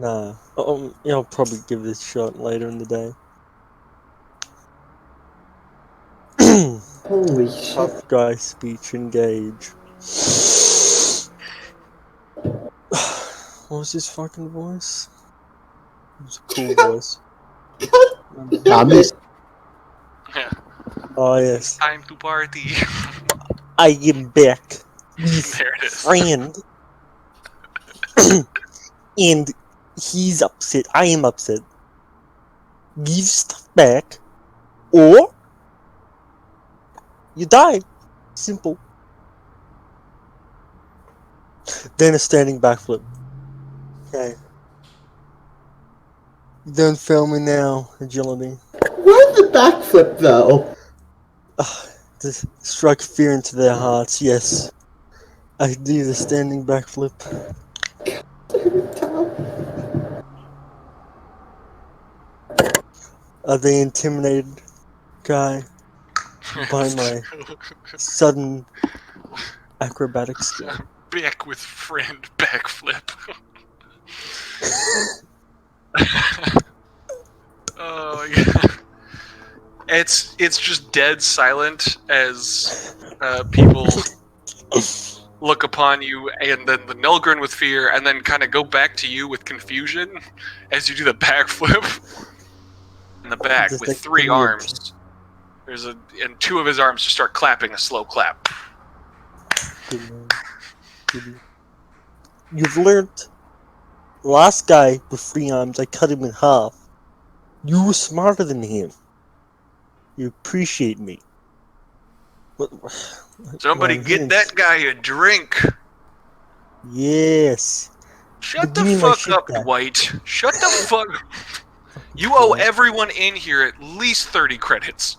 Nah. I'll probably give this a shot later in the day. Holy shit. Tough guy speech engage. What was his fucking voice? It was a cool voice. Damn it. Yeah. Oh yes. Time to party. I am back with There it is. friend. And he's upset. I am upset. Give stuff back, or you die. Simple. Then a standing backflip. Okay. Don't fail me now, agility. Why the backflip though? To strike fear into their hearts, yes. I do the standing backflip. Are they intimidated, guy, by my sudden acrobatic skill? Back with friend backflip. Oh my god. It's just dead silent as people look upon you, and then the Nilgrin with fear, and then kind of go back to you with confusion as you do the backflip in the back Just with like 3 weird. arms. And 2 of his arms just start clapping a slow clap. Good man. Good. You've learned. Last guy with 3 arms, I cut him in half. You were smarter than him. You appreciate me. Somebody get that guy a drink. Yes. Shut But the give me my fuck shit up, back. Dwight. Shut the fuck up. You owe everyone in here at least 30 credits.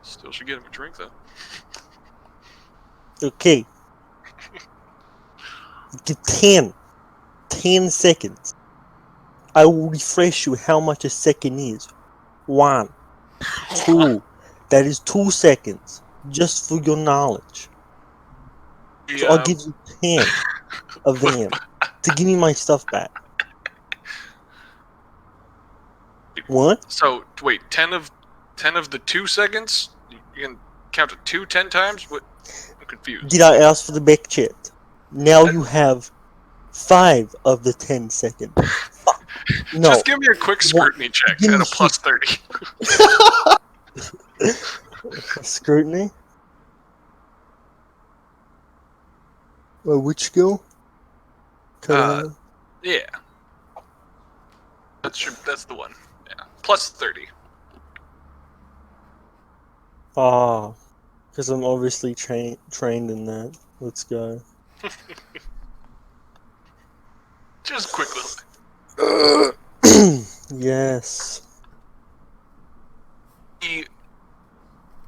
Still should get him a drink, though. Okay. Get 10 seconds. I will refresh you how much a second is. 1, 2. That is 2 seconds. Just for your knowledge. So I'll give you 10 of them to give me my stuff back. What? So, wait, 10 of the 2 seconds? You can count to 2 10 times? What? I'm confused. Did I ask for the back chat? Now you have 5 of the 10 seconds. No. Just give me a quick scrutiny check Give at me a plus 30. Scrutiny? Which skill? Yeah. That's the one. Yeah. Plus 30. Ah, because I'm obviously trained in that. Let's go. Just quickly. Yes.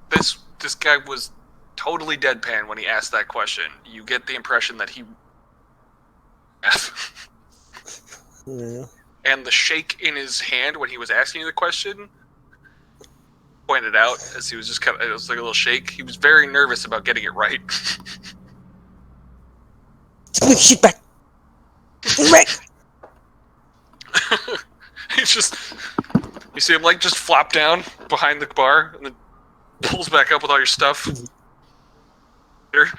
This guy was totally deadpan when he asked that question. You get the impression that he... Yeah. And the shake in his hand when he was asking you the question pointed out as he was just kind of... It was like a little shake. He was very nervous about getting it right. Give me shit back! Give me back! He's just... You see him like just flop down behind the bar and then pulls back up with all your stuff. Good.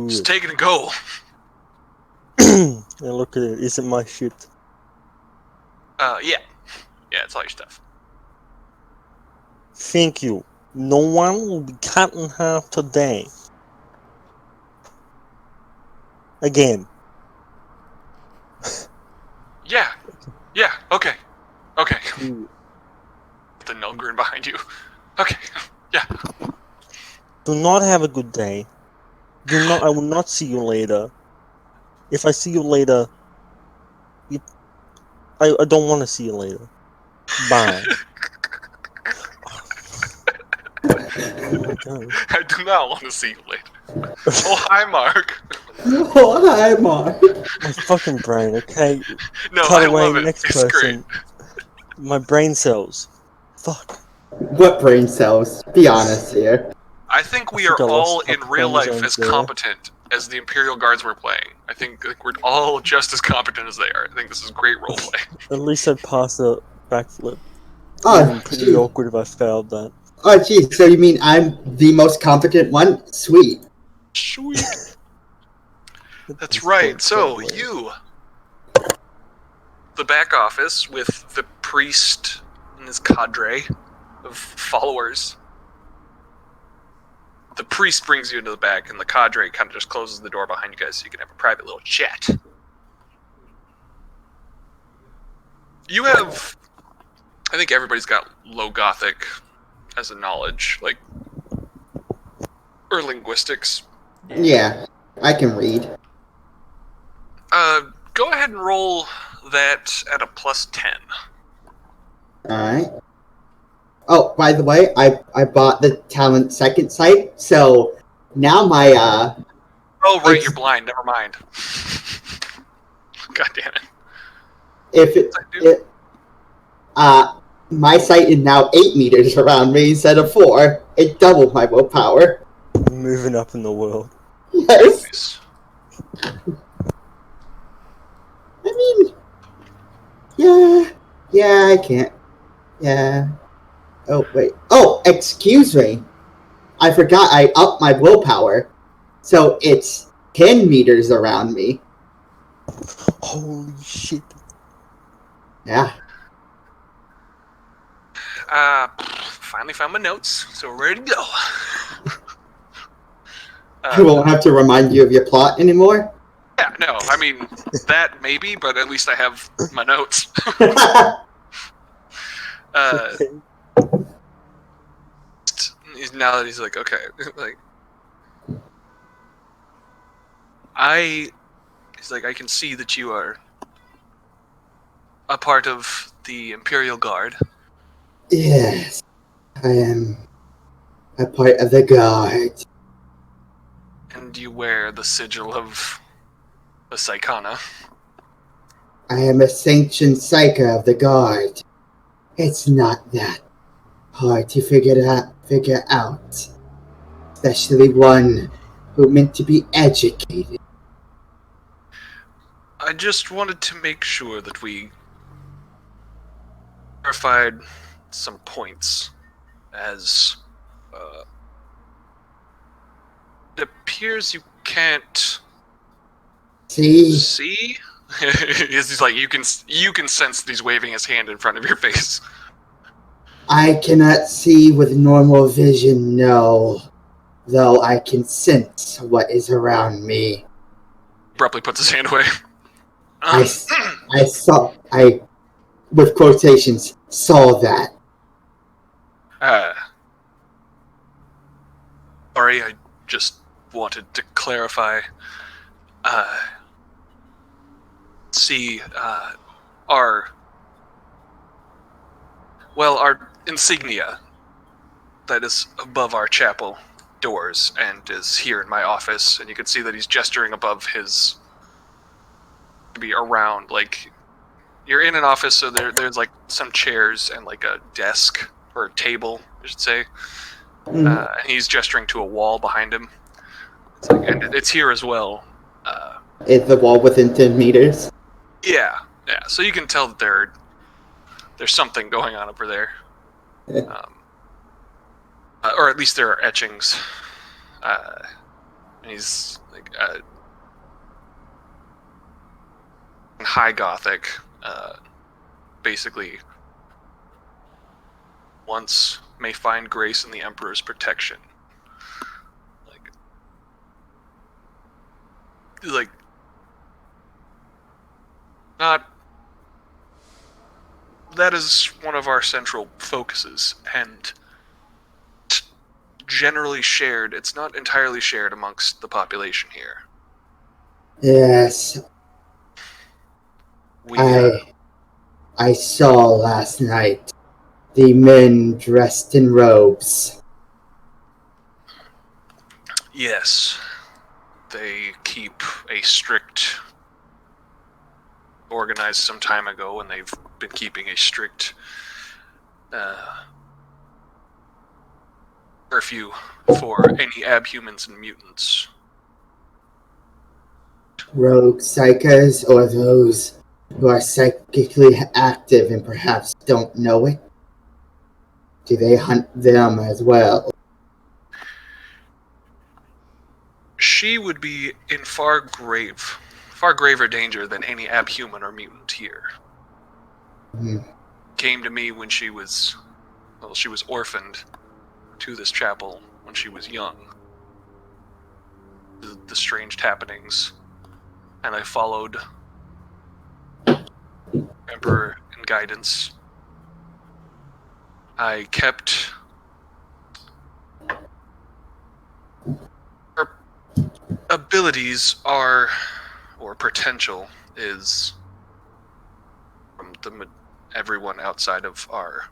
Just take it and go. And look at it. Is it my shit? Yeah. Yeah, it's all your stuff. Thank you. No one will be cut in half today. Again. Yeah. Yeah, okay. Okay. Good. The Nilgrin behind you. Okay. Yeah. Do not have a good day. I will not see you later. If I see you later, I don't want to see you later. Bye. I do not want to see you later. Oh, hi, Mark. Oh, hi, Mark. My fucking brain, okay? No, Cut I away, love it. next It's person. great. My brain cells. Fuck. What brain cells? Be honest here. I think we I are think I lost all a in couple real life chromosomes as there. competent as the Imperial Guards we're playing. I think we're all just as competent as they are. I think this is great roleplay. At least I'd pass a backflip. It would Oh, have been pretty gee. awkward if I failed that. Oh, gee. So you mean I'm the most competent one? Sweet. Sweet. That's This right. point, So, probably. you, the back office with the priest and his cadre of followers. The priest brings you into the back, and the cadre kind of just closes the door behind you guys so you can have a private little chat. You have... I think everybody's got low Gothic as a knowledge, like... or linguistics. Yeah, I can read. Go ahead and roll that at a plus 10. Alright. Oh, by the way, I bought the talent second sight, so now my Oh, right, It's- you're blind. Never mind. God damn it. if it, What's that do? it my sight is now 8 meters around me instead of 4. It doubled my willpower. Moving up in the world. Yes. Nice. I mean, yeah, I can't. Yeah. Oh, wait. Oh, excuse me. I forgot I upped my willpower. So it's 10 meters around me. Holy shit. Yeah. Finally found my notes, so we're ready to go. I won't have to remind you of your plot anymore. Yeah, no, I mean, that maybe, but at least I have my notes. Okay. Now that he's like, okay, like, he's like, I can see that you are a part of the Imperial Guard. Yes, I am a part of the guard. And you wear the sigil of the Saikana. I am a sanctioned psyker of the guard. It's not that hard to figure out. Especially one who meant to be educated. I just wanted to make sure that we clarified some points, as it appears you can't see. He's like, you can sense that he's waving his hand in front of your face. I cannot see with normal vision, no. Though I can sense what is around me. Abruptly puts his hand away. I saw, with quotations, saw that. Sorry, I just wanted to clarify. See, our insignia that is above our chapel doors and is here in my office, and you can see that he's gesturing above his to be around, like, you're in an office, so there's like some chairs and like a desk or a table, I should say. And he's gesturing to a wall behind him. It's like, and it's here as well. Is the wall within 10 meters? Yeah. So you can tell that there's something going on over there, or at least there are etchings. And he's like in High Gothic, basically. Once may find grace in the Emperor's protection. Like not. That is one of our central focuses, and generally shared. It's not entirely shared amongst the population here. Yes. I saw last night the men dressed in robes. Yes. They keep a strict, organized some time ago, and they've been keeping a strict curfew for any abhumans and mutants. Rogue psychers or those who are psychically active and perhaps don't know it? Do they hunt them as well? She would be in far graver danger than any abhuman or mutant here. Came to me when she was orphaned to this chapel when she was young. The strange happenings, and I followed Emperor and guidance. I kept her abilities or potential is from everyone outside of our.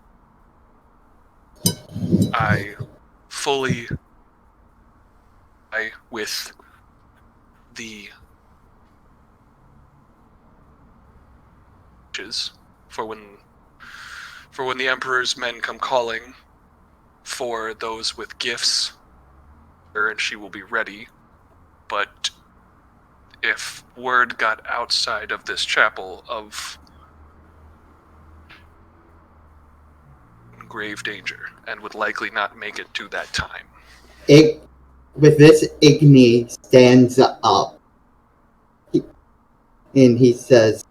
With the for when the Emperor's men come calling for those with gifts, and she will be ready. But if word got outside of this chapel of grave danger and would likely not make it to that time. With this, Igni stands up and he says,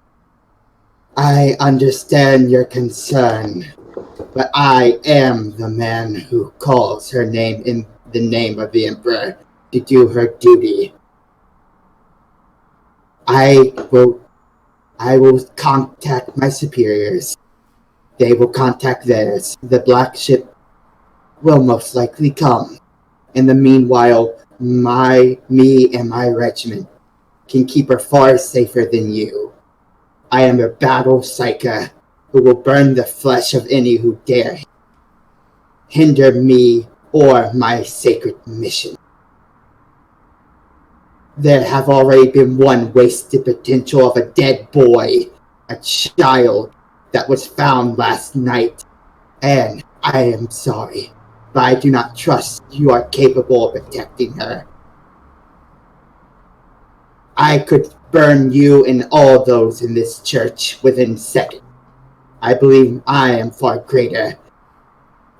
I understand your concern, but I am the man who calls her name in the name of the Emperor to do her duty. I will contact my superiors. They will contact theirs. The black ship will most likely come. In the meanwhile, me and my regiment can keep her far safer than you. I am a battle psyker who will burn the flesh of any who dare hinder me or my sacred mission. There have already been one wasted potential of a dead boy, a child that was found last night, and I am sorry, but I do not trust you are capable of protecting her. I could burn you and all those in this church within seconds. I believe I am far greater.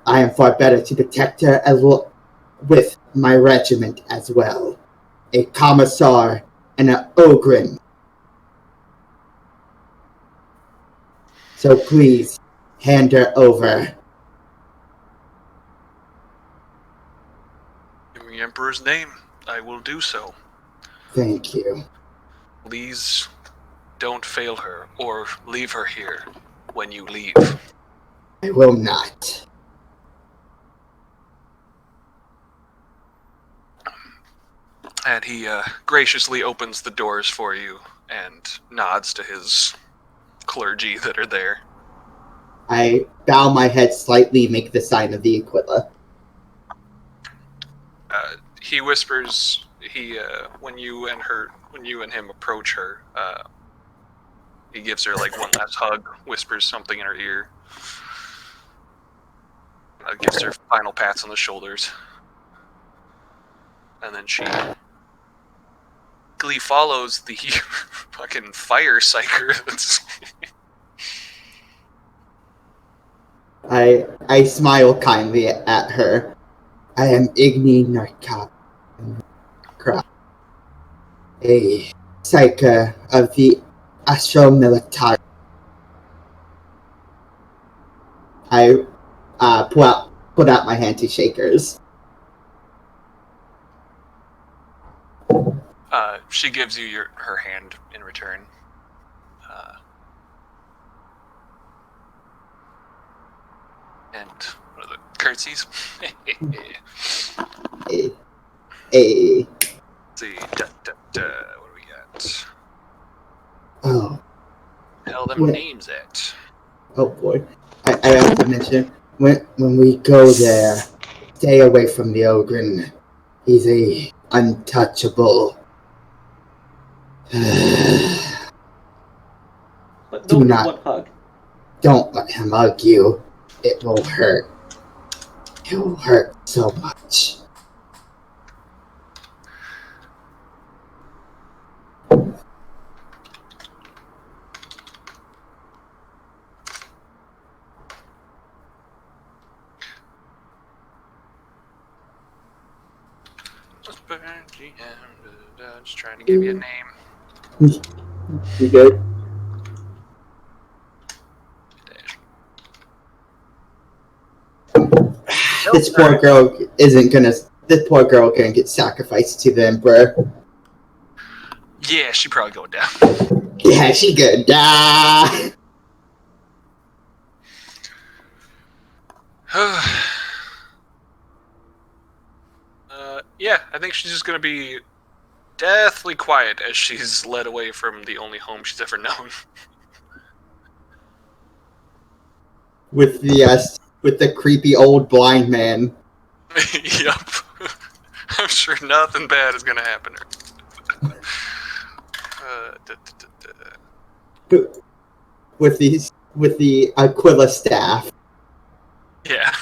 I am far better to protect her with my regiment as well. A commissar and an ogre. So please, hand her over. In the Emperor's name, I will do so. Thank you. Please don't fail her or leave her here when you leave. I will not. And he graciously opens the doors for you and nods to his clergy that are there. I bow my head slightly, make the sign of the Aquila. He whispers. When you and him approach her, he gives her like one last hug, whispers something in her ear, gives her final pats on the shoulders, and then she follows the fucking fire psyker. I smile kindly at her. I am Igni Narkap, a psyker of the Astro Militari. I put out my hand to Shakers. She gives you her hand in return. And what are the curtsies? Hey. Let's see, what do we got? Oh. Hell, them names at. Oh boy. I have to mention, when we go there, stay away from the ogre. He's a untouchable. But don't hug. Don't let him hug you. It will hurt. You hurt so much. Just trying to give you a name. You good? This poor girl isn't gonna. This poor girl gonna get sacrificed to the Emperor. Yeah, she probably going down. Yeah, she gonna die. Yeah, I think she's just gonna be deathly quiet as she's led away from the only home she's ever known. With the creepy old blind man. Yup. I'm sure nothing bad is gonna happen to her. With the Aquila staff. Yeah.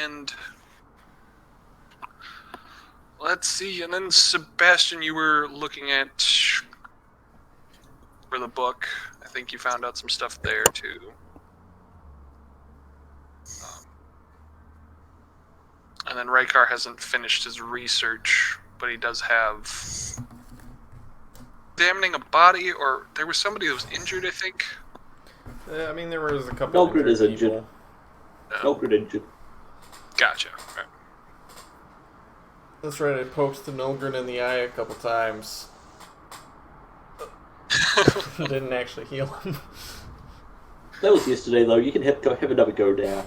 And let's see, and then Sebastian, you were looking at for the book. I think you found out some stuff there too. And then Rykar hasn't finished his research, but he does have examining a body, or there was somebody that was injured, I think. I mean, there was a couple Nilgrid is injured. people. Nilgrid injured. Gotcha. Right. That's right, I poked the Nilgrin in the eye a couple times. Didn't actually heal him. That was yesterday, though. You can have another go down.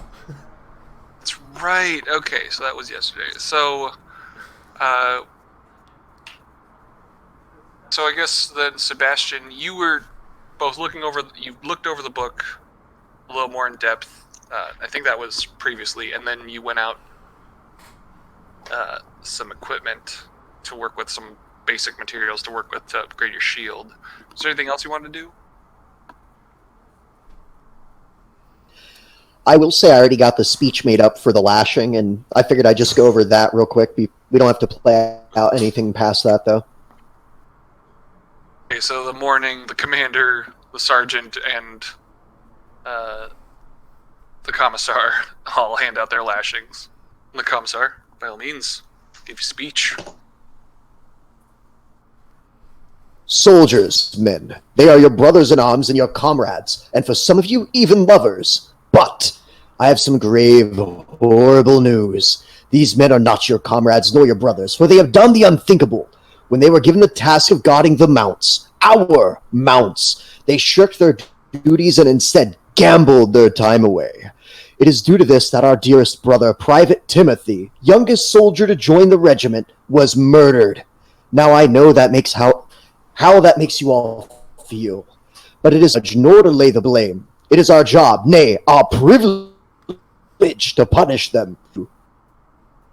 That's right. Okay, so that was yesterday. So I guess then, Sebastian, you were both you looked over the book a little more in depth. I think that was previously, and then you went out some equipment to work with, some basic materials to work with to upgrade your shield. Is there anything else you wanted to do? I will say I already got the speech made up for the lashing, and I figured I'd just go over that real quick. We don't have to play out anything past that, though. Okay, so the morning, the commander, the sergeant, and the commissar all hand out their lashings. And the commissar, by all means, give you speech. Soldiers, men, they are your brothers in arms and your comrades, and for some of you, even lovers. But I have some grave, horrible news. These men are not your comrades nor your brothers, for they have done the unthinkable. When they were given the task of guarding the mounts, our mounts, they shirked their duties and instead gambled their time away. It is due to this that our dearest brother, Private Timothy, youngest soldier to join the regiment, was murdered. Now I know that makes how that makes you all feel, but it is nor to lay the blame. It is our job, nay, our privilege, to punish them.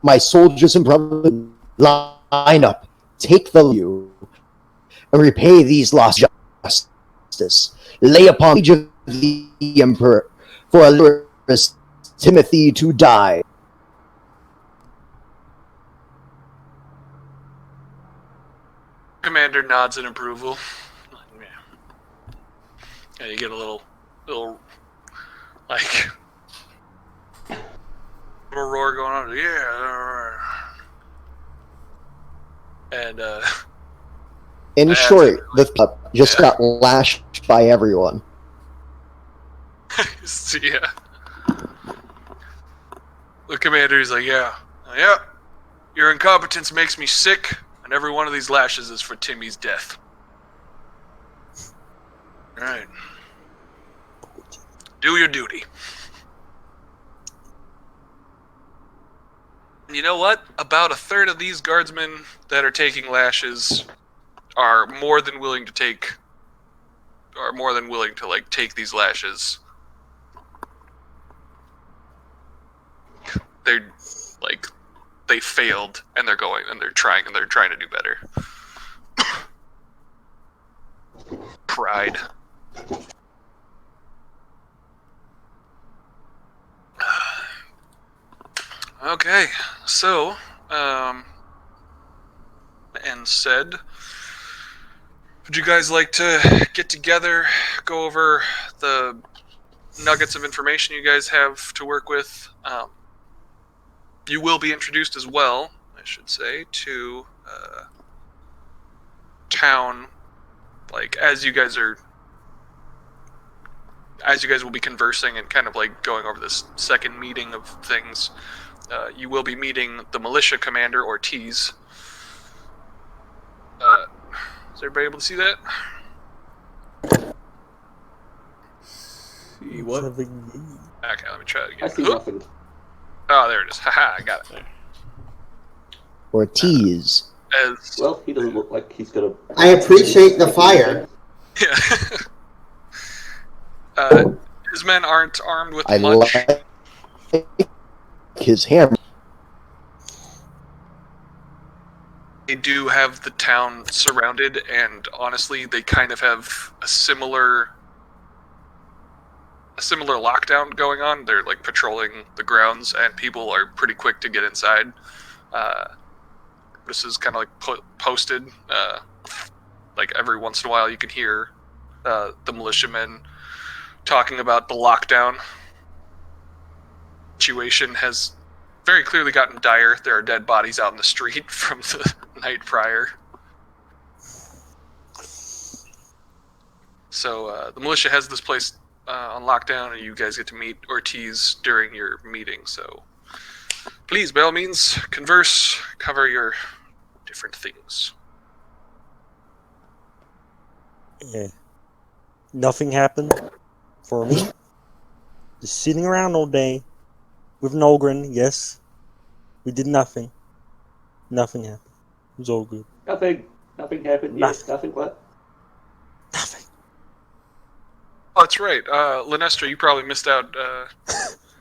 My soldiers and brothers, line up, take the view, and repay these lost justice. Lay upon the age of the Emperor for a Timothy to die. Commander nods in approval. Yeah, you get a little like little roar going on. Yeah. And in short, the just got lashed by everyone. So, yeah. The commander is like, yeah, your incompetence makes me sick, and every one of these lashes is for Timmy's death. All right. Do your duty. And you know what? About a third of these guardsmen that are taking lashes are more than willing to take take these lashes. They're like, they failed and they're trying to do better. Pride. Okay, so, and said, would you guys like to get together, go over the nuggets of information you guys have to work with? You will be introduced as well, I should say, to town, like as you guys will be conversing and kind of like going over this second meeting of things. You will be meeting the militia commander, Ortiz. Is everybody able to see that? See what? Okay, let me try it again. I see nothing. Oh, there it is. Haha, I got it. Ortiz. Well, he doesn't look like he's gonna. I appreciate the fire. Yeah. His men aren't armed with I much. like his hammer. They do have the town surrounded, and honestly, they kind of have a similar lockdown going on. They're like patrolling the grounds, and people are pretty quick to get inside. This is kind of like posted. Like every once in a while, you can hear the militiamen talking about the lockdown. Situation has very clearly gotten dire. There are dead bodies out in the street from the night prior. So the militia has this place on lockdown, and you guys get to meet Ortiz during your meeting. So please, by all means, converse, cover your different things. Yeah. Nothing happened for me. Just sitting around all day with Nolgren, yes. We did nothing. Nothing happened. It was all good. Nothing happened. Yes, nothing. What? Nothing. Oh, that's right. Linestra, you probably missed out.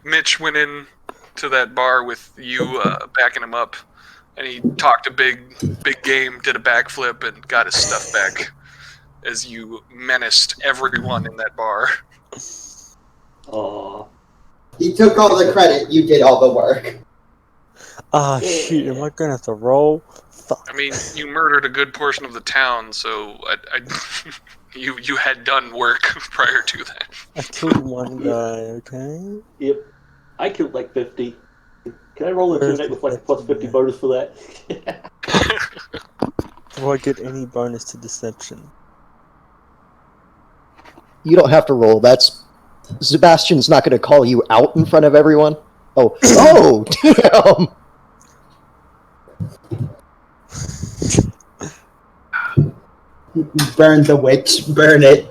Mitch went in to that bar with you backing him up, and he talked a big game, did a backflip, and got his stuff back as you menaced everyone in that bar. Aww. He took all the credit, you did all the work. Ah, shit, am I gonna have to roll? Fuck. I mean, you murdered a good portion of the town, so you had done work prior to that. I killed one guy, okay? Yep. I killed like 50. Can I roll intimidate with like a plus 50 bonus for that? Do I get any bonus to deception? You don't have to roll. That's Sebastian's not going to call you out in front of everyone. Oh, damn! Burn the witch, burn it.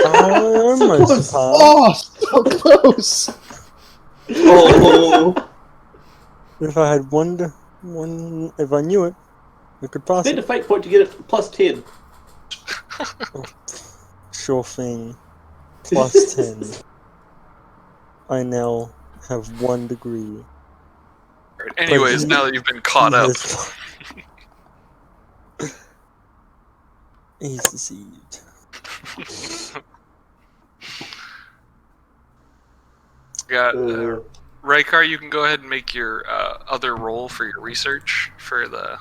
Oh, almost passed. Oh, so close! Oh, If I had if I knew it, I could pass Spend a it. fate point to get it plus 10. Sure thing. Plus 10. I now have 1 degree. Anyways, now that you've been caught up, He's deceived. got Raikar, you can go ahead and make your other roll for your research for the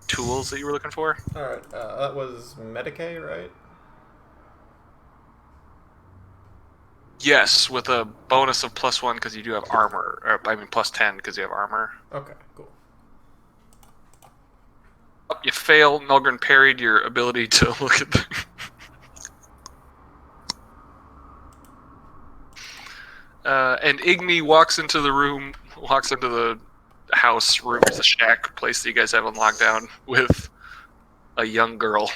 tools that you were looking for. Alright, that was Medicaid, right? Yes, with a bonus of +1 because you do have armor. +10 because you have armor. Okay, cool. You fail. Nulgren parried your ability to look at the... and Igni walks into the house room, the shack place that you guys have on lockdown with a young girl.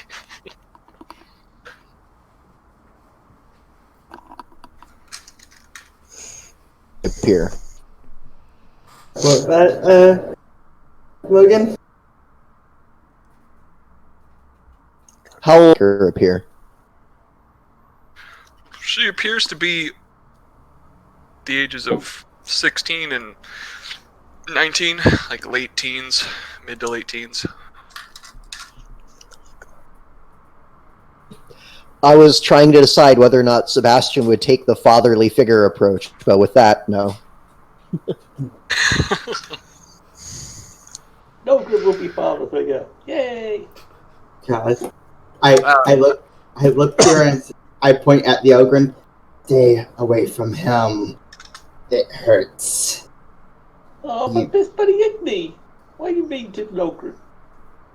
Appear. was that, Logan? How old her appear? She appears to be the ages of 16 and 19, like late teens, mid to late teens. I was trying to decide whether or not Sebastian would take the fatherly figure approach, but with that, no. No good will be found if I go. Yay! Guys, I look here and I point at the Ogren. Stay away from him. It hurts. Oh, my best buddy Igni! Why you mean to Nogren?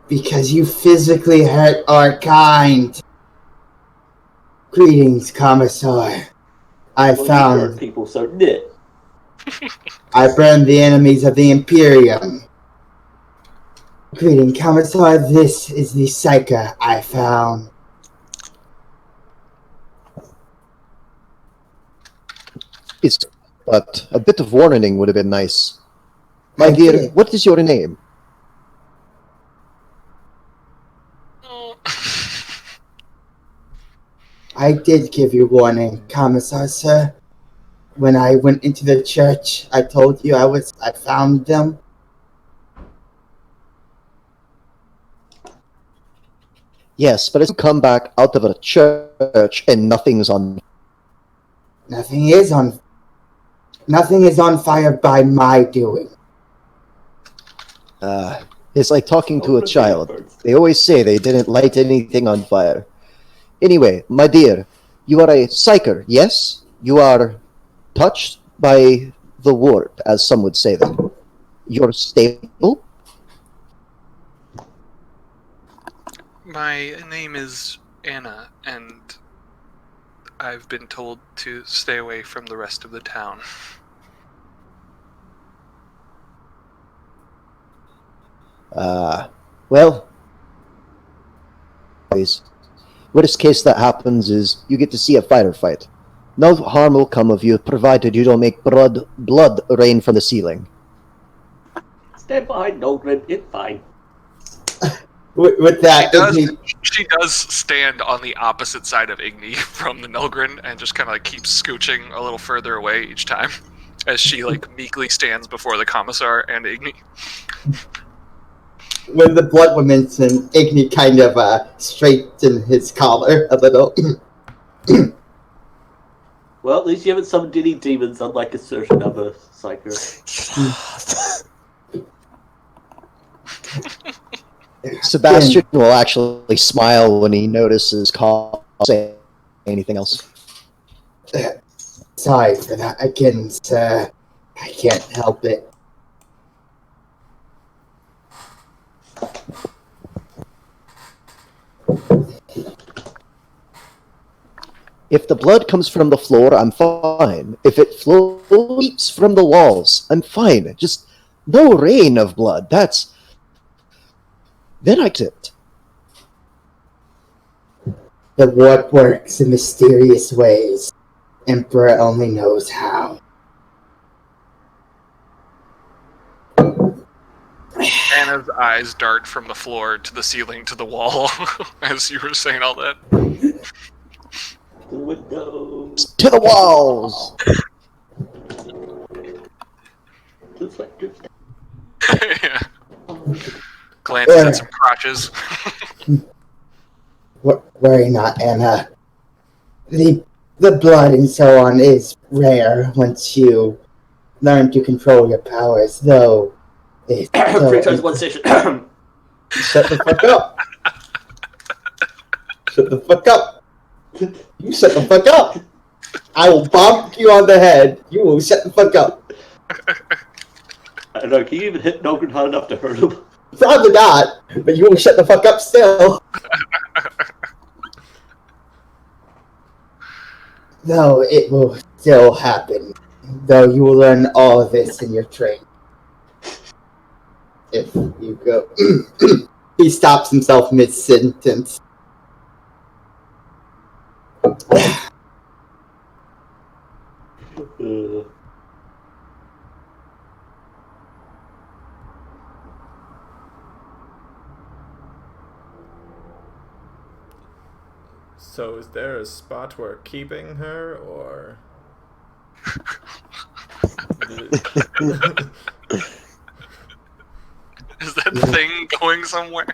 Because you physically hurt our kind. Greetings, Commissar. I Well, you hurt found. people, so knit. I burned the enemies of the Imperium. Greeting, Commissar. This is the Psyker I found. But a bit of warning would have been nice. My dear, what is your name? I did give you warning, Commissar, sir. When I went into the church, I told you I found them. Yes, but it's come back out of a church and nothing's on. Nothing is on fire by my doing. It's like talking to a child. They always say they didn't light anything on fire. Anyway, my dear, you are a psyker, yes? You are touched by the warp, as some would say that. You're stable? My name is Anna, and I've been told to stay away from the rest of the town. Well, worst case that happens is you get to see a fighter fight. No harm will come of you, provided you don't make blood rain from the ceiling. Stand behind Nogren, it's fine. With that, she does stand on the opposite side of Igni from the Nilgrin and just kind of like keeps scooching a little further away each time as she like meekly stands before the Commissar and Igni. when the blood was mentioned, Igni kind of straightened his collar a little. Well, at least you haven't summoned any demons, unlike a certain other psyker. Sebastian will actually smile when he notices Carl say anything else. Sorry for that again, sir. I can't help it. If the blood comes from the floor, I'm fine. If it flows from the walls, I'm fine. Just no rain of blood. Then I accept. The warp works in mysterious ways. Emperor only knows how. Anna's eyes dart from the floor to the ceiling to the wall as you were saying all that. To the windows. To the walls! To the specters. Yeah. Glances at some crotches. Worry not, Anna. The blood and so on is rare once you learn to control your powers, though. It's 3 times 1 session. Shut the fuck up. Shut the fuck up. You shut the fuck up. I will bonk you on the head. You will shut the fuck up. I don't know, can you even hit Nogren hard enough to hurt him? Probably not, but you will shut the fuck up still. Though it will still happen. Though you will learn all of this in your training. If you go... He stops himself mid-sentence. So is there a spot we're keeping her, or... Is that thing going somewhere?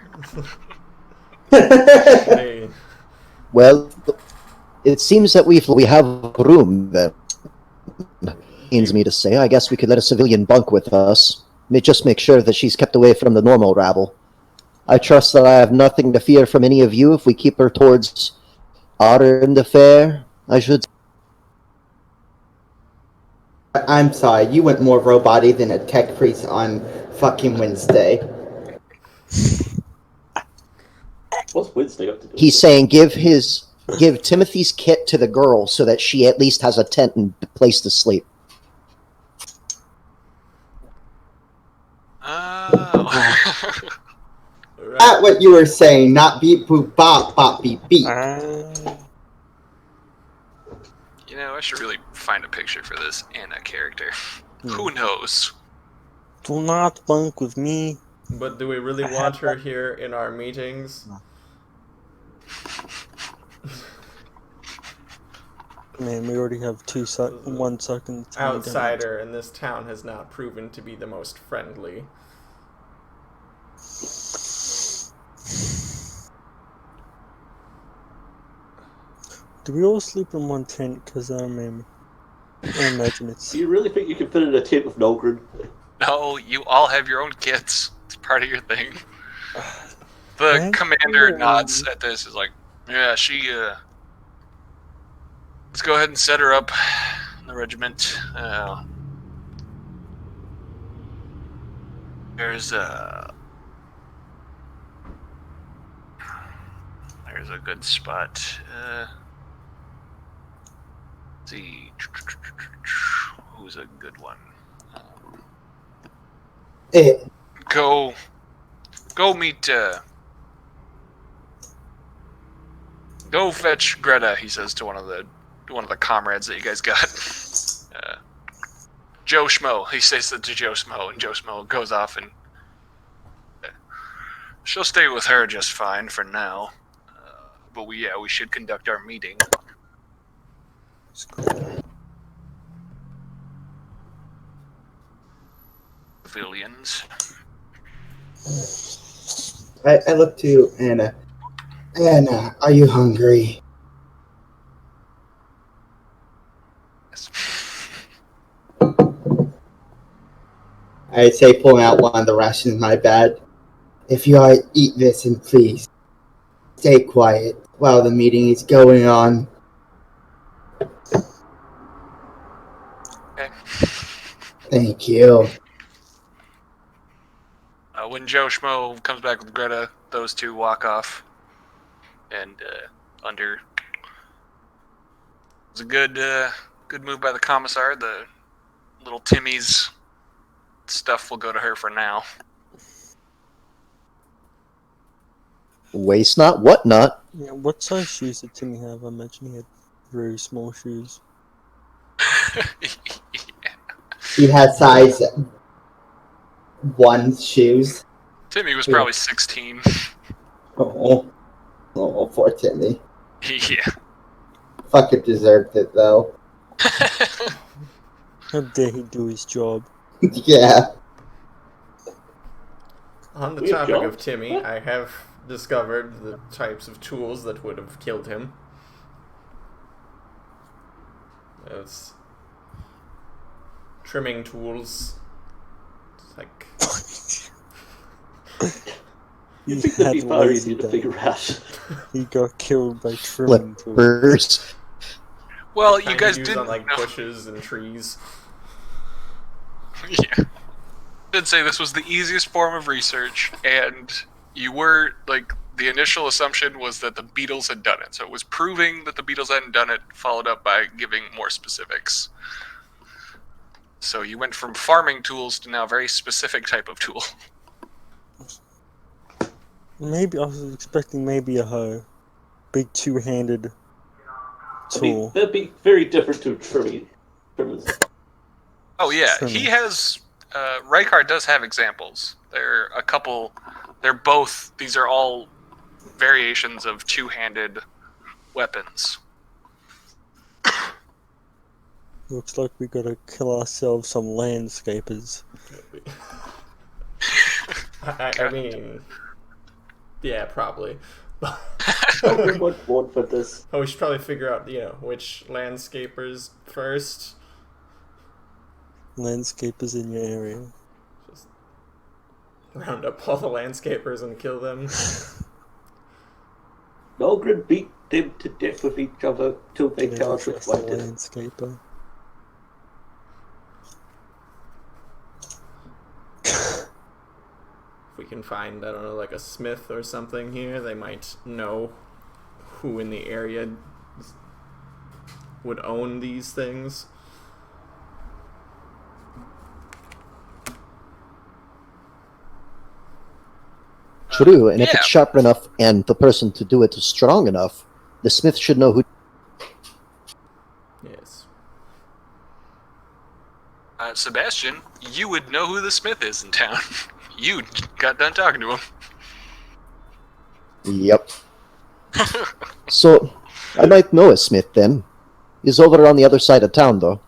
Hey, Well, it seems that we have room then. pains me to say, I guess we could let a civilian bunk with us. Just make sure that she's kept away from the normal rabble. I trust that I have nothing to fear from any of you if we keep her towards order and affair, I should. I'm sorry, you went more robot-y than a tech priest on fucking Wednesday. What's Wednesday got to do with He's it? saying give Timothy's kit to the girl so that she at least has a tent and place to sleep. Oh. Not what you were saying, not beep boop bop bop beep beep. You know, I should really find a picture for this Anna character. Who knows? Do not bunk with me. But do we really want her here in our meetings? Man, we already have 1 second. Outsider in this town has not proven to be the most friendly. Do we all sleep in one tent? Because I imagine it's... Do you really think you can fit in a tent with Nolgren? No, you all have your own kits. It's part of your thing. The commander nods at this. Is like, yeah, she. Let's go ahead and set her up in the regiment. There's a good spot. Let's see, who's a good one? Go meet. Go fetch Greta. He says to one of the comrades that you guys got. Joe Schmo. He says that to Joe Schmo, and Joe Schmo goes off and she'll stay with her just fine for now. But we should conduct our meeting. Civilians. I look to Anna. Anna, are you hungry? Yes. I say, pulling out one of the rations in my bag. If you are, eat this and please stay quiet while the meeting is going on. Okay. Thank you. When Joe Schmo comes back with Greta, those two walk off. And under it was a good move by the commissar. The little Timmy's stuff will go to her for now. Waste not, what not. Yeah, what size shoes did Timmy have? I imagine he had very small shoes. He had size 1 shoes. Timmy was probably 16. Oh, poor Timmy. Yeah. Fucking deserved it, though. How dare he do his job? Yeah. On the We have topic of jobs? Timmy, What? I have discovered the types of tools that would have killed him. It's trimming tools. It's like You think that'd be far lazy easier to day. figure out? He got killed by trimming tools. Flippers. Well, you kind guys of did on like know. bushes and trees. Yeah. Did say this was the easiest form of research, and you were like the initial assumption was that the Beatles had done it. So it was proving that the Beatles hadn't done it, followed up by giving more specifics. So you went from farming tools to now a very specific type of tool. Maybe I was expecting maybe a big two-handed tool. That'd be very different to trimmers. Oh yeah, Trimming. he has. Rykard does have examples. There are a couple. They're both. These are all variations of two-handed weapons. Looks like we gotta kill ourselves some landscapers. I mean, yeah, probably. What for this? Oh, we should probably figure out, which landscapers first. landscapers in your area. Just round up all the landscapers and kill them. Nolgren beat them to death with each other till they tell us Trust which the way to. landscaper. If we can find, I don't know, like a smith or something here, they might know who in the area would own these things. True, and if Yeah. it's sharp enough and the person to do it is strong enough, the smith should know who. Yes. Sebastian, you would know who the smith is in town. You got done talking to him. Yep. So, I might know a smith then. He's over on the other side of town, though.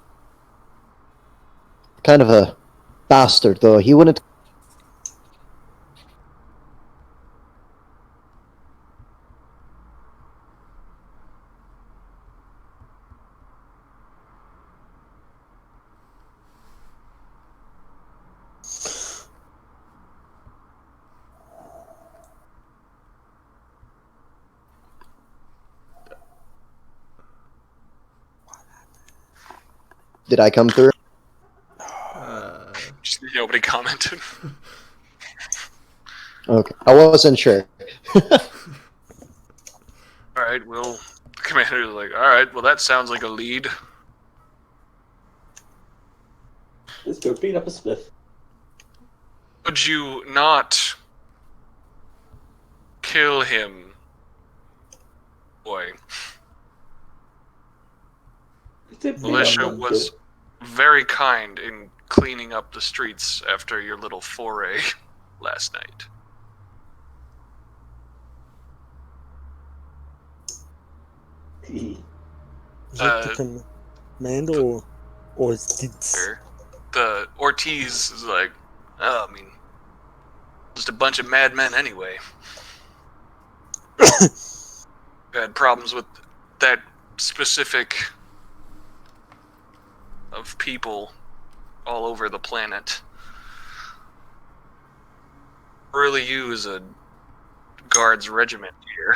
Kind of a bastard, though. He wouldn't. Did I come through? Just nobody commented. Okay, I wasn't sure. Alright, well, the commander is like, alright, well that sounds like a lead. Let's go beat up a smith. Would you not kill him, boy? Militia was very kind in cleaning up the streets after your little foray last night. Is it the commander or is it... The Ortiz is like, oh, I mean, just a bunch of madmen anyway. Had problems with that specific of people all over the planet. Really use a guards regiment here.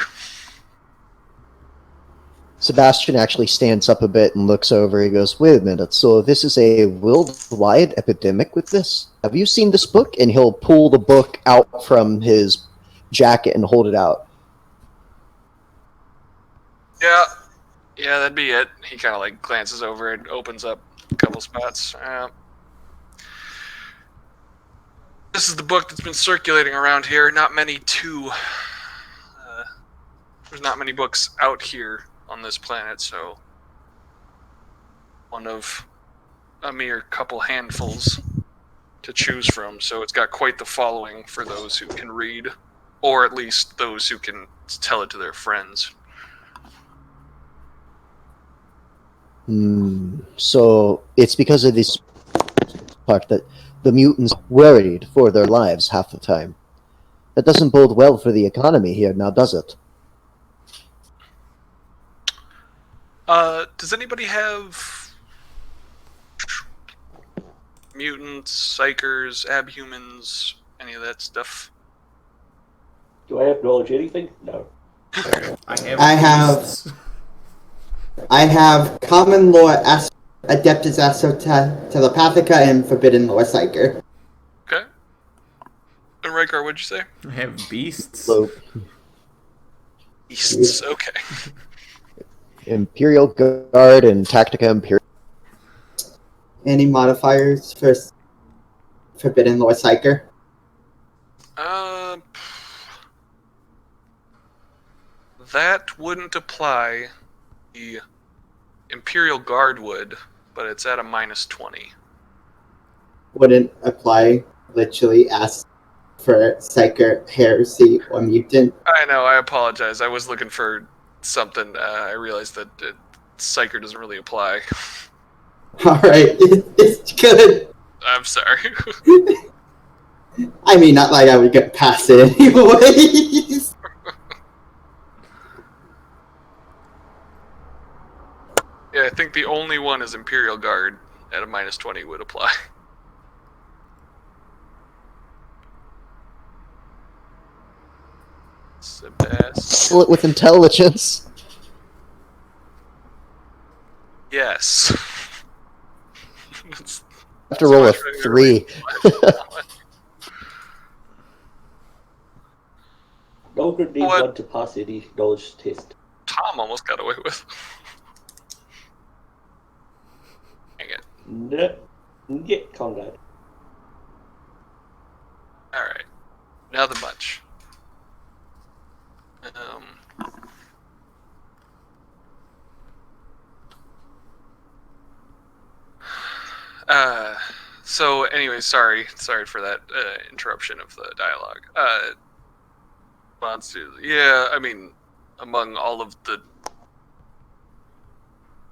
Sebastian actually stands up a bit and looks over. He goes, wait a minute, so this is a worldwide epidemic with this? Have you seen this book? And he'll pull the book out from his jacket and hold it out. Yeah, that'd be it. He kind of like glances over and opens up a couple spots. This is the book that's been circulating around here. Not many there's not many books out here on this planet, so one of a mere couple handfuls to choose from. So it's got quite the following for those who can read, or at least those who can tell it to their friends. So it's because of this part that the mutants are worried for their lives half the time. That doesn't bode well for the economy here, now does it? Does anybody have mutants, psychers, abhumans, any of that stuff? Do I have knowledge of anything? No. I have common lore Adeptus Telepathica and Forbidden Lore Psyker. Okay. And Rykar, what'd you say? I have beasts. So, Beasts, okay. Imperial Guard and Tactica Imperial. Any modifiers for Forbidden Lore Psyker? That wouldn't apply. The Imperial Guard would, but it's at a -20. Wouldn't apply. Literally ask for Psyker, Heresy, or Mutant. I know, I apologize. I was looking for something. I realized that Psyker doesn't really apply. Alright, it's good. I'm sorry. I mean, not like I would get past it anyways. Yeah, I think the only one is Imperial Guard. at a -20 would apply. Sebastian. Kill it with intelligence. Yes. I have to roll a 3. Nolgren needs What? one to pass any knowledge test. Tom almost got away with. Dang it. No. Yeah, Conrad. Alright. Now the bunch. So anyway, sorry for that interruption of the dialogue. Monsters. Yeah, I mean, among all of the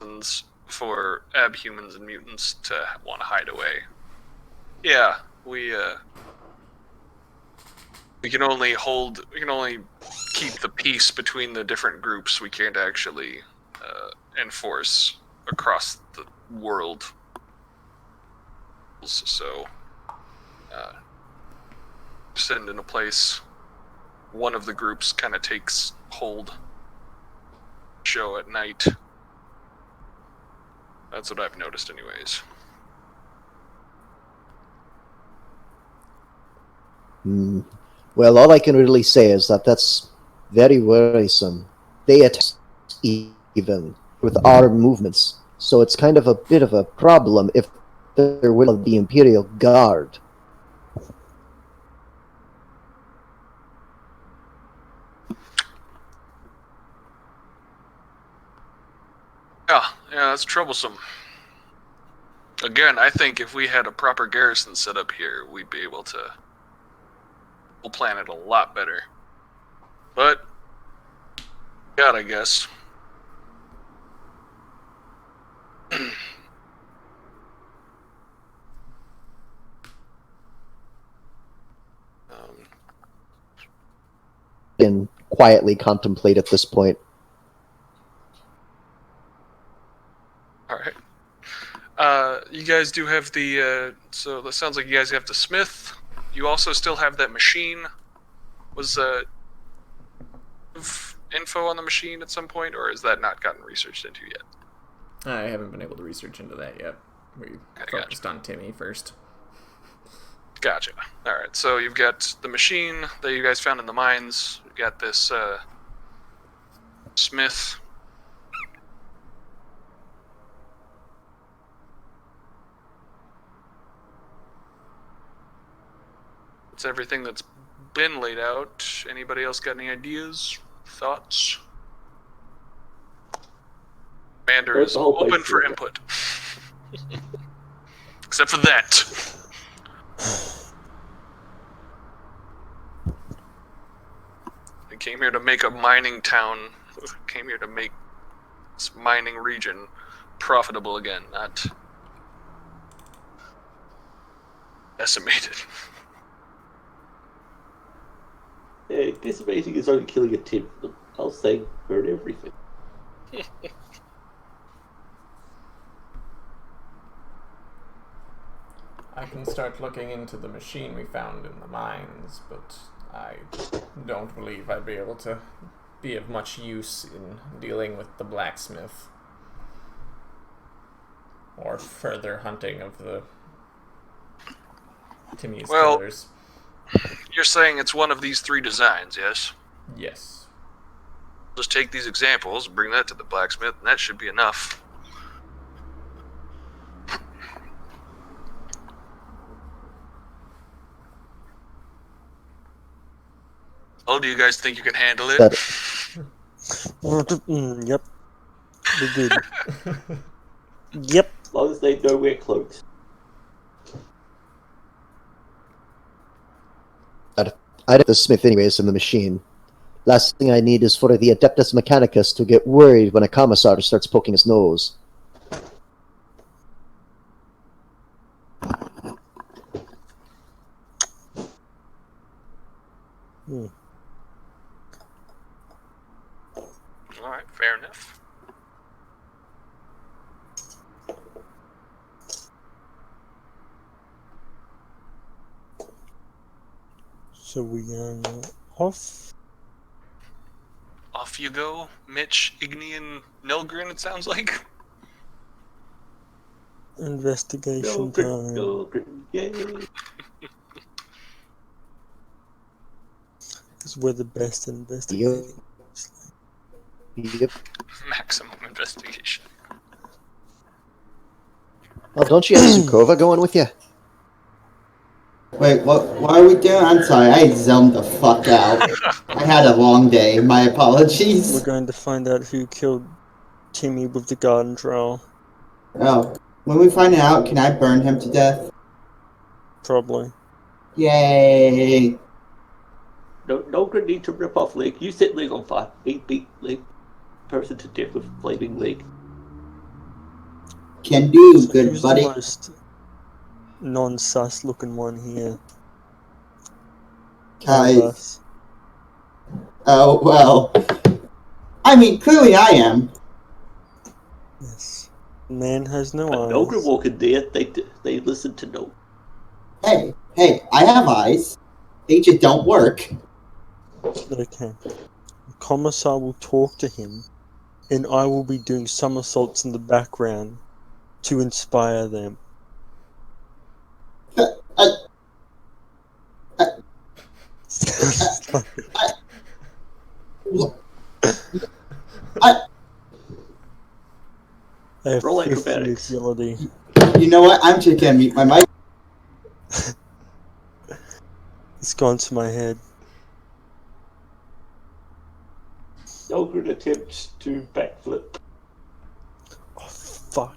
reasons for abhumans and mutants to want to hide away. Yeah, we can only keep the peace between the different groups. We can't actually enforce across the world. So, send in a place. One of the groups kind of takes hold. Show at night. That's what I've noticed, anyways. Well, all I can really say is that that's very worrisome. They attack even with our movements, so it's kind of a bit of a problem if they're will of the Imperial Guard. Yeah, that's troublesome. Again, I think if we had a proper garrison set up here, we'd be able to plan it a lot better. But, God, I guess. And quietly contemplate at this point. Alright. You guys do have the, so that sounds like you guys have the smith. You also still have that machine. Was, info on the machine at some point, or has that not gotten researched into yet? I haven't been able to research into that yet. We focused on Timmy first. Gotcha. Alright, so you've got the machine that you guys found in the mines. You've got this, smith. It's everything that's been laid out. Anybody else got any ideas? Thoughts? Commander is open for input. Except for that. We came here to make a mining town. We came here to make this mining region profitable again, not decimated. Hey, decimating is only killing a tip. I'll say burn everything. I can start looking into the machine we found in the mines, but I don't believe I'd be able to be of much use in dealing with the blacksmith. Or further hunting of the Timmy's killers. You're saying it's one of these 3 designs, yes? Yes. Just take these examples, bring that to the blacksmith, and that should be enough. Oh, do you guys think you can handle it? Yep. We're good. Yep. As long as they know we're cloaked. I'd have the smith anyways in the machine. Last thing I need is for the Adeptus Mechanicus to get worried when a commissar starts poking his nose. Alright, fair enough. So we off. Off you go, Mitch, Igni, and Nilgren, it sounds like. Investigation time. Yay. Because we're the best investigating. Yep. Maximum investigation. Well, don't you have Zukova going with you? Wait, what are we doing? I'm sorry, I zoned the fuck out. I had a long day. My We're apologies. going to find out who killed Timmy with the garden trowel. Oh, when we find out, can I burn him to death? Probably. Yay! No good need to rip off leg. You set leg on fire. Beat leg person to death with flaming leg. Can do, So good who's buddy. the most non-sus looking one here? One of Guys. us. Oh, well. I mean, clearly I am. Yes. Man has no No good eyes. walking there. They listen to no. Hey, I have eyes. They just don't work. Okay. The commissar will talk to him, and I will be doing somersaults in the background to inspire them. I have Roll 50 acrobatics. agility. You know what? I'm just gonna mute my mic. It's gone to my head. No good attempts to backflip. Oh, fuck.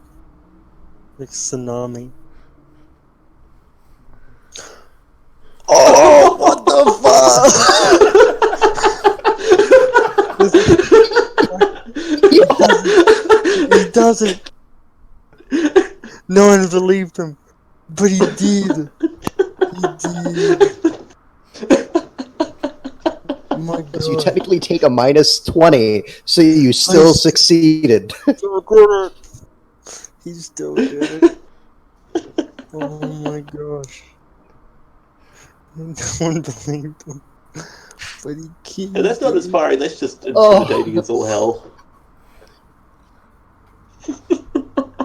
Like tsunami. Oh, what the fuck? He doesn't. No one believed him. But he did. He did. Oh my god. So you technically take a minus 20, so you still succeeded. He still did it. Oh my gosh. No one believed him. But he killed And that's not it. inspiring. That's just intimidating as all hell.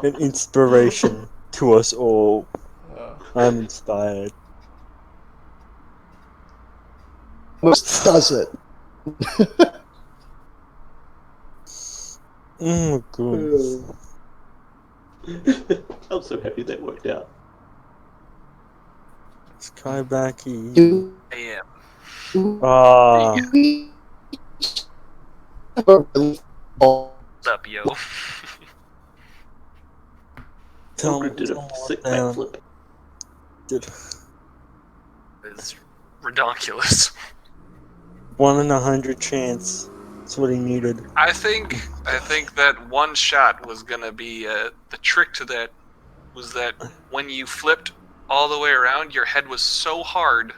An inspiration to us all. I'm inspired. Most does it. Oh my god. I'm so happy that worked out. Skybaki. Do Yeah. Ah. we have a really full- What's up, yo? Tell No me, good did a tell me sick what down. backflip. Did It's redonkulous. 1 in 100 chance. That's what he needed. I think that one shot was gonna be the trick to that was that when you flipped all the way around, your head was so hard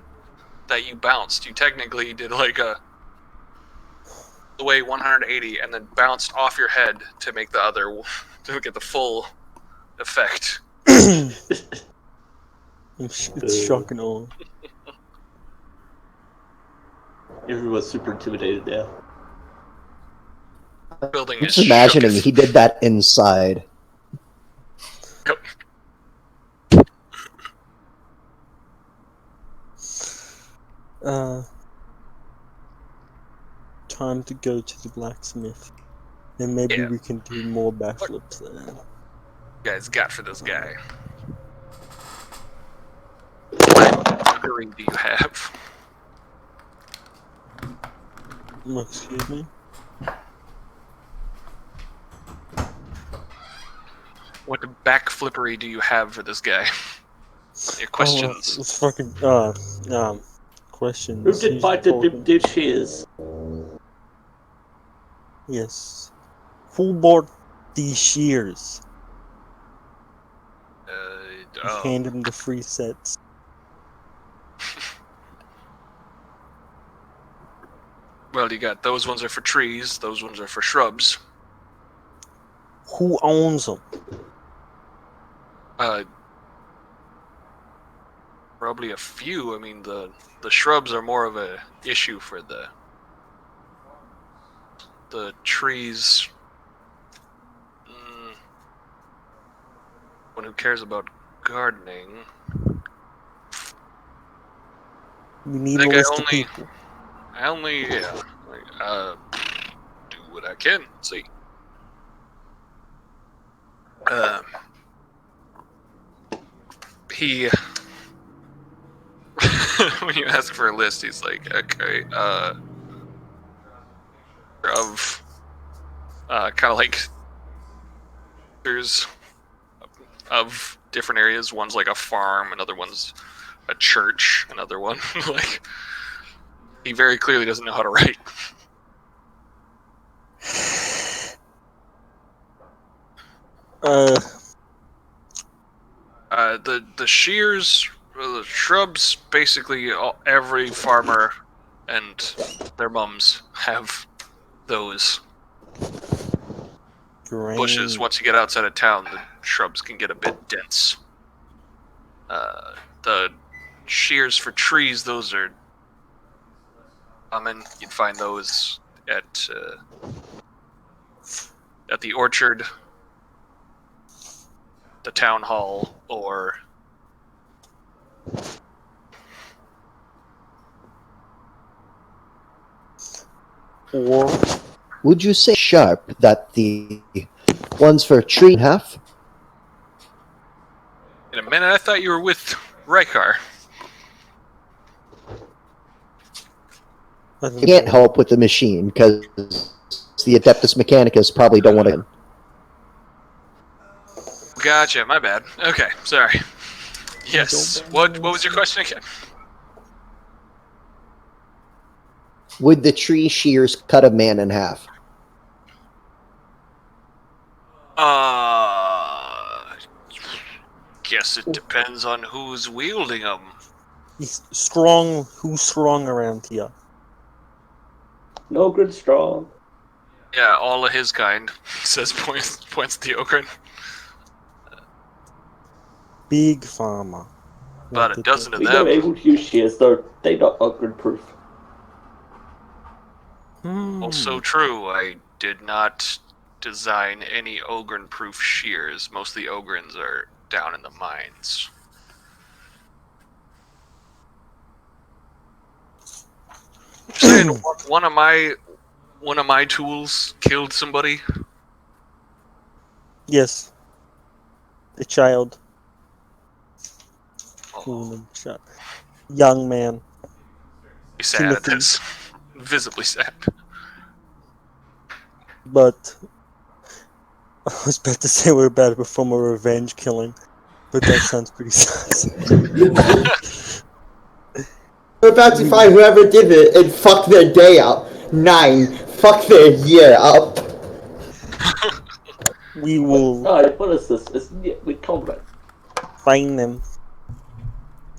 that you bounced. You technically did like the way 180 and then bounced off your head to make the other to get the full effect. It's shocking all. Everyone's super intimidated now. Building I'm is just imagining shooketh. he did that inside. Yep. Time to go to the blacksmith. And maybe Yeah. we can do more backflips there. You guys got for this guy. What cookery do you have? Excuse me? What backflippery do you have for this guy? Your questions. Oh, it's fucking, questions. Who did Who's fight the talking? did shears? Yes. Who bought these shears? Hand him the free sets. Well, you got those ones are for trees, those ones are for shrubs. Who owns them? Probably a few. I mean, the shrubs are more of a issue for the trees. One who cares about gardening. We need a list of people. I only do what I can. Let's see. He when you ask for a list, he's like, okay, of kind of like there's of different areas. One's like a farm, another one's a church, another one like he very clearly doesn't know how to write. The shears, the shrubs, basically every farmer and their mums have those bushes. Once you get outside of town, the shrubs can get a bit dense. The shears for trees, those are common. You'd find those at the orchard, the town hall, or would you say sharp that the ones for tree half? in a minute I thought you were with Rykar. You can't help with the machine because the Adeptus Mechanicus probably don't want to. Gotcha, my bad. Okay, sorry. Yes. What was your question again? Would the tree shears cut a man in half? Guess it depends on who's wielding them. He's strong. Who's strong around here? No good strong. Yeah, all of his kind, says points to the Ogren. Big farmer. About a dozen of We are them. able to use shears, though they're not upgrade proof. Also true, I did not design any Ogren-proof shears. Most of the Ogrens are down in the mines. Saying one of my tools killed somebody. Yes. The child. Oh, Young man. he's sad at this. Visibly sad. But I was about to say we're about to perform a revenge killing, but that sounds pretty sus. We're about to find whoever did it and fuck their day up. 9. Fuck their year up. We will Alright, what is this? We combat. find them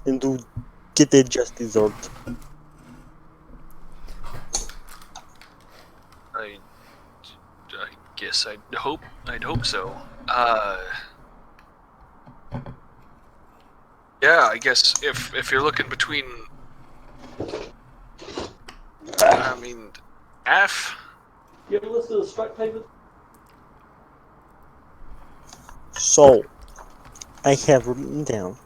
and get their just deserved. I guess I'd hope so. Yeah, I guess if you're looking between, I mean, half. You ever listen to the strike payment? So, I have written down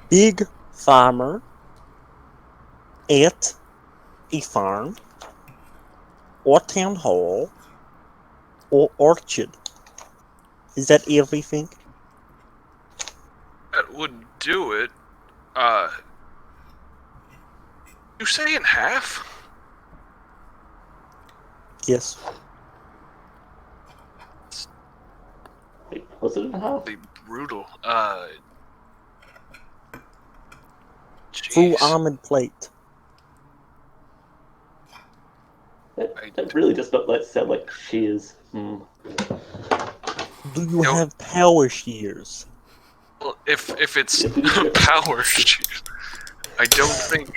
big farmer at a farm or town hall or orchard. Is that everything? That would do it. You say in half? Yes. Wait, was it in half? Pretty brutal. Full Jeez. armored plate. That really does not sound like shears. Do you have power shears? Well, if it's power shears, I don't think.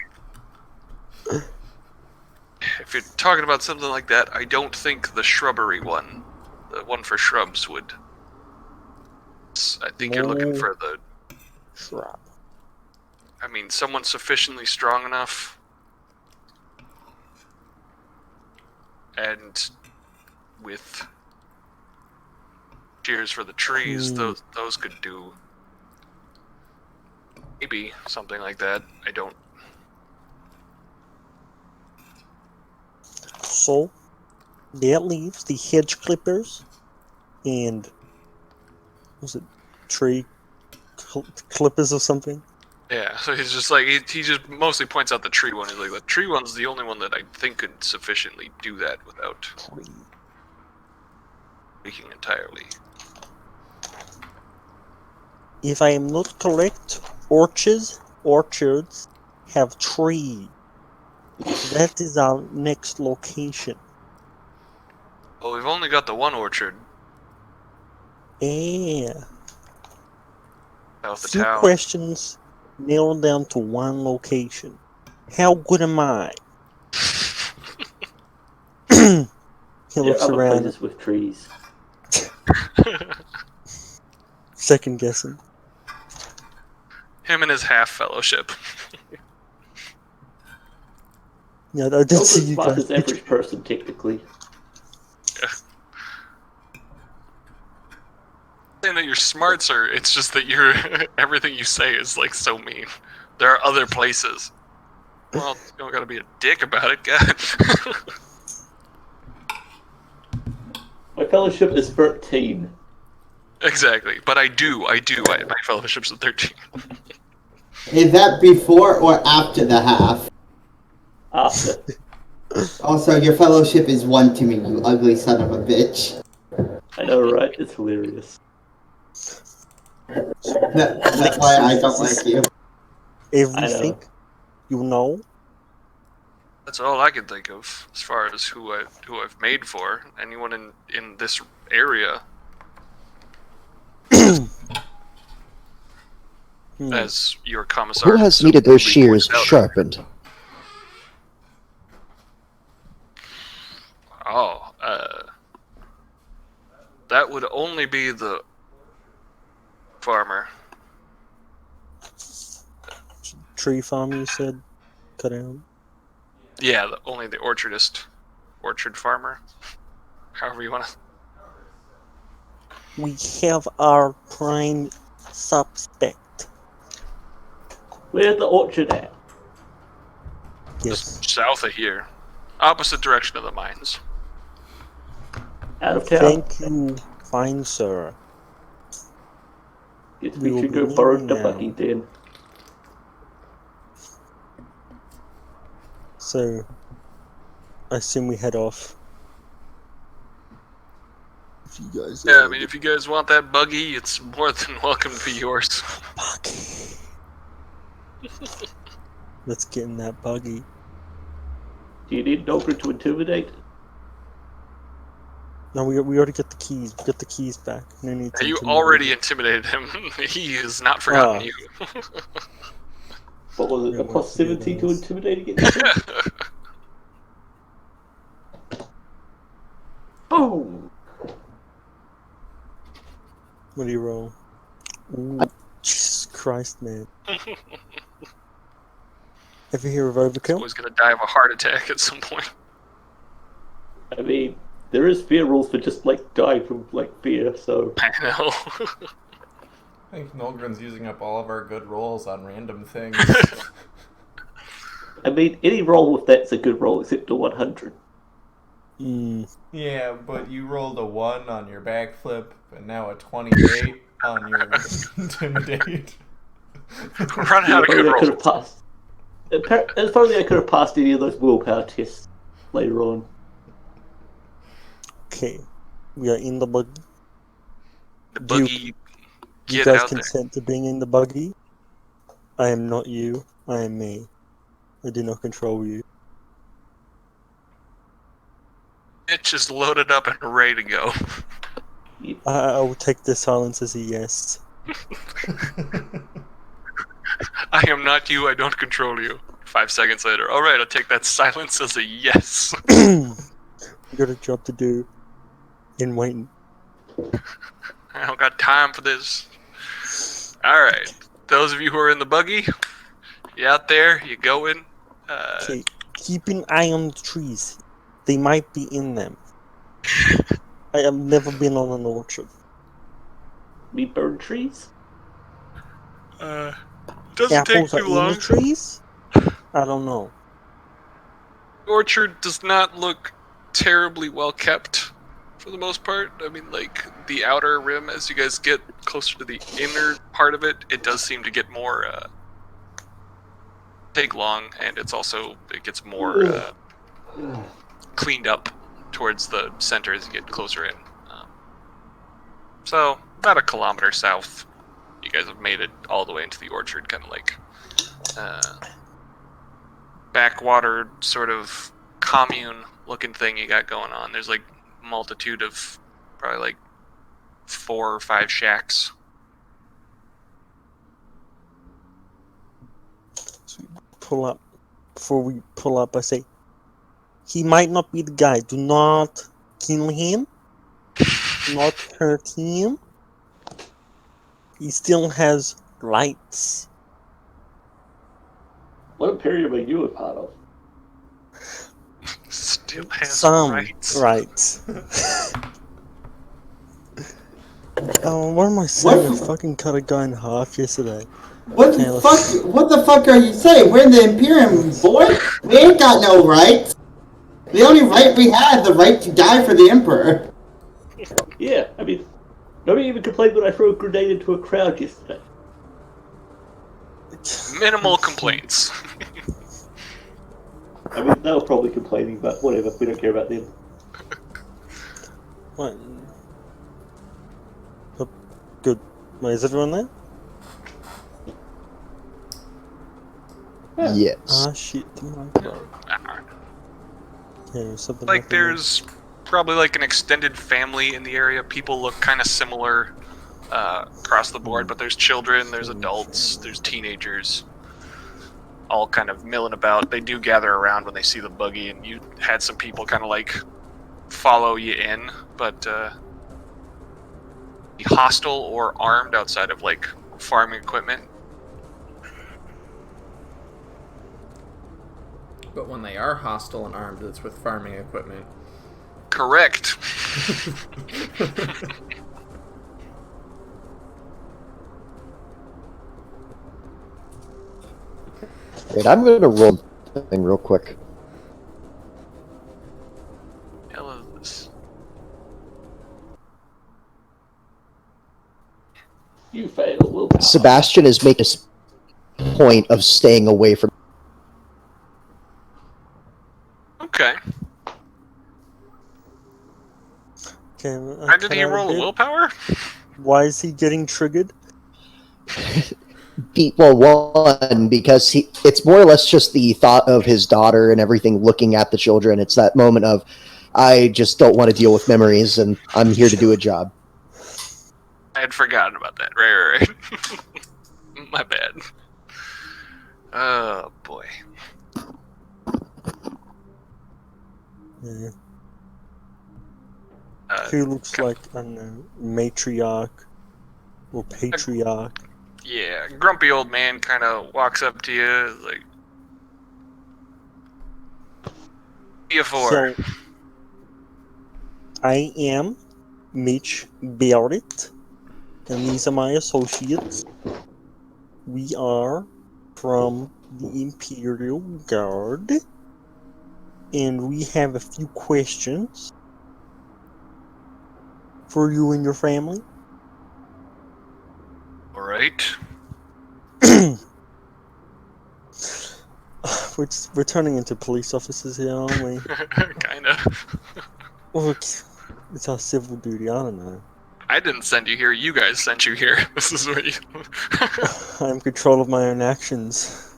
If you're talking about something like that, I don't think the shrubbery one, the one for shrubs, would. I think you're looking for the. Shrub. I mean, someone sufficiently strong enough, and with cheers for the trees, those could do maybe something like that. I don't. So that leaves the hedge clippers and was it tree clippers or something? Yeah, so he's just like he just mostly points out the tree one. He's like, the tree one's the only one that I think could sufficiently do that without leaking entirely. If I am not correct, orchards have trees. That is our next location. Well, we've only got the one orchard Yeah. south of Few town. questions narrowed down to one location. How good am I? He There looks are other around, places with trees. second guessing. Him and his half fellowship. Yeah, I did Not see as you smart guys. as the average person, technically. Saying that your smarts are, it's just that you're everything you say is like so mean. There are other places. Well, you don't gotta be a dick about it, God. My fellowship is 13. Exactly, but I do. My fellowship's at 13. Is that before or after the half? After. Also, your fellowship is 1 to me, you ugly son of a bitch. I know, right? It's hilarious. That's why I don't like you. Everything you know. That's all I can think of as far as who I've made for. Anyone in this area as your commissar. Who has needed those shears sharpened? Oh, that would only be the farmer. Tree farm, you said? Cut out. Yeah, only the orchard farmer. However you want to. We have our prime suspect. Where's the orchard at? Yes. Just south of here, opposite direction of the mines. Out of town? Thank you, fine sir. Guess we we will should be go borrow leaving the now. buggy then. So, I assume we head off. If you guys Yeah, I mean, if you guys want that buggy, it's more than welcome to be yours. buggy. Let's get in that buggy. Do you need Nogrin to intimidate? No, we already got the keys. We got the keys back. No need to You intimidate already him. intimidated him. He has not forgotten you. What was it? Yeah, A plus what's the 17 to others? intimidate against him? Boom! What do you roll? Ooh, Jesus Christ, man. Ever hear of overkill? Always gonna die of a heart attack at some point. I mean, there is fear rules for just, like, dying from, like, fear, so... I know. I think Nolgren's using up all of our good rolls on random things. I mean, any roll with that's a good roll except the 100. Yeah, but you rolled a 1 on your backflip, and now a 28 on your intimidate. Run out of good I could rolls. have passed. If only I could have passed any of those willpower tests later on. Okay. We are in the buggy. The Do you- buggy, You get guys out there. consent to being in the buggy? I am not you. I am me. I do not control you. It's just loaded up and ready to go. I will take the silence as a yes. I am not you, I don't control you. 5 seconds later, alright, I'll take that silence as a yes. We got a job to do. In waiting. I don't got time for this. Alright, those of you who are in the buggy, You out there? You going? Okay, keep an eye on the trees. They might be in them. I have never been on an orchard. Me burn trees? Doesn't take Apples are too in long. the trees? I don't know. The orchard does not look terribly well kept for the most part. I mean, like, the outer rim, as you guys get closer to the inner part of it, it does seem to get more, take long, and it gets more, cleaned up towards the center as you get closer in. So, about a kilometer south, you guys have made it all the way into the orchard, kind of like backwater sort of commune looking thing you got going on. There's like a multitude of probably like 4 or 5 shacks. Pull up. Before we pull up, I say, he might not be the guy. Do not kill him. Do not hurt him. He still has rights. What imperium are you a part of? Still has Some rights. Oh, what am I saying? I fucking cut a guy in half yesterday. What the fuck? What the fuck are you saying? We're in the Imperium, boy. We ain't got no rights. The only right we had is the right to die for the Emperor. Yeah, I mean, nobody even complained when I threw a grenade into a crowd yesterday. Minimal complaints. I mean, they were probably complaining, but whatever, we don't care about them. What? Oh, good. Wait, is everyone there? Yes. Ah, shit. My God. Okay, something Like, happened there's probably like an extended family in the area. People look kind of similar across the board, but there's children, there's adults, there's teenagers, all kind of milling about. They do gather around when they see the buggy, and you had some people kind of like follow you in, but be hostile or armed outside of like farming equipment. But when they are hostile and armed, it's with farming equipment. Correct. Wait, I'm gonna roll thing real quick. Hell is this? You failed, willpower. Sebastian is making a point of staying away from. Okay. Okay, Why did he roll a willpower? Why is he getting triggered? One, because it's more or less just the thought of his daughter and everything looking at the children. It's that moment of, I just don't want to deal with memories, and I'm here to do a job. I had forgotten about that. Right. My bad. Oh, boy. Yeah. He looks like, I don't know, matriarch or patriarch. Yeah, grumpy old man kind of walks up to you, like, "What are you for?" So, I am Mitch Barrett, and these are my associates. We are from the Imperial Guard, and we have a few questions for you and your family. Alright. We're turning into police officers here, aren't we? Kinda. Look, it's our civil duty, I don't know. I didn't send you here, you guys sent you here. This is what you... I'm in control of my own actions.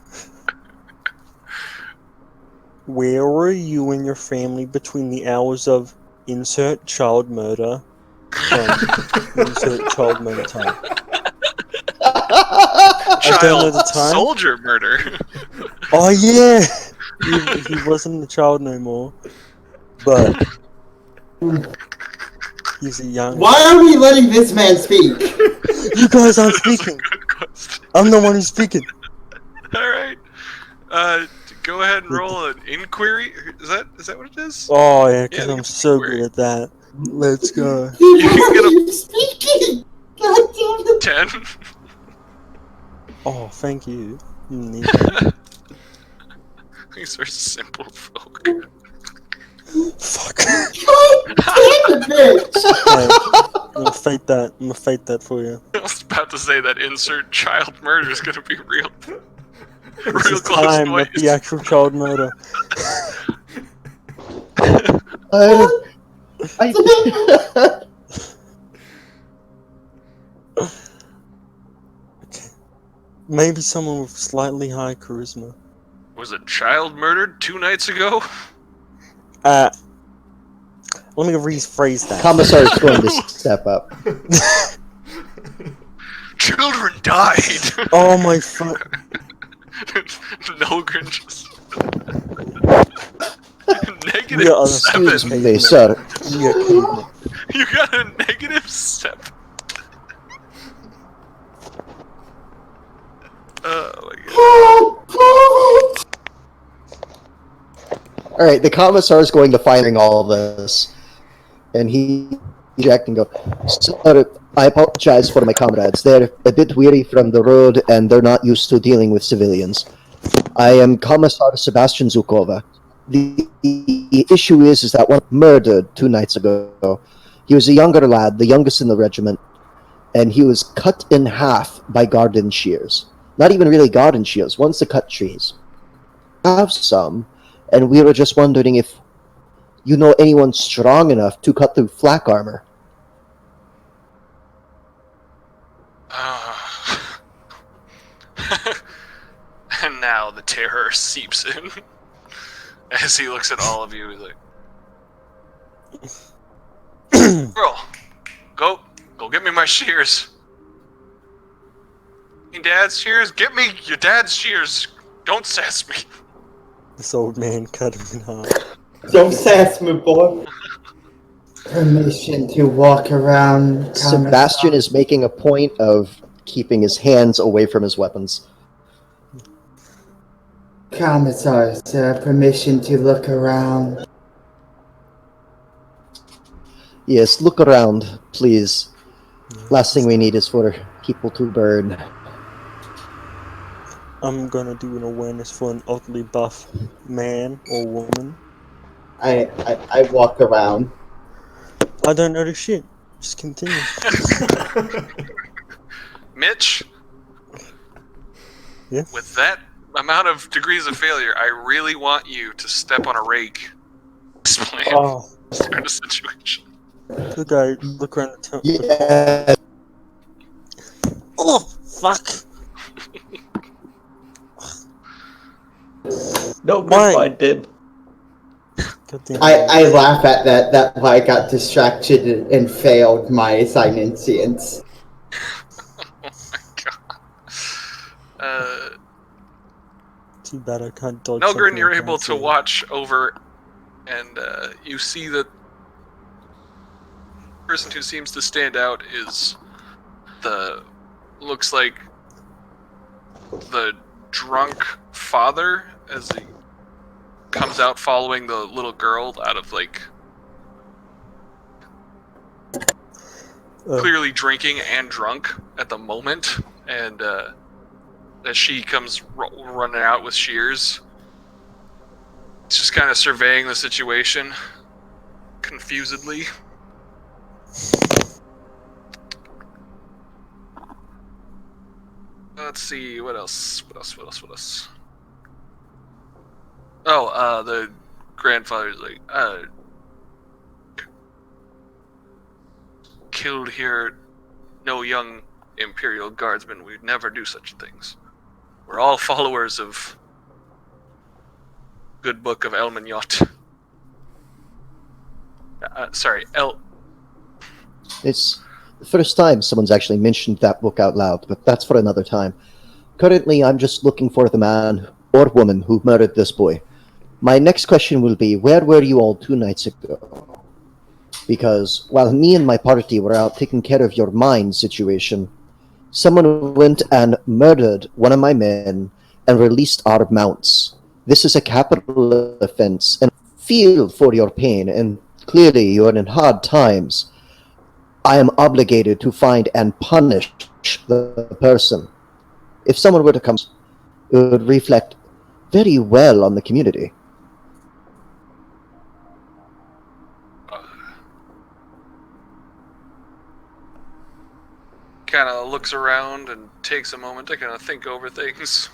Where were you and your family between the hours of insert child murder from insert child murder time? I don't know the time. Soldier murder. Oh yeah! He wasn't a child no more. But he's a young... Why are we letting this man speak? You guys aren't speaking! Good question. I'm the one who's speaking! Alright. Go ahead and roll an inquiry. Is that what it is? Oh yeah, because Yeah, I'm it's so inquiry. good at that. Let's go. You can get a You speaking. God damn it. 10. Oh, thank you. You need that. These are simple folk. Fuck. God damn it, bitch. Hey, I'm gonna fight that. I'm gonna fight that for you. I was about to say that insert child murder is gonna be real This is close time, noise. not the actual child murder. Maybe someone with slightly high charisma. Was a child murdered 2 nights ago? Let me rephrase that. Commissar is going to step up. Children died! Oh my fuck. Nilgrin just... We are -7. Excuse me, sir. We are cavemen. You got a -7. Oh my god. Alright, the Commissar is going to firing all of this. And he eject and go, "Sir, I apologize for my comrades. They're a bit weary from the road and they're not used to dealing with civilians. I am Commissar Sebastian Zukova. The issue is that one murdered 2 nights ago. He was a younger lad, the youngest in the regiment, and he was cut in half by garden shears. Not even really garden shears, ones to cut trees. I have some, and we were just wondering if you know anyone strong enough to cut through flak armor." And now the terror seeps in. As he looks at all of you, he's like, "Girl, go get me my shears. Your dad's shears? Get me your dad's shears. Don't sass me." This old man cut him in half. Don't sass me, boy. Permission to walk around. Sebastian is making a point of keeping his hands away from his weapons. Commissar, sir, permission to look around. Yes, look around, please. Last thing we need is for people to burn. I'm gonna do an awareness for an oddly buff man or woman. I walk around. I don't know the shit. Just continue. Mitch? Yeah? With that amount of degrees of failure, I really want you to step on a rake. Explain Oh, the situation. look around the town. Yeah. Oh, fuck. No, Why? you're fine, Dib. Goddamn. I laugh at that I got distracted and failed my Silentians. Oh my god. Too bad I can't dodge. Nelgrin, something you're I able can't to see. watch over, and you see that the person who seems to stand out is looks like the drunk father as he comes out following the little girl out of clearly drinking and drunk at the moment, and as she comes running out with shears, he's just kind of surveying the situation confusedly. Let's see, what else? Oh, the grandfather's like, killed here no young Imperial Guardsmen. We'd never do such things. We're all followers of good book of El Mignot. It's the first time someone's actually mentioned that book out loud, but that's for another time. Currently, I'm just looking for the man or woman who murdered this boy. My next question will be, where were you all 2 nights ago? Because while me and my party were out taking care of your mine situation, someone went and murdered one of my men and released our mounts. This is a capital offense, and feel for your pain, and clearly you are in hard times. I am obligated to find and punish the person. If someone were to come, it would reflect very well on the community. Kind of looks around and takes a moment to kind of think over things.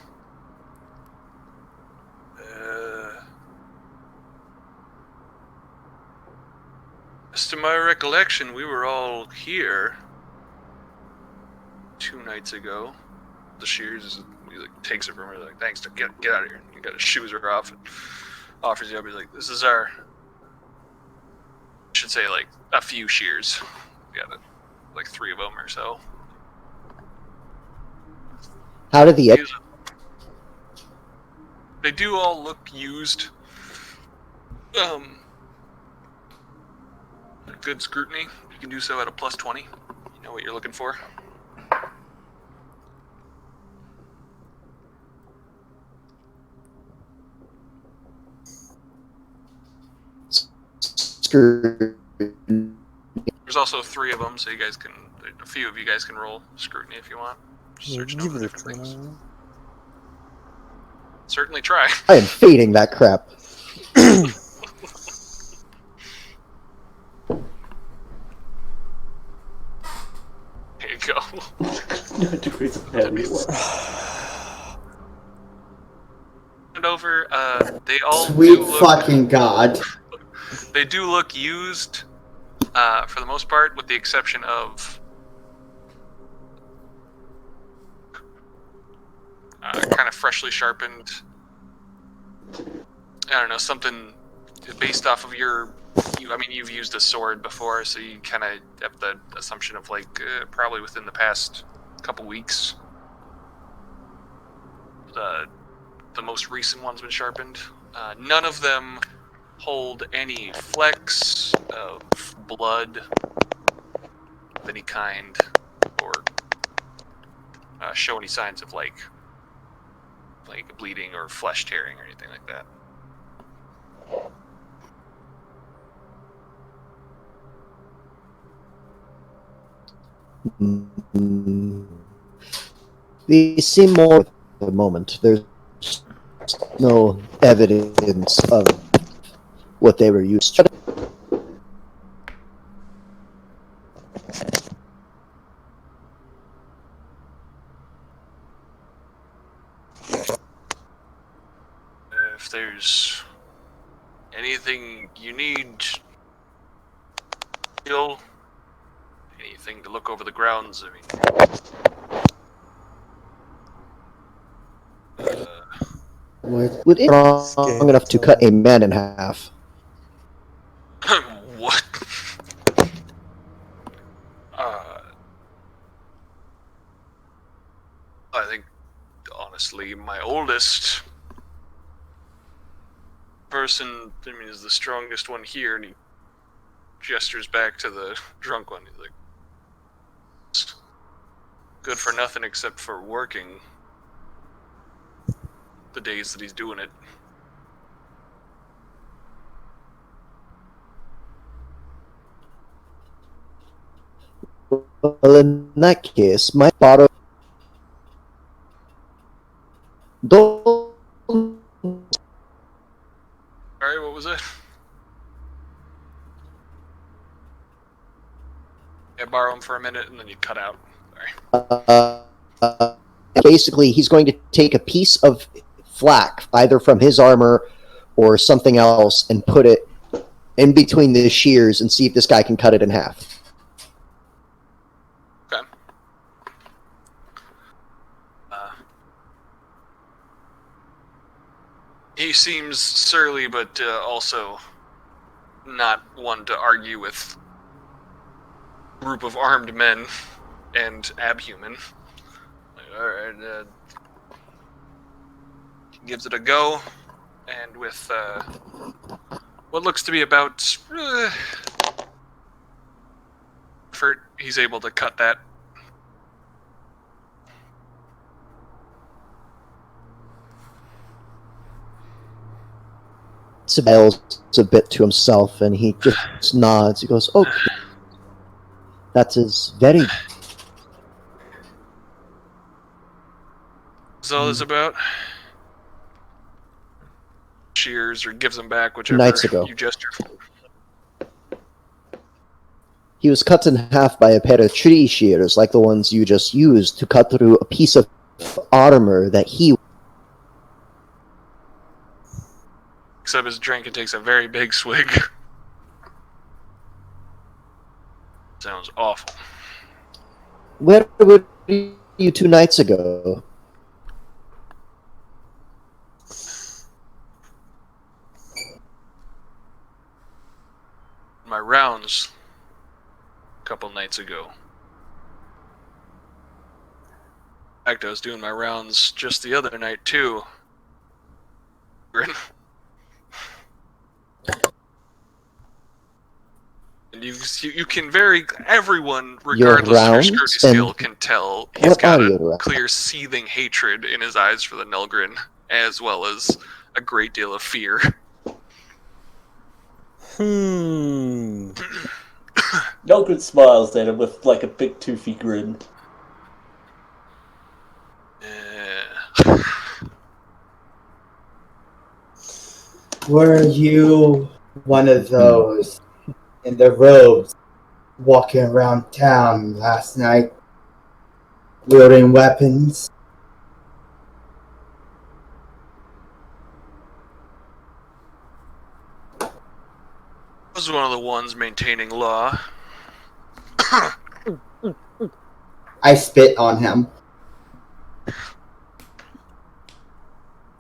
As to my recollection, we were all here 2 nights ago. The shears, he like takes it from her, like, thanks, get out of here. He got his shoes her off and offers you up. He's like, this is our, I should say, like, a few shears. We got like 3 of them or so. How did the They do all look used. Good scrutiny. You can do so at a +20. You know what you're looking for. There's also 3 of them, so you guys can, a few of you guys can roll scrutiny if you want. Search Give over it a different try. things. Certainly try. I am fading that crap. There you go. Not to raise a penny. And over, they all do Sweet look, fucking God. they do look used, for the most part, with the exception of kind of freshly sharpened. I don't know, something based off of you've used a sword before, so you kind of have the assumption of like probably within the past couple weeks. The most recent one's been sharpened. None of them hold any flecks of blood of any kind, or show any signs of like bleeding or flesh tearing or anything like that. These seem more at the moment. There's no evidence of what they were used to. If there's anything you need, anything to look over the grounds, I mean, Would it be strong enough to cut a man in half? what? I think, honestly, my oldest person, is the strongest one here, and he gestures back to the drunk one. He's like, "It's good for nothing except for working the days that he's doing it." Well, in that case, my bottom. Don't. Sorry, what was it? I borrow him for a minute and then you cut out. Sorry. Basically, he's going to take a piece of flak, either from his armor or something else, and put it in between the shears and see if this guy can cut it in half. Okay. He seems surly, but also not one to argue with a group of armed men and abhuman. Alright, gives it a go, and with what looks to be about effort, he's able to cut that. smiles a bit to himself, and he just nods. He goes, "Okay, that is very." That's all it's about. Shears or gives him back, whichever Nights ago. you gesture for. He was cut in half by a pair of tree shears, like the ones you just used to cut through a piece of armor that he. Picks up his drink and takes a very big swig. Sounds awful. Where were you 2 nights ago? My rounds a couple nights ago. In fact, I was doing my rounds just the other night too. And you can everyone, regardless of your scurvy skill, can tell he's got a clear seething hatred in his eyes for the Nilgrin, as well as a great deal of fear. Nilgrin smiles at him with like a big toothy grin. Were you one of those in the robes walking around town last night, wielding weapons? I was one of the ones maintaining law. I spit on him.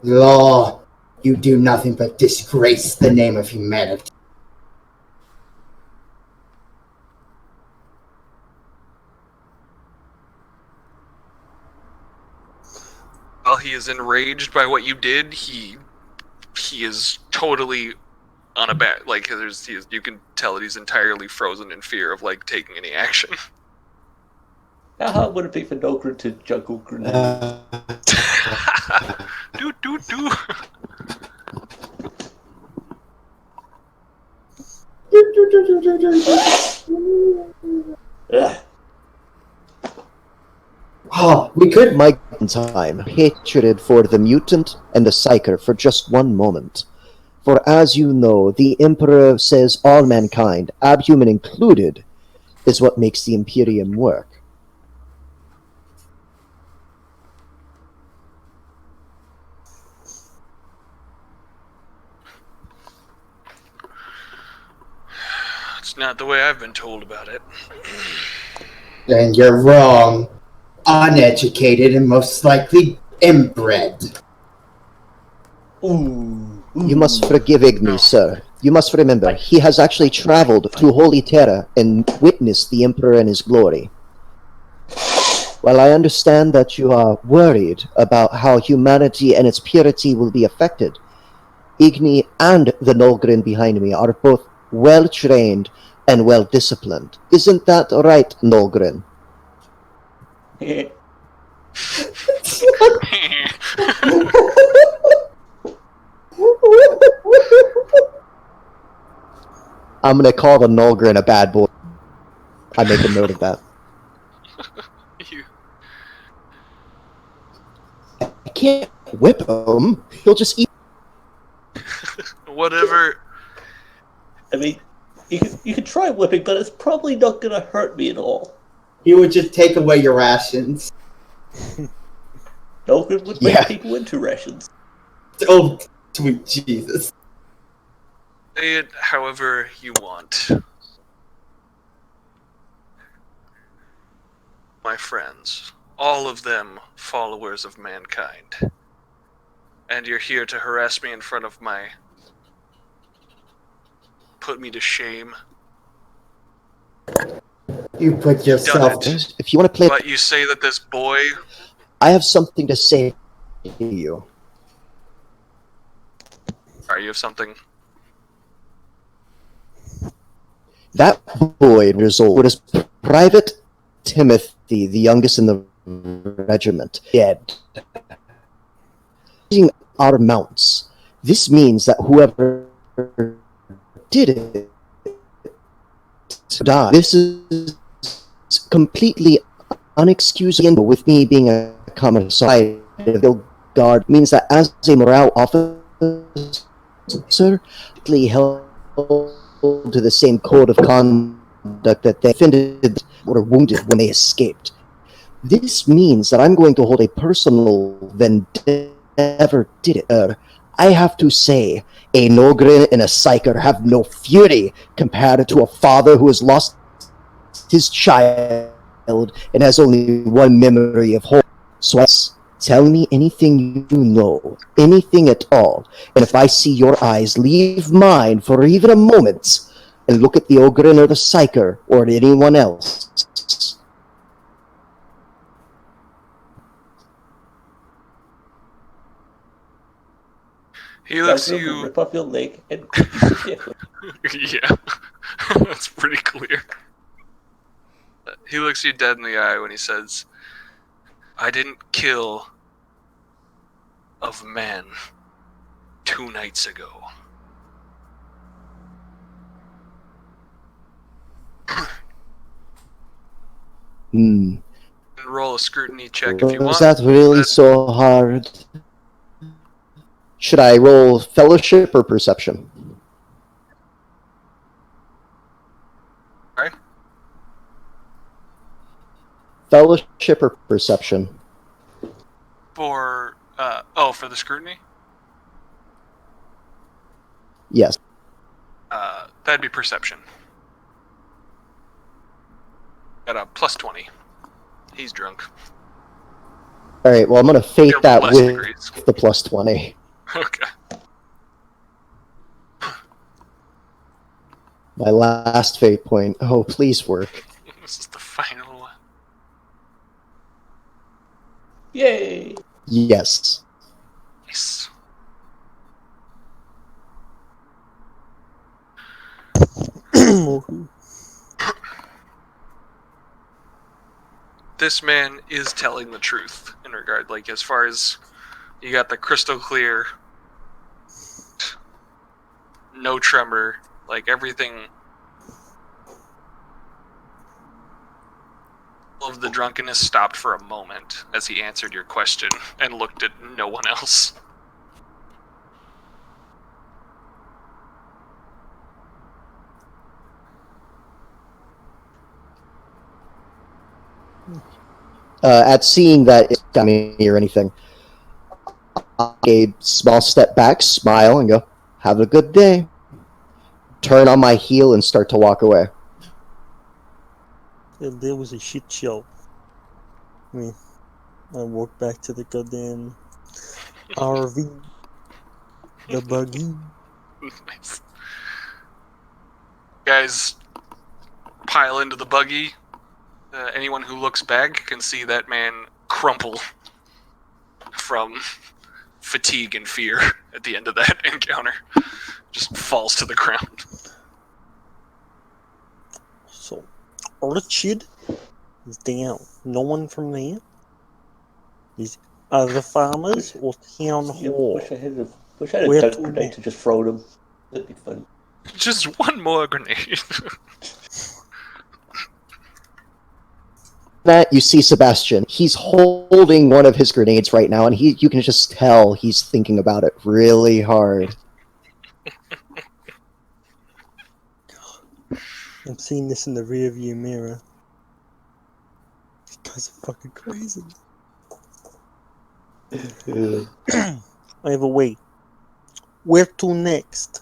Law, you do nothing but disgrace the name of humanity. While he is enraged by what you did, he is totally unabashed. Like you can tell that he's entirely frozen in fear of like taking any action. How hard would it be for Nilgrin to juggle grenades? Do. Oh, we could. My time hatred for the mutant and the psyker for just one moment. For as you know, the Emperor says all mankind, abhuman included, is what makes the Imperium work. It's not the way I've been told about it. Then you're wrong. Uneducated and most likely inbred. Ooh. You must forgive Igni, sir. You must remember, he has actually traveled to Holy Terra and witnessed the Emperor in his glory. While I understand that you are worried about how humanity and its purity will be affected, Igni and the Nilgrin behind me are both well-trained and well-disciplined. Isn't that right, Nilgrin? I'm gonna call the Nilgrin a bad boy. I make a note of that. I can't whip him. He'll just eat. Whatever. I mean, you could try whipping, but it's probably not gonna hurt me at all. He would just take away your rations. Nilgrin would make people into rations. Oh, sweet Jesus. Say it however you want. My friends, all of them followers of mankind. And you're here to harass me in front of put me to shame. You put yourself. If you want to play, But you say that this boy... I have something to say to you. You have something? That boy years old is Private Timothy, the youngest in the regiment, dead. Using our mounts. This means that whoever did it die. This is completely unexcusable. With me being a commissar, the guard means that as a morale officer, held to the same code of conduct that they offended or wounded when they escaped. This means that I'm going to hold a personal vendetta. Did it? I have to say, a Nogrin and a Psyker have no fury compared to a father who has lost his child and has only one memory of home. So tell me anything you know, anything at all, and if I see your eyes leave mine for even a moment and look at the Ogrin or the Psyker or at anyone else, He looks Now, you. rip off your leg and Yeah, that's pretty clear. He looks you dead in the eye when he says, "I didn't kill of men 2 nights ago." And roll a scrutiny check if you want. Was that really so hard? Should I roll fellowship or perception? Sorry? Fellowship or perception? For for the scrutiny? Yes. That'd be perception. Got a plus 20. He's drunk. All right. Well, I'm gonna fake They're that less with degrees. the plus 20. Okay. My last fate point. Oh, please work. This is the final one. yay! Yes. Nice. This man is telling the truth in regard, like, as far as you got the crystal clear, no tremor, like everything. All of the drunkenness stopped for a moment as he answered your question and looked at no one else. At seeing that it's not me or anything, I take a small step back, smile, and go, "Have a good day." Turn on my heel and start to walk away. And there was a shit show. I walked back to the goddamn RV, the buggy. Nice. Guys pile into the buggy. Anyone who looks back can see that man crumple from fatigue and fear at the end of that encounter. Just falls to the ground. So, Richard is down. No one from there. These other farmers or town hall. Wish I had a Where dunk to grenade next? to just throw them. That'd be fun. Just one more grenade. That you see Sebastian. He's holding one of his grenades right now, and you can just tell he's thinking about it really hard. I'm seeing this in the rearview mirror. These guys are fucking crazy. I have a way. Where to next?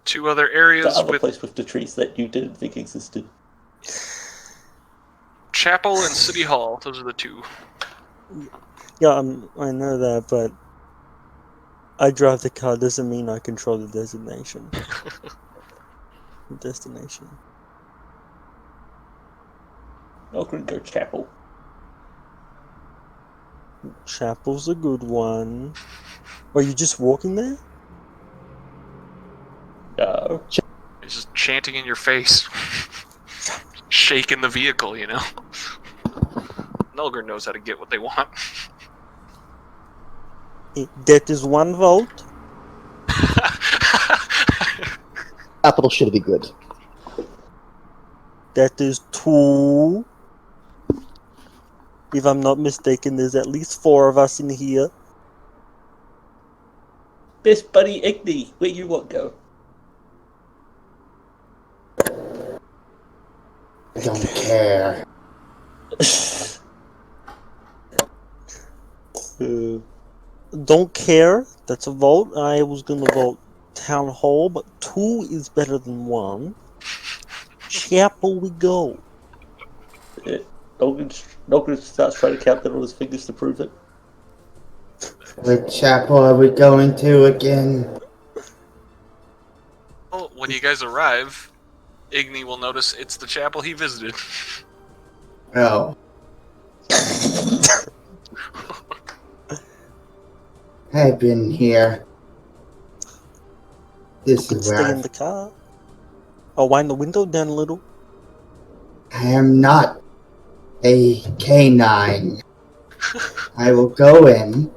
2 other The areas other with place with the trees that you didn't think existed. Chapel and City Hall. Those are the 2. Yeah, I know that, but I drive the car doesn't mean I control the destination. Destination. Oakland Church Chapel. Chapel's a good one. Are you just walking there? No. He's just chanting in your face. Shaking the vehicle, you know? Nulgr knows how to get what they want. That is 1 vote. Capital should be good. That is 2. If I'm not mistaken, there's at least 4 of us in here. Best buddy Igni, where you want to go? I don't care. Don't care. That's a vote. I was gonna vote town hall, but 2 is better than 1. Chapel we go. Logan starts trying to count that on his fingers to prove it. What chapel are we going to again? Well, when you guys arrive, Igni will notice it's the chapel he visited. Oh. I've been here. This Could is where stay in the car. I'll wind the window down a little. I am not a canine. I will go in.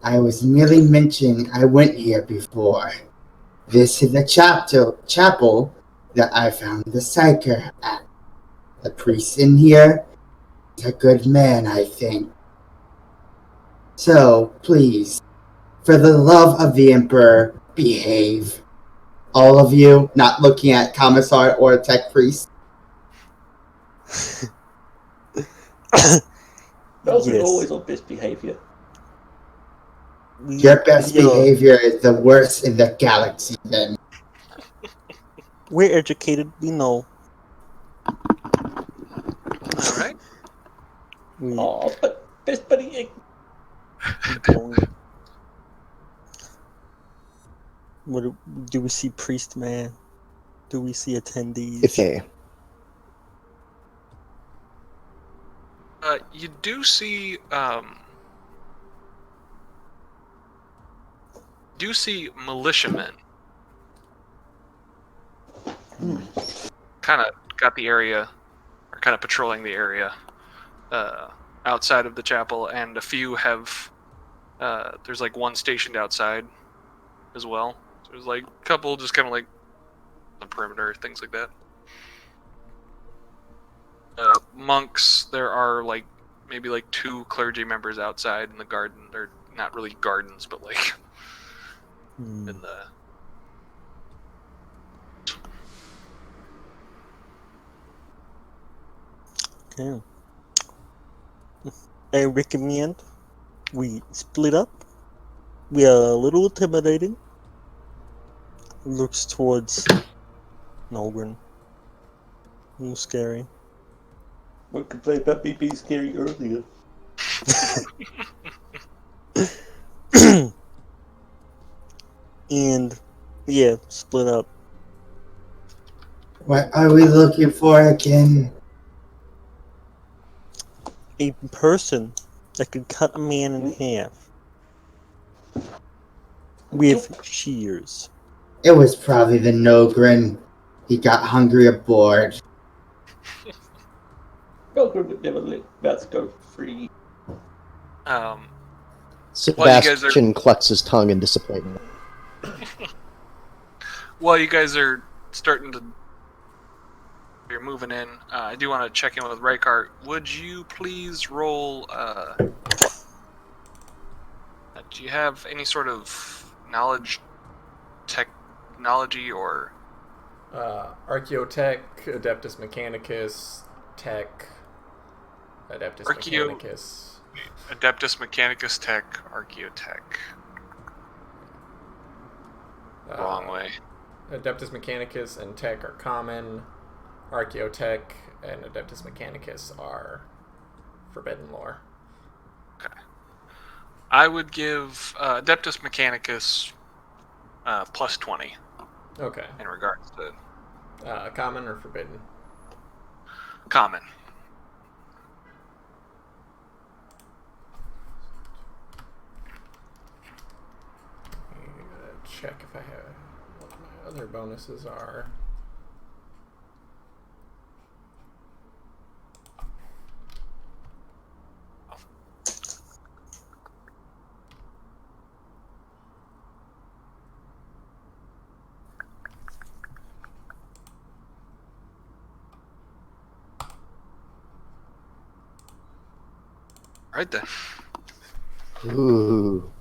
I was merely mentioning I went here before. This is the chapel that I found the psyker at. The priest in here is a good man, I think. So, please, for the love of the Emperor, behave. All of you, not looking at Commissar or Tech Priest. Logan Yes. always on best behavior. Your best behavior is the worst in the galaxy, then. We're educated. We know. All right. Oh, but best buddy Igni. What do we see, priest man? Do we see attendees? Okay. You do see militiamen. Kind of got the area, or kind of patrolling the area outside of the chapel, and a few have. There's like one stationed outside as well. So there's like a couple just kind of like on the perimeter, things like that. Monks, there are like maybe like 2 clergy members outside in the garden. They're not really gardens, but like in the. Okay. I recommend we split up. We are a little intimidating. Looks towards Nolgren. A little scary. We complained about me being scary earlier. And yeah, split up. What are we looking for again? A person that could cut a man in half with shears. It was probably the Nogrin. He got hungry or bored. Logan would never let bats go free. Sebastian clucks his tongue in disappointment. While you guys are starting to. You're moving in. I do want to check in with Rykart. Would you please roll? Do you have any sort of technology or? Archaeotech, Adeptus Mechanicus, Tech, Adeptus Mechanicus. Adeptus Mechanicus Tech, Archaeotech. Wrong way. Adeptus Mechanicus and Tech are common. Archaeotech and Adeptus Mechanicus are forbidden lore. Okay. I would give Adeptus Mechanicus plus 20. Okay. In regards to common or forbidden? Common. Check if I have what my other bonuses are. Right then. Ooh.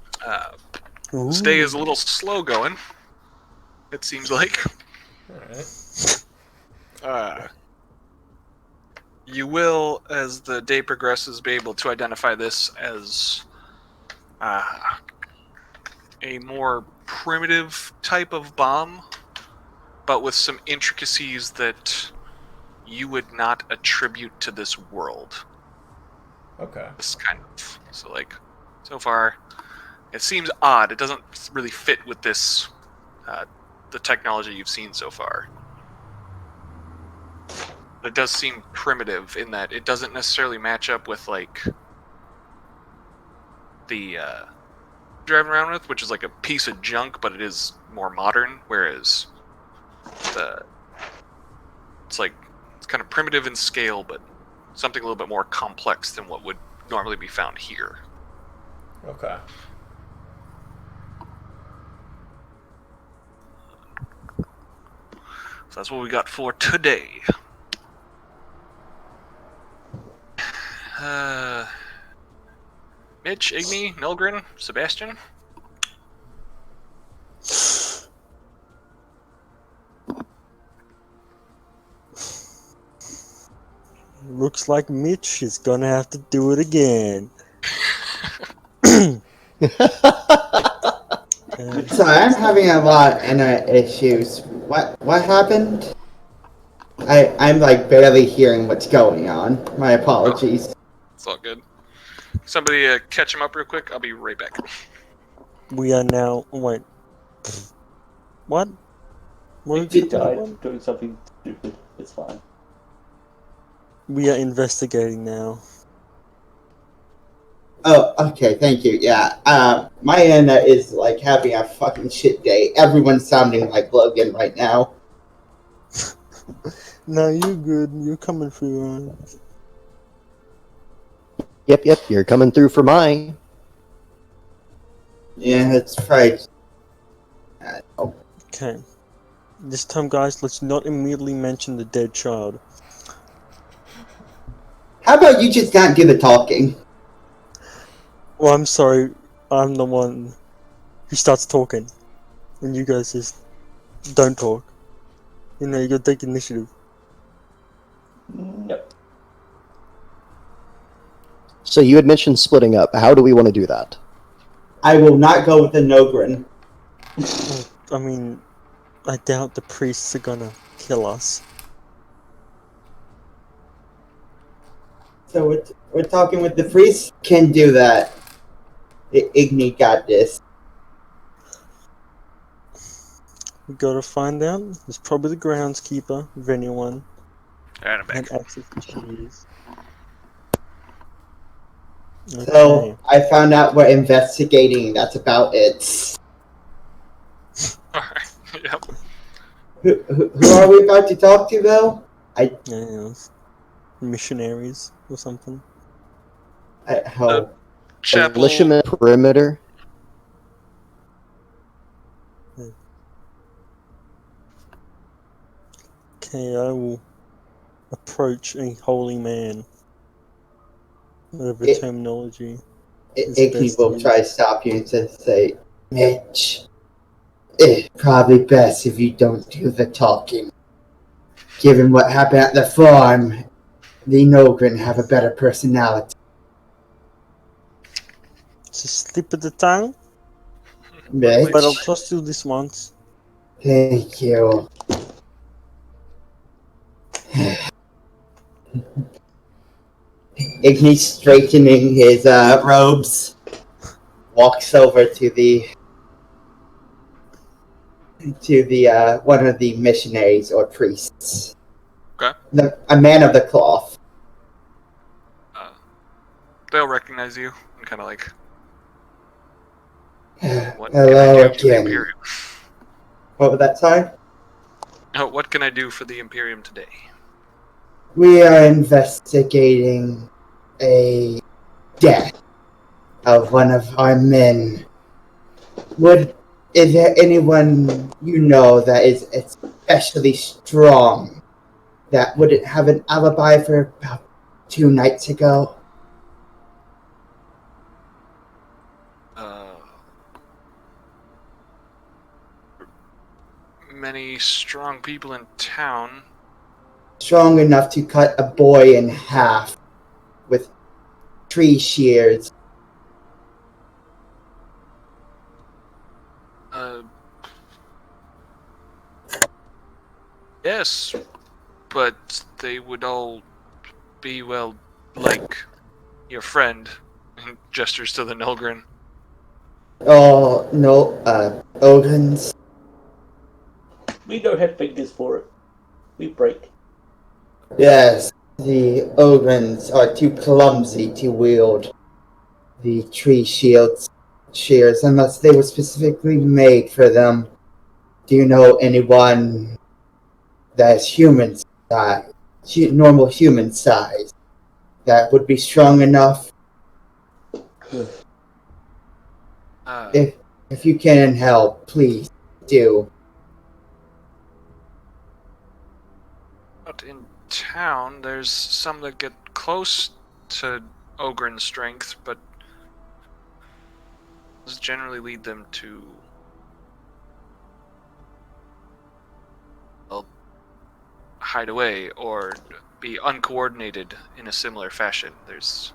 This day is a little slow going. It seems like. Alright. You will, as the day progresses, be able to identify this as a more primitive type of bomb, but with some intricacies that you would not attribute to this world. Okay. This kind of. So, like, so far, it seems odd. It doesn't really fit with this, the technology you've seen so far. But it does seem primitive in that it doesn't necessarily match up with, like, the driving around with, which is like a piece of junk, but it is more modern, whereas it's kind of primitive in scale, but something a little bit more complex than what would normally be found here. Okay. So that's what we got for today. Mitch, Igni, Nilgren, Sebastian? Looks like Mitch is gonna have to do it again. Sorry, I'm having a lot of internet issues. What happened? I'm like barely hearing what's going on. My apologies. It's all good. Somebody catch him up real quick. I'll be right back. We are now. Wait. What? What He did you did die doing something stupid. It's fine. We are investigating now. Oh, okay, thank you. Yeah, my internet is like having a fucking shit day. Everyone's sounding like Logan right now. No, you're good. You're coming through. Yep, you're coming through for mine. Yeah, that's right. Okay. This time, guys, let's not immediately mention the dead child. How about you just not do the talking? Well, I'm sorry. I'm the one who starts talking. And you guys just don't talk. You know, you gotta take initiative. Nope. So you had mentioned splitting up. How do we want to do that? I will not go with the Nogren. I mean, I doubt the priests are gonna kill us. So we're talking with the priest. Can do that. The Igni got this. We gotta find out. It's probably the groundskeeper, if anyone Alright, I'm back. had access to shoes. So I found out we're investigating. That's about it. Alright, yep. Who are we about to talk to, though? Yeah, missionaries or something. Chapel. Militiaman perimeter. Okay, I will approach a holy man. Whatever terminology is Igni best will to try to stop you and say, Mitch, it's probably best if you don't do the talking. Given what happened at the farm, the Nogren have a better personality. It's a slip of the tongue, Mitch, but I'll trust you this once. thank you. Igni straightening his robes, walks over to the one of the missionaries or priests. Okay. A man of the cloth. They'll recognize you and kind of like. What Hello can I do to the again. Imperium? What was that, sorry? Oh, what can I do for the Imperium today? We are investigating a death of one of our men. Is there anyone you know that is especially strong that wouldn't have an alibi for about 2 nights ago? Many strong people in town. Strong enough to cut a boy in half with 3 shears. Yes, but they would all be, well, like your friend. And gestures to the Nilgrin. Oh, no, Ogans. We don't have fingers for it. We break. Yes, the Ogans are too clumsy to wield the tree shears unless they were specifically made for them. Do you know anyone that is human size, normal human size, that would be strong enough? If you can help, please do. But in town, there's some that get close to Ogren's strength, but those generally lead them to, well, hide away or be uncoordinated in a similar fashion. There's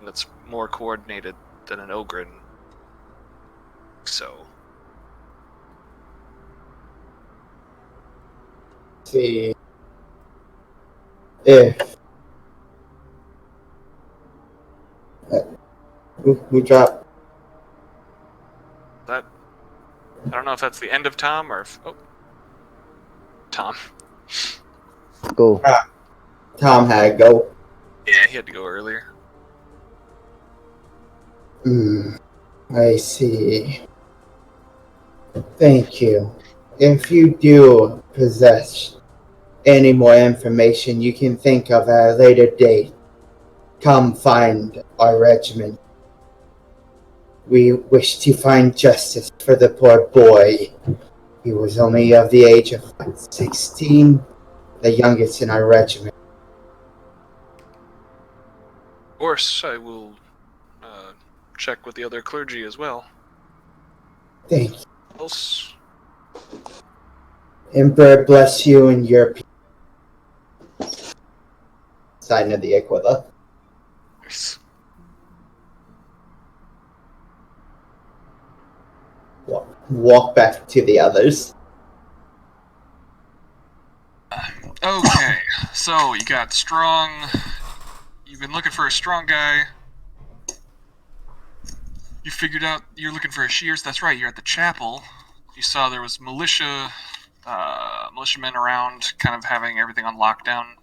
that's more coordinated than an Ogren. So See if we drop. that I don't know if that's the end of Tom or if, Tom. Go. Tom had to go. Yeah, he had to go earlier. I see. Thank you. If you do possess any more information you can think of at a later date, come find our regiment. We wish to find justice for the poor boy. He was only of the age of 16, the youngest in our regiment. Of course, I will check with the other clergy as well. Thank you. Else, Emperor bless you and your people. Sign of the Aquila. Walk back to the others. Okay, so you got strong. You've been looking for a strong guy. You figured out you're looking for a shears. That's right. You're at the chapel. You saw there was militiamen around, kind of having everything on lockdown.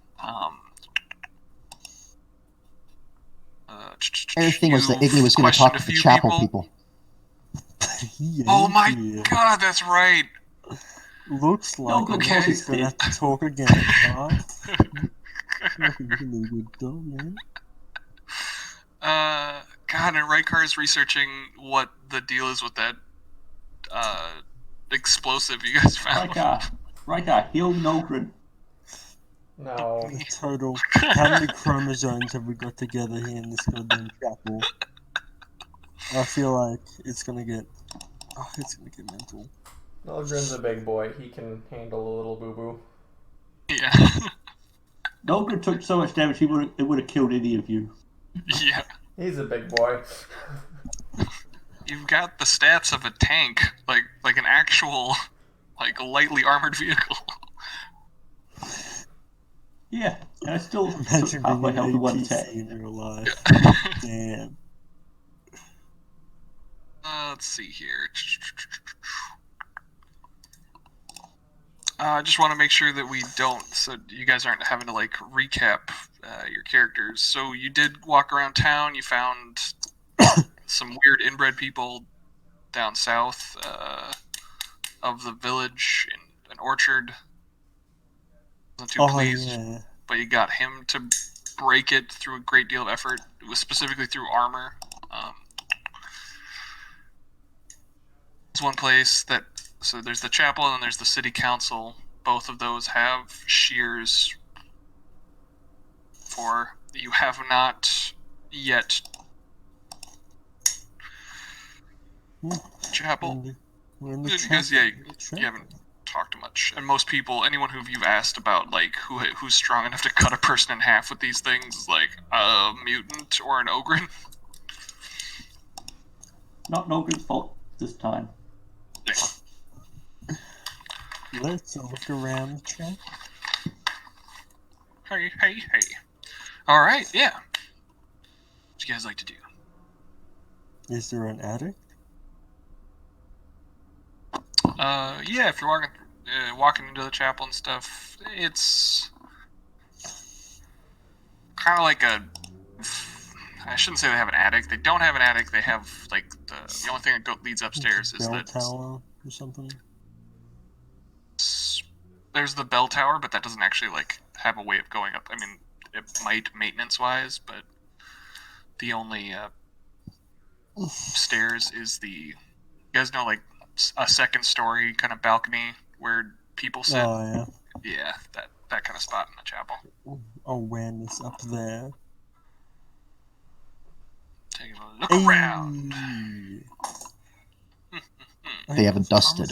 Everything was that Iggy was going to talk to the chapel people. Oh my god, that's right. Looks like okay. He's gonna have to talk again, huh? God, and Rykar is researching what the deal is with that explosive you guys found. Rykar, heal Nogren. No. Total. How many chromosomes have we got together here in this goddamn chapel? I feel like it's gonna get mental. Nilgrin's a big boy. He can handle a little boo-boo. Yeah. Nogren took so much damage, it would have killed any of you. Yeah. He's a big boy. You've got the stats of a tank, like an actual, like, lightly armored vehicle. Yeah, and I still took Imagine half my being health an in one APC attack. in real life. Damn. Let's see here. I just want to make sure that we don't, so you guys aren't having to, like, recap your characters. So you did walk around town, you found some weird inbred people down south of the village in an orchard. Wasn't too pleased, yeah. but you got him to break it through a great deal of effort. It was specifically through armor. There's one place that, so there's the chapel and then there's the city council. Both of those have shears for. You have not yet chapel. We're in the Because chapel. you haven't talked much, and most people, anyone who you've asked about, like who's strong enough to cut a person in half with these things, is like a mutant or an ogre. Not Nogren's fault this time. Let's look around the chapel. Hey. All right, yeah. What you guys like to do? Is there an attic? Yeah. If you're walking into the chapel and stuff, it's kind of like a. I shouldn't say they have an attic. They don't have an attic. They have like the only thing that leads upstairs is bell that tower or something. There's the bell tower, but that doesn't actually like have a way of going up. I mean, it might maintenance wise, but the only stairs is you guys know, like a second story kind of balcony where people sit. Oh yeah. Yeah, that kind of spot in the chapel. Awareness up there. Taking a look around. They haven't dusted.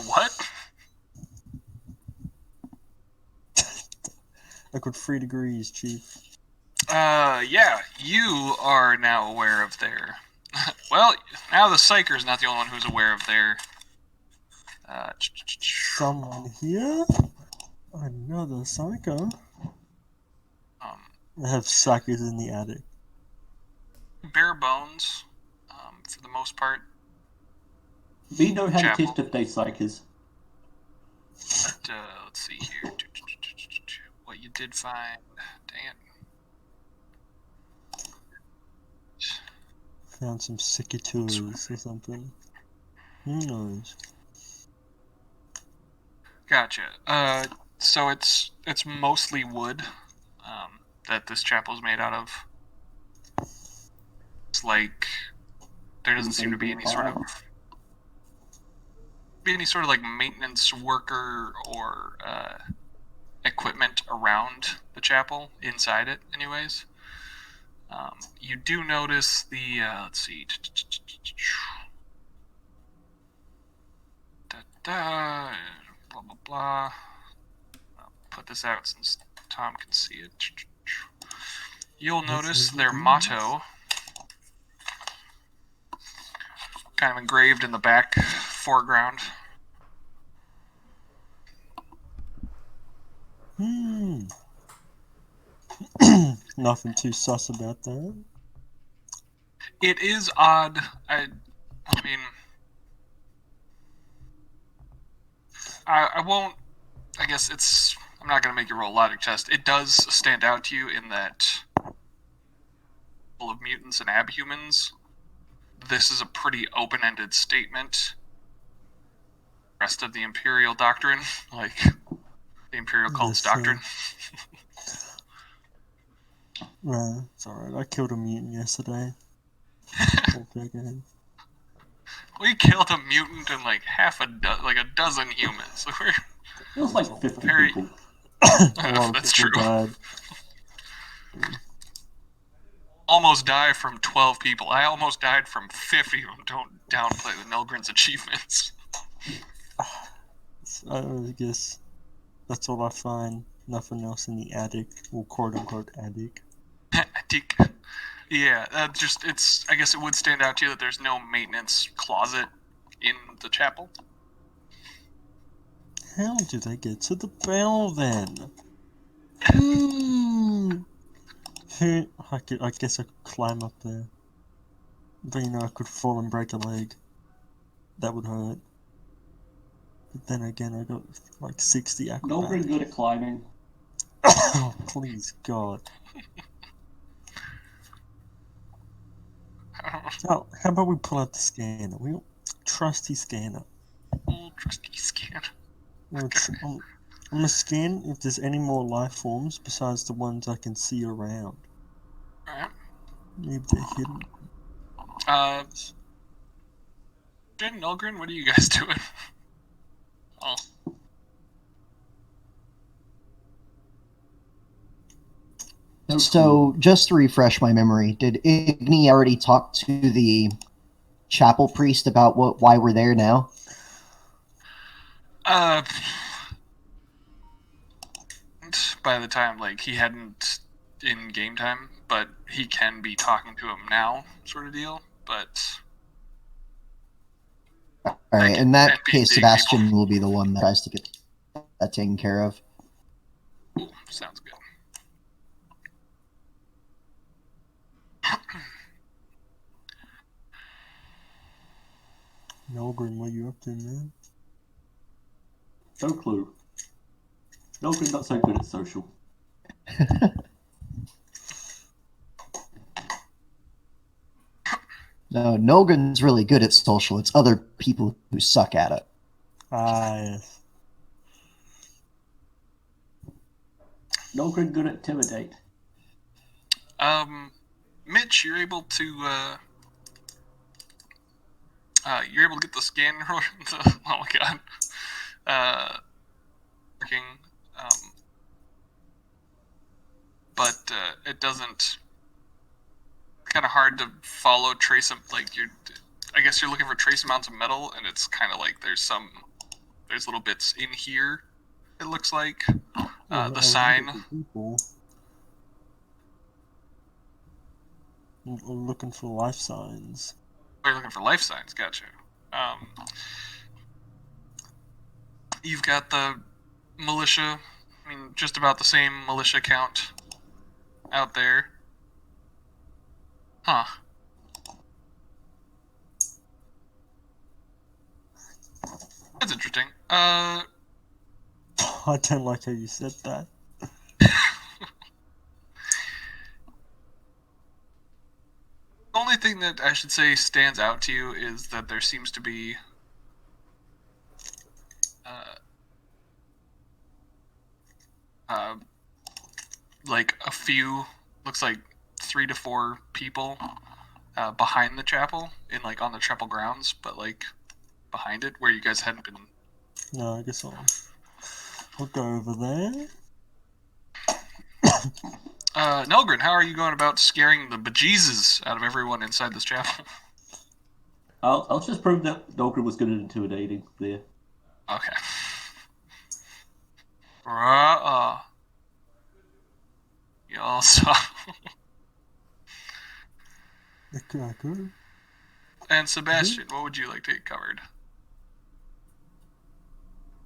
What? I got 3 degrees, Chief. Yeah, you are now aware of their. Well, now the Psyker's not the only one who's aware of their. Someone here? Another psycho? I have psychos in the attic. Bare bones, for the most part. We know how Chapel. to test if they psychers. But, let's see here. What you did find. Dang it. Found some secateurs or something. Who knows? Gotcha. So it's mostly wood that this chapel is made out of. It's like there doesn't seem to be any sort of like maintenance worker or equipment around the chapel inside it, anyways. You do notice the let's see. Blah blah blah. I'll put this out since Tom can see it. You'll notice their motto, kind of engraved in the back foreground. Nothing too sus about that. It is odd. I mean, I won't. I guess it's. I'm not going to make you roll a logic test. It does stand out to you in that, full of mutants and abhumans, this is a pretty open-ended statement. The rest of the Imperial doctrine, like the Imperial cult's doctrine. Right, it's alright. I killed a mutant yesterday. We killed a mutant and like a dozen humans. It was like 50 people. That's true. Died. Almost died from 12 people. I almost died from 50 of them. Don't downplay the Nilgrin's achievements. I guess that's all I find. Nothing else in the attic, or quote-unquote attic. Attic. Yeah, I guess it would stand out to you that there's no maintenance closet in the chapel. How did I get to the bell then? I guess I could climb up there. But I could fall and break a leg. That would hurt. But then again, I got like 60 acrobatics. Nogren's good at climbing. Oh, please, God. So, how about we pull out the scanner? Trusty scanner. Oh, trusty scanner. I'm gonna scan if there's any more life forms besides the ones I can see around. Alright. Maybe they're hidden. Jen, Nilgrin, what are you guys doing? Oh. So, just to refresh my memory, did Igni already talk to the chapel priest about why we're there now? By the time, like, he hadn't in game time, but he can be talking to him now, sort of deal. But All right, in that case, NPC Sebastian people. will be the one that tries to get that taken care of. Ooh, sounds good. Nogrin, what you up to, man? No clue. Nogrin's not so good at social. No, Nogrin's really good at social. It's other people who suck at it. Yes. Nogrin good at intimidate. Mitch, you're able to get the scan. Oh my god. Working. But it doesn't. Kind of hard to follow trace of I guess you're looking for trace amounts of metal, and it's kind of like there's little bits in here. It looks like the sign. People. I'm looking for life signs. Oh, you're looking for life signs. Gotcha. You've got the militia. I mean, just about the same militia count out there. Huh. That's interesting. I don't like how you said that. The only thing that I should say stands out to you is that there seems to be like a few, looks like 3 to 4 people behind the chapel, in like on the chapel grounds, but like behind it where you guys hadn't been. No, I guess I'll go over there. Nelgrin, how are you going about scaring the bejesus out of everyone inside this chapel? I'll just prove that Nogrin was good at intimidating there. Okay. You all saw. Okay. And Sebastian, what would you like to get covered?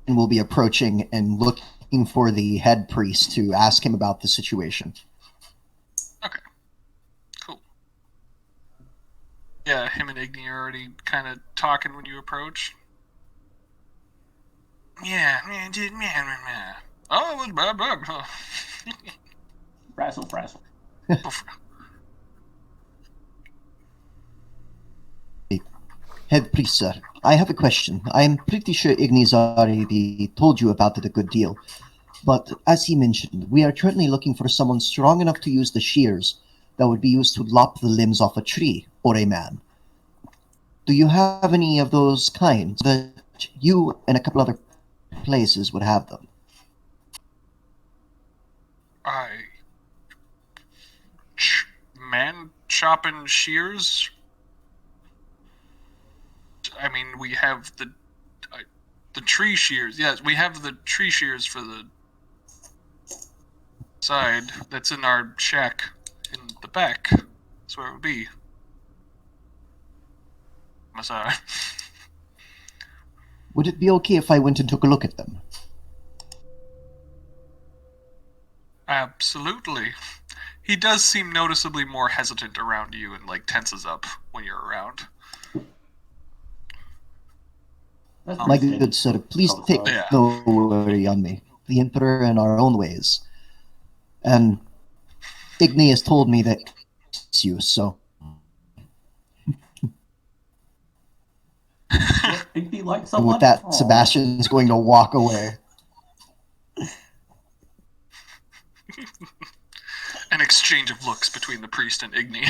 And we'll be approaching and looking for the head priest to ask him about the situation. Okay. Cool. Yeah, him and Igni are already kind of talking when you approach. Yeah, man, dude, man. Oh, it was bad. Frazzle. Head priest, sir, I have a question. I am pretty sure Igni's already told you about it a good deal. But as he mentioned, we are currently looking for someone strong enough to use the shears that would be used to lop the limbs off a tree or a man. Do you have any of those kinds? That you and a couple other places would have them. Man chopping shears? I mean, we have the tree shears. Yes, we have the tree shears for the side. That's in our shack in the back. That's where it would be. I'm sorry. Would it be okay if I went and took a look at them? Absolutely. He does seem noticeably more hesitant around you and like tenses up when you're around. My good sir, please take no worry on me. The Emperor and our own ways. And Igni has told me that it's you, so. Igni like someone? And with that, Sebastian's going to walk away. An exchange of looks between the priest and Igni.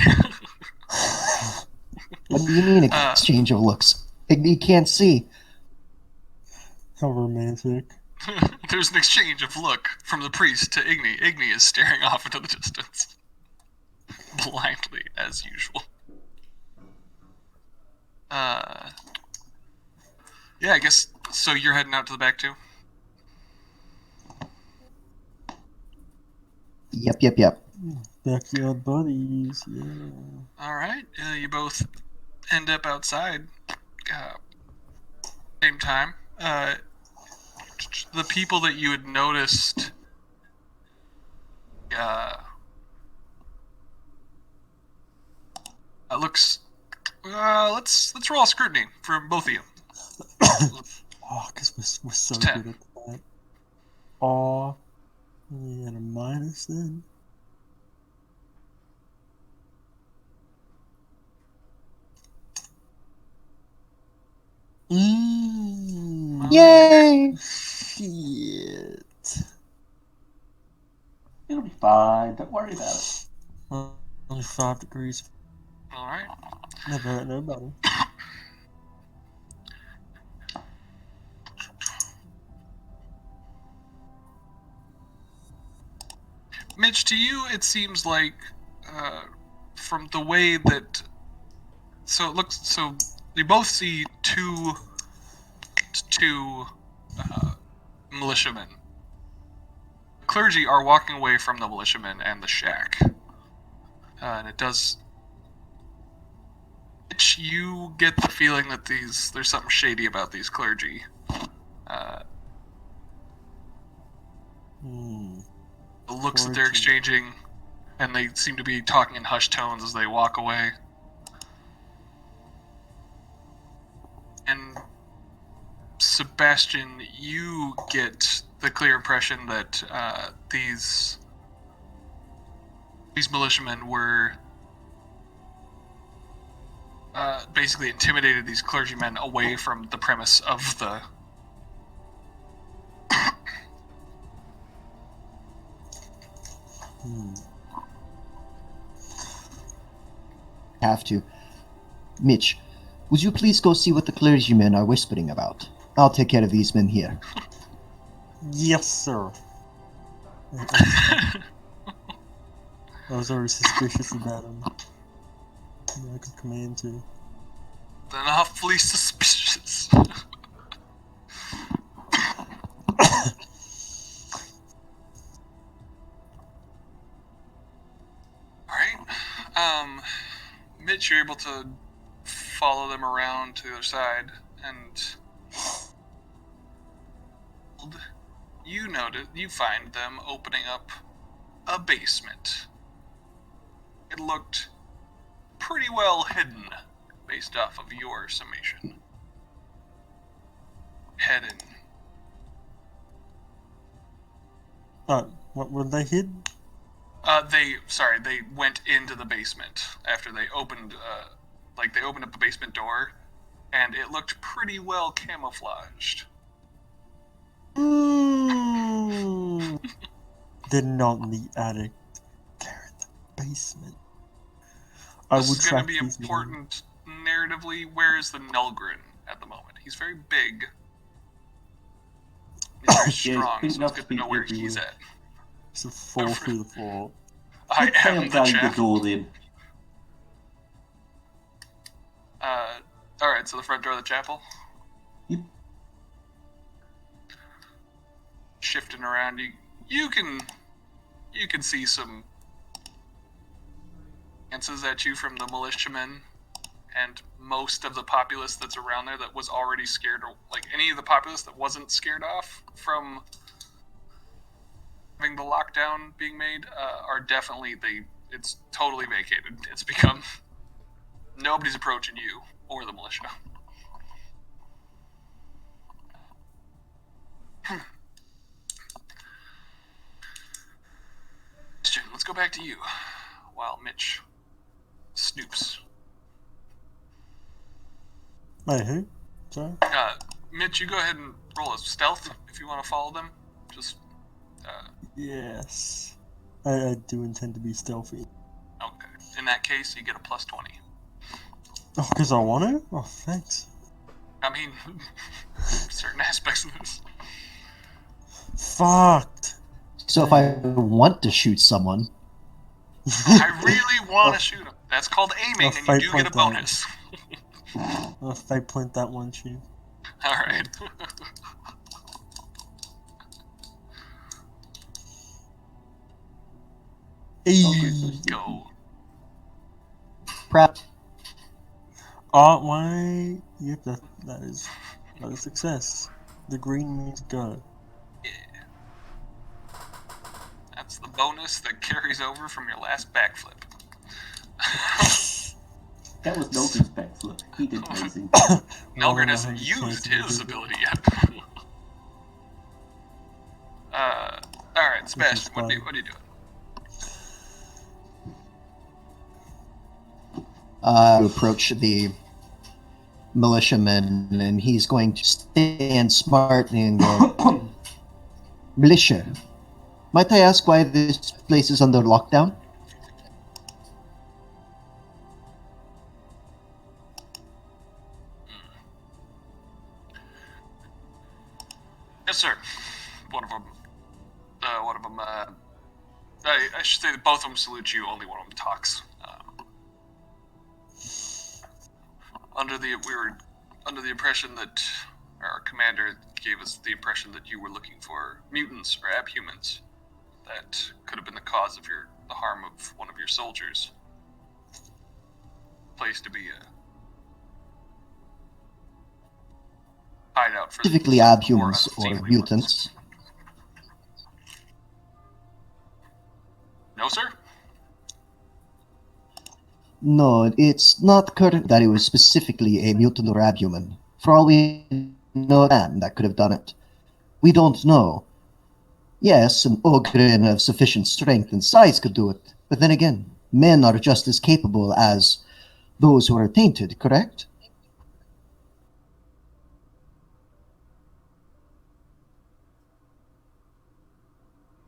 What do you mean exchange of looks? Igni can't see. How romantic. There's an exchange of look from the priest to Igni. Igni is staring off into the distance. Blindly, as usual. Yeah, I guess, so you're heading out to the back too? Yep. Backyard buddies, yeah. Alright, you both end up outside. Same time. The people that you had noticed... it looks... let's roll a scrutiny for both of you. Oh, because we're so 10. good at that. Oh, we had a minus then. Yay! Shit. It'll be fine. Don't worry about it. Only 5 degrees. Alright. Never hurt nobody. Mitch, to you, it seems like, from the way that... So you both see two militiamen. Clergy are walking away from the militiamen and the shack. And it does... Mitch, you get the feeling that there's something shady about these clergy. The looks that they're exchanging, and they seem to be talking in hushed tones as they walk away. And Sebastian, you get the clear impression that these militiamen were basically intimidated these clergymen away from the premise of the... Have to. Mitch, would you please go see what the clergymen are whispering about? I'll take care of these men here. Yes, sir. I was already suspicious about him. I could command to. Then awfully suspicious. Alright. Mitch, you're able to follow them around to the other side, and you find them opening up a basement. It looked pretty well hidden based off of your summation. Head in. What were they hid? They went into the basement after they opened up the basement door, and it looked pretty well camouflaged. They're not in the attic. They're in the basement. This is going to be important narratively. Where is the Nelgrin at the moment? He's very big. He's very strong, so it's good to know where he's at. It's a fall through the floor. I am the chap. Then. Alright, so the front door of the chapel? Yep. Shifting around, you can see some answers at you from the militiamen and most of the populace that's around there that was already scared, or like any of the populace that wasn't scared off from having the lockdown being made, are definitely, it's totally vacated. It's become, nobody's approaching you or the militia. Christian, let's go back to you while Mitch snoops. Wait, who? Sorry? Mitch, you go ahead and roll a stealth if you want to follow them. Just, Yes. I do intend to be stealthy. okay. In that case, you get a +20. Oh, because I want to? Oh, thanks. I mean, certain aspects of this. Fucked. So if I want to shoot someone, I really want to shoot him. That's called aiming, and you do get a bonus. I'll fake point that one, Chief. All right. Go. prep. Oh, why? Yep, that is a success. The green means go. Yeah. That's the bonus that carries over from your last backflip. That was Nolgren's backflip. He did amazing. Nelgren hasn't used his ability yet. Alright, Sebastian, what are you doing? Approach the militiaman, and he's going to stand smart and go, Militia, might I ask why this place is under lockdown? Yes, sir. One of them, I should say that both of them salute you, only one of them talks. We were under the impression that our commander gave us the impression that you were looking for mutants or abhumans that could have been the cause of the harm of one of your soldiers. Place to be a hideout for Specifically abhumans or mutants. No, sir? No, it's not current that it was specifically a mutant or abhuman. For all we know, that could have done it. We don't know. Yes, an Ogren of sufficient strength and size could do it, but then again, men are just as capable as those who are tainted, correct?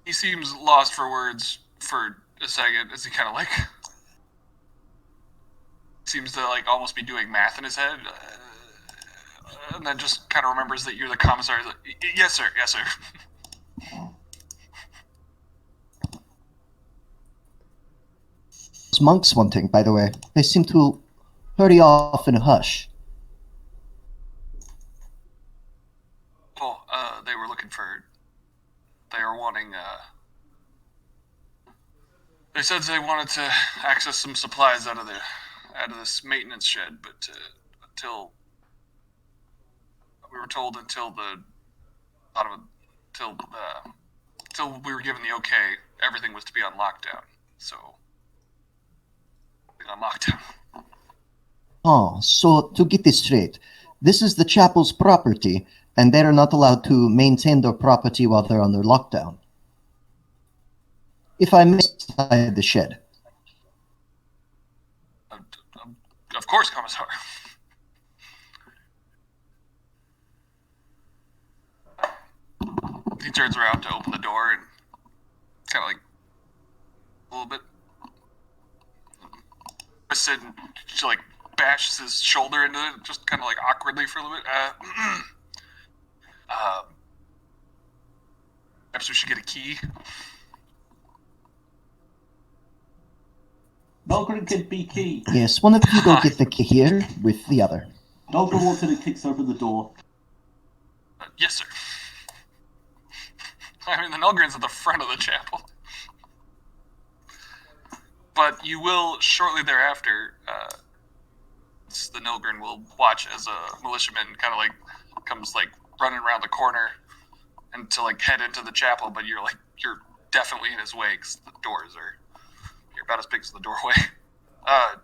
He seems lost for words for a second as he kind of seems to almost be doing math in his head, and then just kind of remembers that you're the commissary. Yes, sir. Yes, sir. Those monks wanting, by the way. They seem to hurry off in a hush. Oh, they were looking for. They were wanting. They said they wanted to access some supplies out of this maintenance shed, but until we were told until we were given the okay, everything was to be on lockdown. So on lockdown. Oh, so to get this straight, this is the chapel's property, and they're not allowed to maintain their property while they're under lockdown. If I missed inside the shed. Of course, Commissar. He turns around to open the door and kind of a little bit. Sid she bashes his shoulder into it, just kind of awkwardly for a little bit. Perhaps we should get a key. Nolgren can be key. Yes, one of you go get the key here with the other. Nolgren walks in and kicks open the door. Yes, sir. I mean, the Nolgren's at the front of the chapel. But you will, shortly thereafter, the Nilgren will watch as a militiaman kind of comes running around the corner and to head into the chapel, but you're definitely in his way because the doors you're about as big as the doorway. I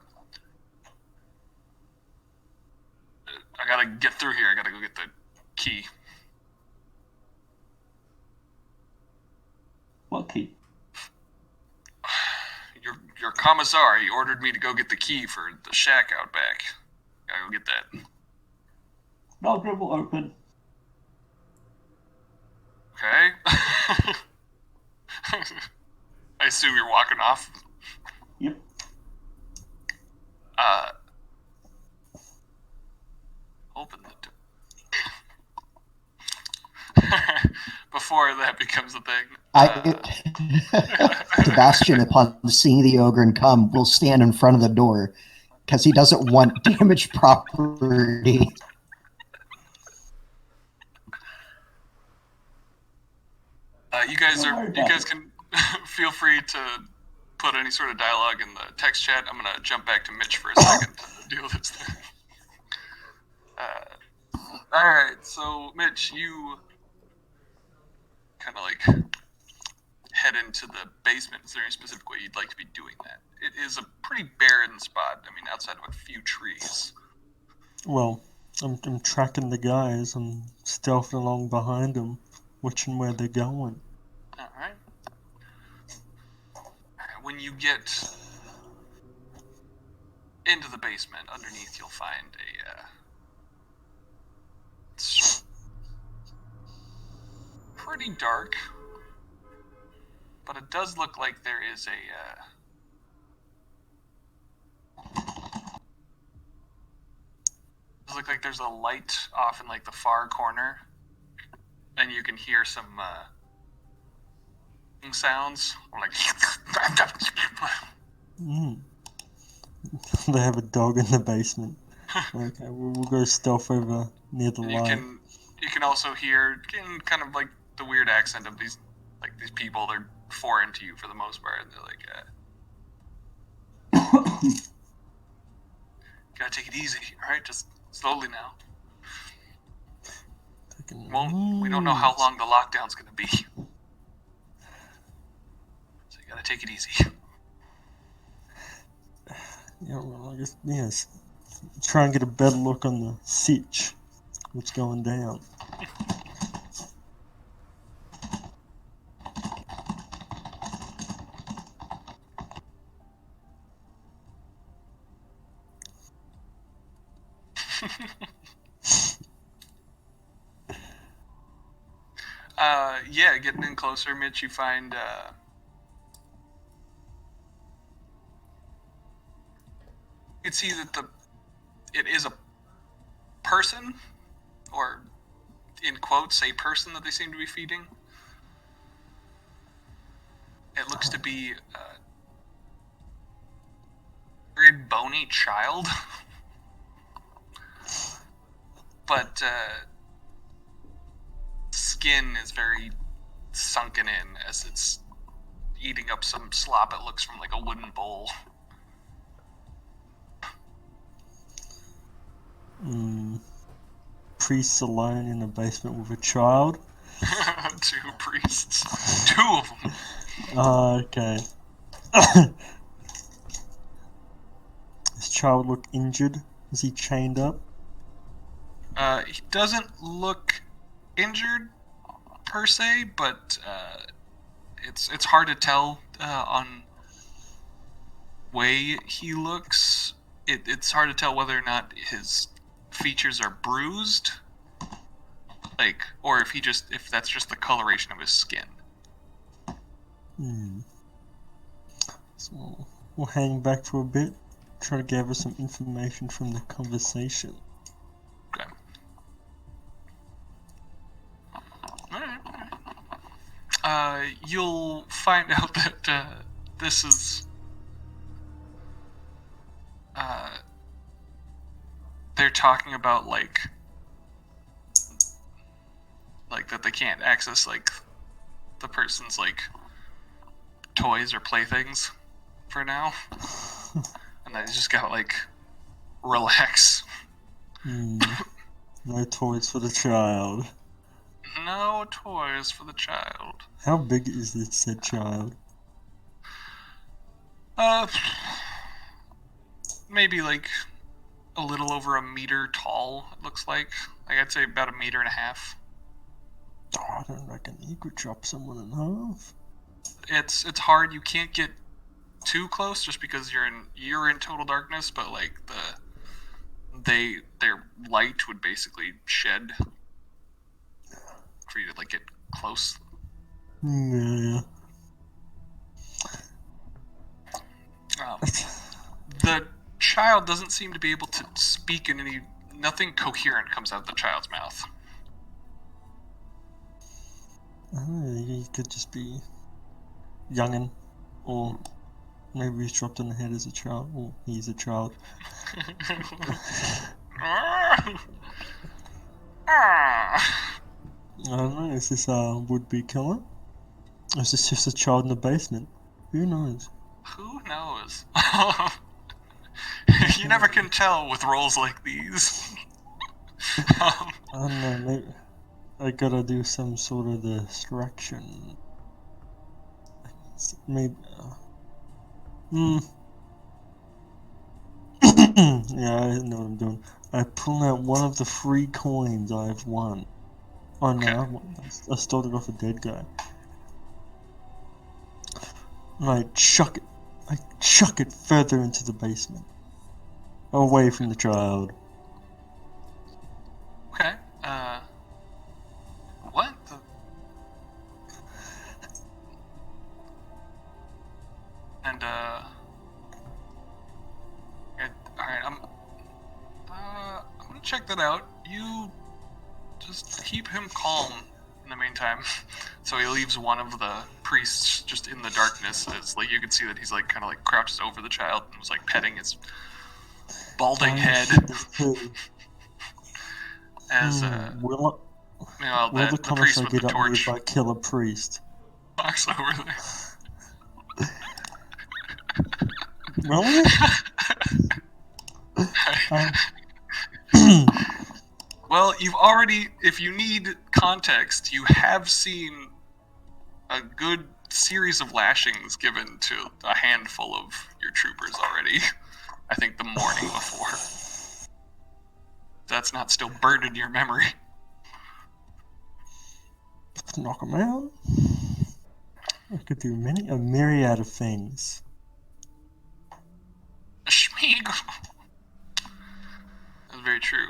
gotta get through here. I gotta go get the key. What key? Your commissary ordered me to go get the key for the shack out back. Gotta go get that. Nolgren will open. Okay. I assume you're walking off. Yep. Open the door. before that becomes a thing. Sebastian, upon seeing the ogre come, will stand in front of the door because he doesn't want damaged property. You guys can feel free to put any sort of dialogue in the text chat. I'm gonna jump back to Mitch for a second to deal with this thing. All right, so Mitch, you kind of like head into the basement. Is there any specific way you'd like to be doing that? It is a pretty barren spot. I mean, outside of a few trees. Well, I'm tracking the guys. I'm stealthing along behind them, watching where they're going. All right. When you get into the basement, underneath you'll find it's pretty dark, but it does look like there is does look like there's a light off in like the far corner, and you can hear some sounds like. They have a dog in the basement. Okay, we'll go stealth over near the light. You can also hear kind of like the weird accent of these people. They're foreign to you for the most part. They're like, gotta take it easy, all right? Just slowly now. We don't know how long the lockdown's gonna be, so you gotta take it easy. Yeah, well, I guess, yes. Try and get a better look on the sitch. What's going down? Yeah, getting in closer, Mitch, you find you can see that it is a person, or in quotes, a person that they seem to be feeding. It looks to be a very bony child, but skin is very sunken in as it's eating up some slop. It looks from like a wooden bowl. Priests alone in a basement with a child. 2 priests. 2 of them. Okay. Does child look injured? Is he chained up? He doesn't look injured per se, but it's hard to tell on way he looks. It's hard to tell whether or not his features are bruised, or if that's just the coloration of his skin. So we'll hang back for a bit, try to gather some information from the conversation. Okay. Alright. You'll find out that this is they're talking about like that they can't access like the person's like toys or playthings for now, and they just gotta like relax. No toys for the child. No toys for the child. How big is this said child? Maybe like a little over a meter tall, it looks like. I'd say about 1.5 meters. Oh, I don't reckon he could chop someone in half. It's hard. You can't get too close just because you're in total darkness, but like their light would basically shed for you to like get close. Yeah. The child doesn't seem to be able to speak in nothing coherent comes out of the child's mouth. I don't know, he could just be youngin', or maybe he's dropped on the head as a child, or he's a child. I don't know, is this a would-be killer? Or is this just a child in the basement? Who knows? Who knows? You never can tell with roles like these. I don't know, maybe I gotta do some sort of distraction. Maybe. Yeah, I know what I'm doing. I pull out one of the 3 coins I've won. Oh no, I started off a dead guy. And I chuck it further into the basement. Away from the child. Okay. What? And alright, I'm gonna check that out. You just keep him calm in the meantime. So he leaves one of the priests just in the darkness. As like you can see that he's like kind of like crouches over the child and was like petting his balding head. As will the the priest commissar with get the up me torch if I kill a priest? walks over there. Really? Well, you've already, if you need context, you have seen a good series of lashings given to a handful of your troopers already. I think the morning before. That's not still burned in your memory. Knock him out. I could do a myriad of things. Schmeagol. That's very true.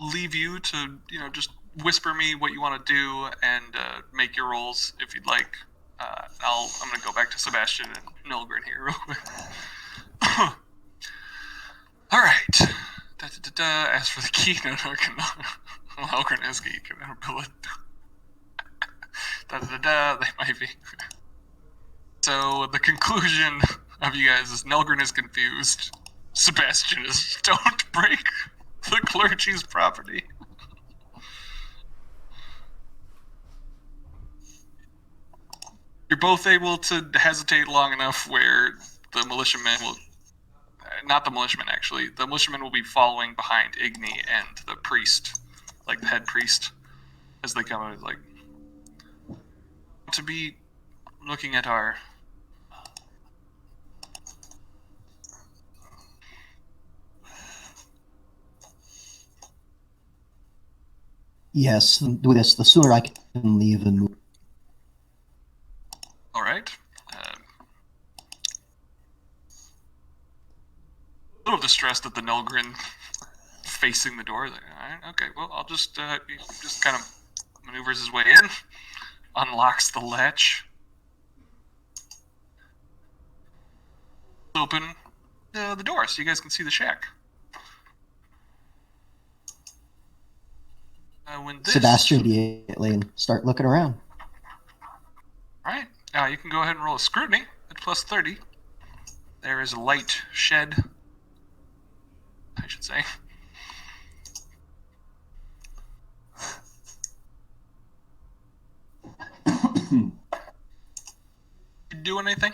Leave you to, just whisper me what you want to do and make your rolls if you'd like. I'm going to go back to Sebastian and Nilgren here real quick. All right. As for the key, Nilgren has key. They might be. So the conclusion of you guys is Nilgren is confused. Sebastian is don't break the clergy's property. You're both able to hesitate long enough where the militiamen will... Not the militiamen, actually. The militiamen will be following behind Igni and the priest, like the head priest, as they come out, like... To be looking at our... Yes, do this. The sooner I can leave and move. All right. A little distressed at the Nilgren facing the door. Like, all right, okay, well, I'll just he just kind of maneuvers his way in, unlocks the latch, open the door so you guys can see the shack. Sebastian immediately and start looking around. All right, you can go ahead and roll a scrutiny at plus 30. There is a light shed, I should say. You do anything?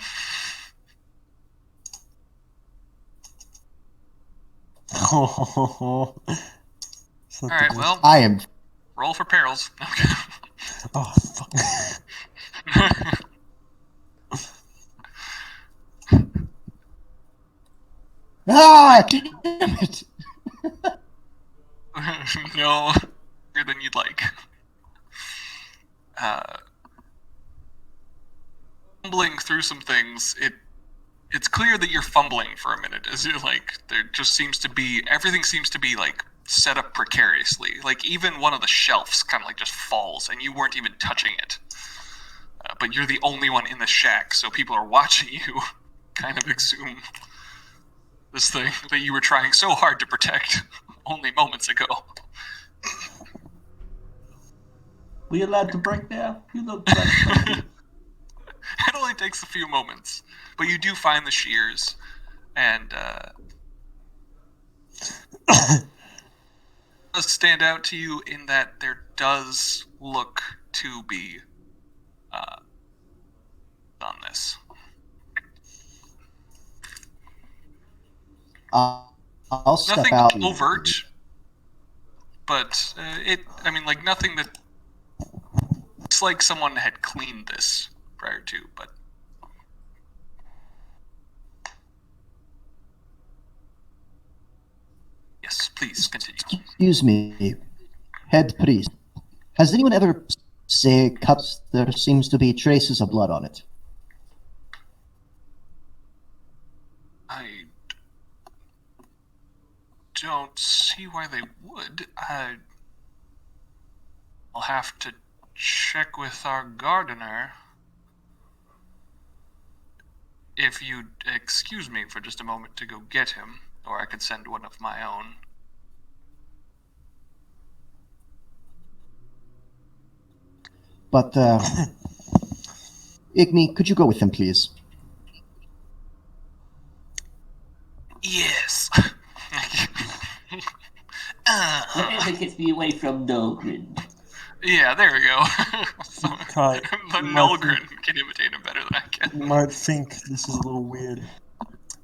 All right, well, I am. Roll for perils. Oh, fuck. Ah, damn it! No, bigger than you'd like. Fumbling through some things, it's clear that you're fumbling for a minute, as you're like, there just seems to be, everything seems to be like set up precariously. Like even one of the shelves kind of like just falls and you weren't even touching it. But you're the only one in the shack, so people are watching you kind of exhume this thing that you were trying so hard to protect only moments ago. We allowed to break now? You look quite funky. It only takes a few moments, but you do find the shears, and does stand out to you in that there does look to be on this. I'll step Nothing out. overt, but like nothing that. It's like someone had cleaned this prior to, but. Yes, please continue. Excuse me, head priest. Has anyone ever, say, cuts? There seems to be traces of blood on it. I don't see why they would. I'll have to check with our gardener. If you'd excuse me for just a moment to go get him, or I could send one of my own. But, Igni, could you go with him, please? Yes. Whatever gets me away from Nogrin. Yeah, there we go. Kai, The Nulgrin can imitate him better than I can. you might think this is a little weird,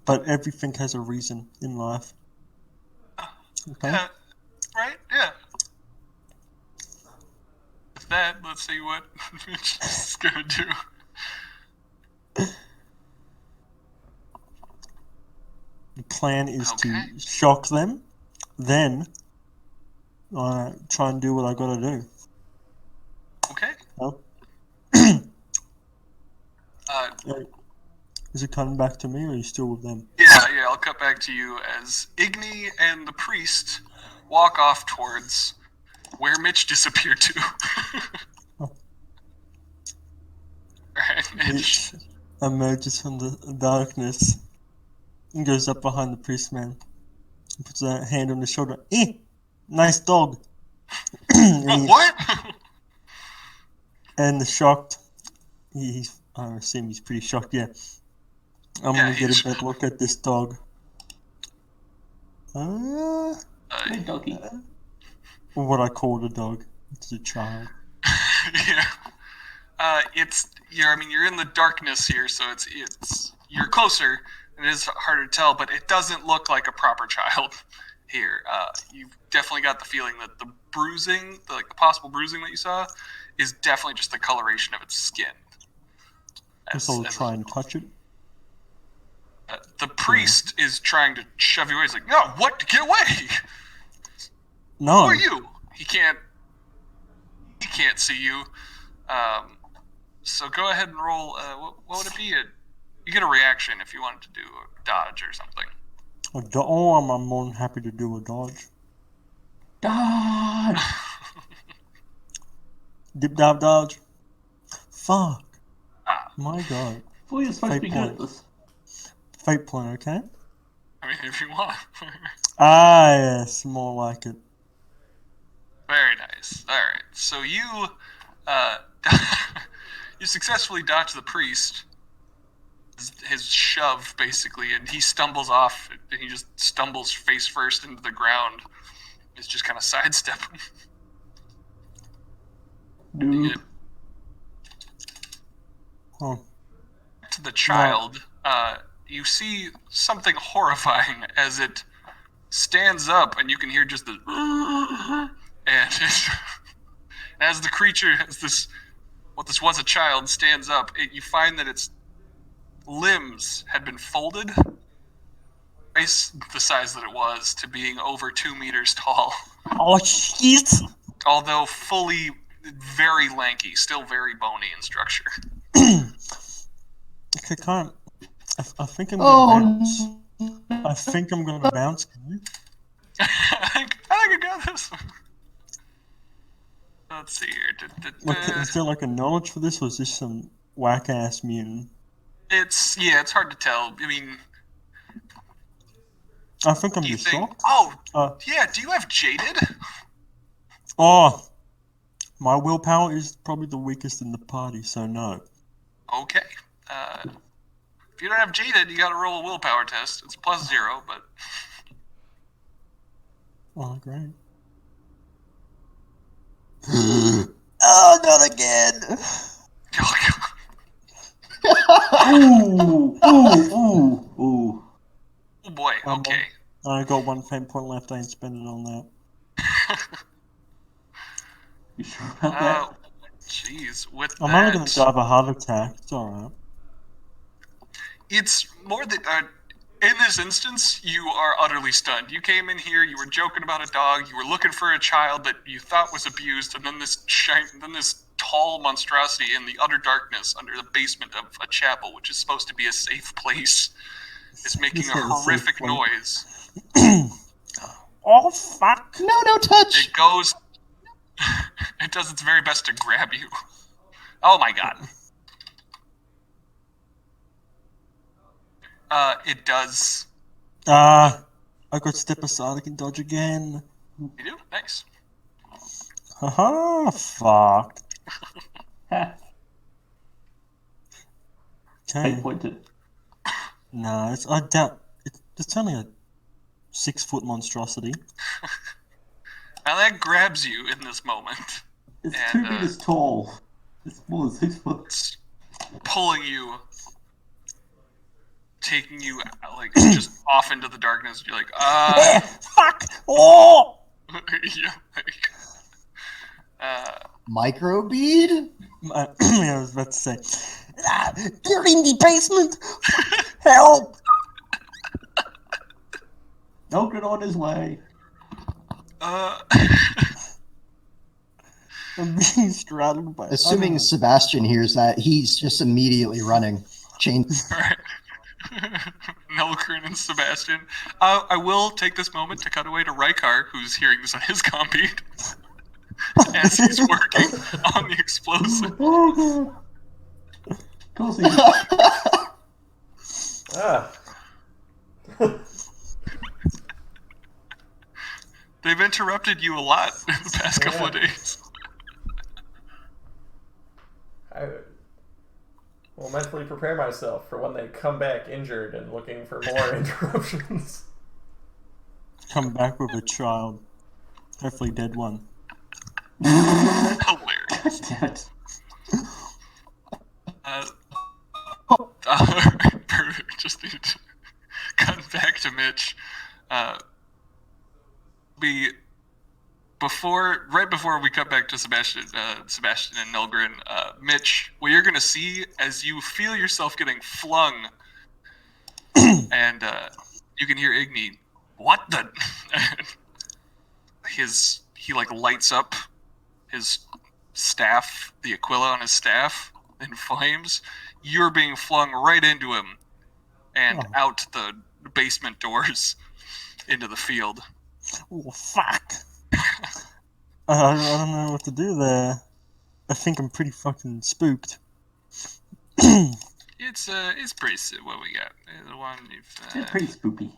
but everything has a reason in life. Okay? Yeah, right? Yeah. With that, let's see what Mitch is gonna do. The plan is Okay. to shock them, then try and do what I gotta do. Okay. Well, Uh, is it coming back to me, or are you still with them? yeah, I'll cut back to you as Igni and the priest walk off towards where Mitch disappeared to. Alright, Mitch. It emerges from the darkness and goes up behind the priest man and puts a hand on his shoulder. Nice dog. Oh, what? And the shocked, I assume he's pretty shocked, yeah. I'm Yeah, gonna get he's- a better look at this dog. Hey, doggy. What I call the dog. It's a child. Yeah. You're in the darkness here, so it's you're closer, and it is harder to tell, but it doesn't look like a proper child here. You've definitely got the feeling that the bruising, the possible bruising that you saw, is definitely just the coloration of its skin. Guess I'll try and touch it. The priest is trying to shove you away. He's like, no, what? Get away! No. Who are you? He can't see you. So go ahead and roll. What would it be? You get a reaction if you wanted to do a dodge or something. I'm more than happy to do a dodge. Dodge! Dip, dab, dodge. Fuck. Ah. My god. Boy, you're supposed to be Fate good at point. this. Fate point, okay? I mean, if you want. Yes, more like it. Very nice. All right. So you, you successfully dodge the priest. His shove, basically, and he stumbles off. And he just stumbles face first into the ground. He's just kind of sidestepping. No. Huh. To the child, you see something horrifying as it stands up, and you can hear just the and as the creature, what this was a child, stands up, you find that its limbs had been folded, twice the size that it was, to being over 2 meters tall. Oh shit! Although fully very lanky, still very bony in structure. Okay, can't. I think I'm gonna bounce. no. I think I'm gonna bounce. Can you? I think I got this. Let's see here. Like, is there like a knowledge for this, or is this some whack ass mutant? It's hard to tell. I mean, I think I'm do you just think? shocked. Oh, yeah. Do you have jaded? Oh, My willpower is probably the weakest in the party, so no. Okay. If you don't have Jaded, you gotta roll a willpower test. It's +0, but... Oh, great. Oh, not again! Ooh, ooh. Oh boy, okay. I got 1 fate point left. I ain't spend it on that. You sure about that? Jeez, with I'm that... only gonna die of a heart attack. It's alright. It's more that... in this instance, you are utterly stunned. You came in here, you were joking about a dog, you were looking for a child that you thought was abused, and then this tall monstrosity in the utter darkness under the basement of a chapel, which is supposed to be a safe place, is making a horrific noise. Oh, fuck! No touch! It goes... it does its very best to grab you. Oh my god. It does... I got step aside, I can dodge again. You do? Nice. Haha, fuck. Ha. Okay. Fate pointed. No, I doubt... It's only a 6-foot monstrosity. Now that grabs you in this moment. It's And, 2 meters tall. It's more than 6 foot. It's pulling you, taking you like just off into the darkness. You're like, Fuck! Oh! yeah, Microbead? I was about to say, they're in the basement! Help! Don't get on his way. I'm being straddled by... Assuming Sebastian hears that, he's just immediately running. Chain. Alright. Nelkrin and Sebastian. I will take this moment to cut away to Rykar, who's hearing this on his compete, as he's working on the explosive. Oh god. Of course he is. They've interrupted you a lot in the past couple of days. I will mentally prepare myself for when they come back injured and looking for more interruptions. Come back with a child. Hopefully dead one. Hilarious. Damn it. Perfect. Just need to cut back to Mitch. Right before we cut back to Sebastian and Nelgren, Mitch, what you're gonna see as you feel yourself getting flung, and you can hear Igni. What the? He like lights up his staff, the Aquila on his staff, in flames. You're being flung right into him, and out the basement doors into the field. Oh, fuck! I don't know what to do there. I think I'm pretty fucking spooked. It's pretty what we got. The one It's pretty spooky.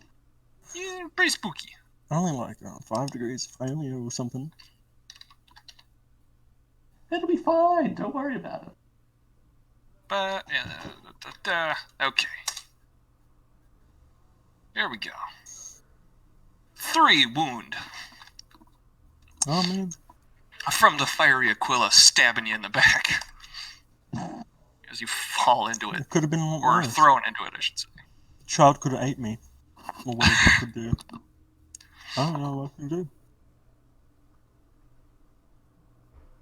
yeah, pretty spooky. Only like 5 degrees of failure or something. It'll be fine. Don't worry about it. But okay. There we go. 3 wound Oh man. from the fiery Aquila stabbing you in the back as you fall into it, It could have been a lot or worse. thrown into it, I should say. The child could have ate me. Or whatever it could do. I don't know what it can do.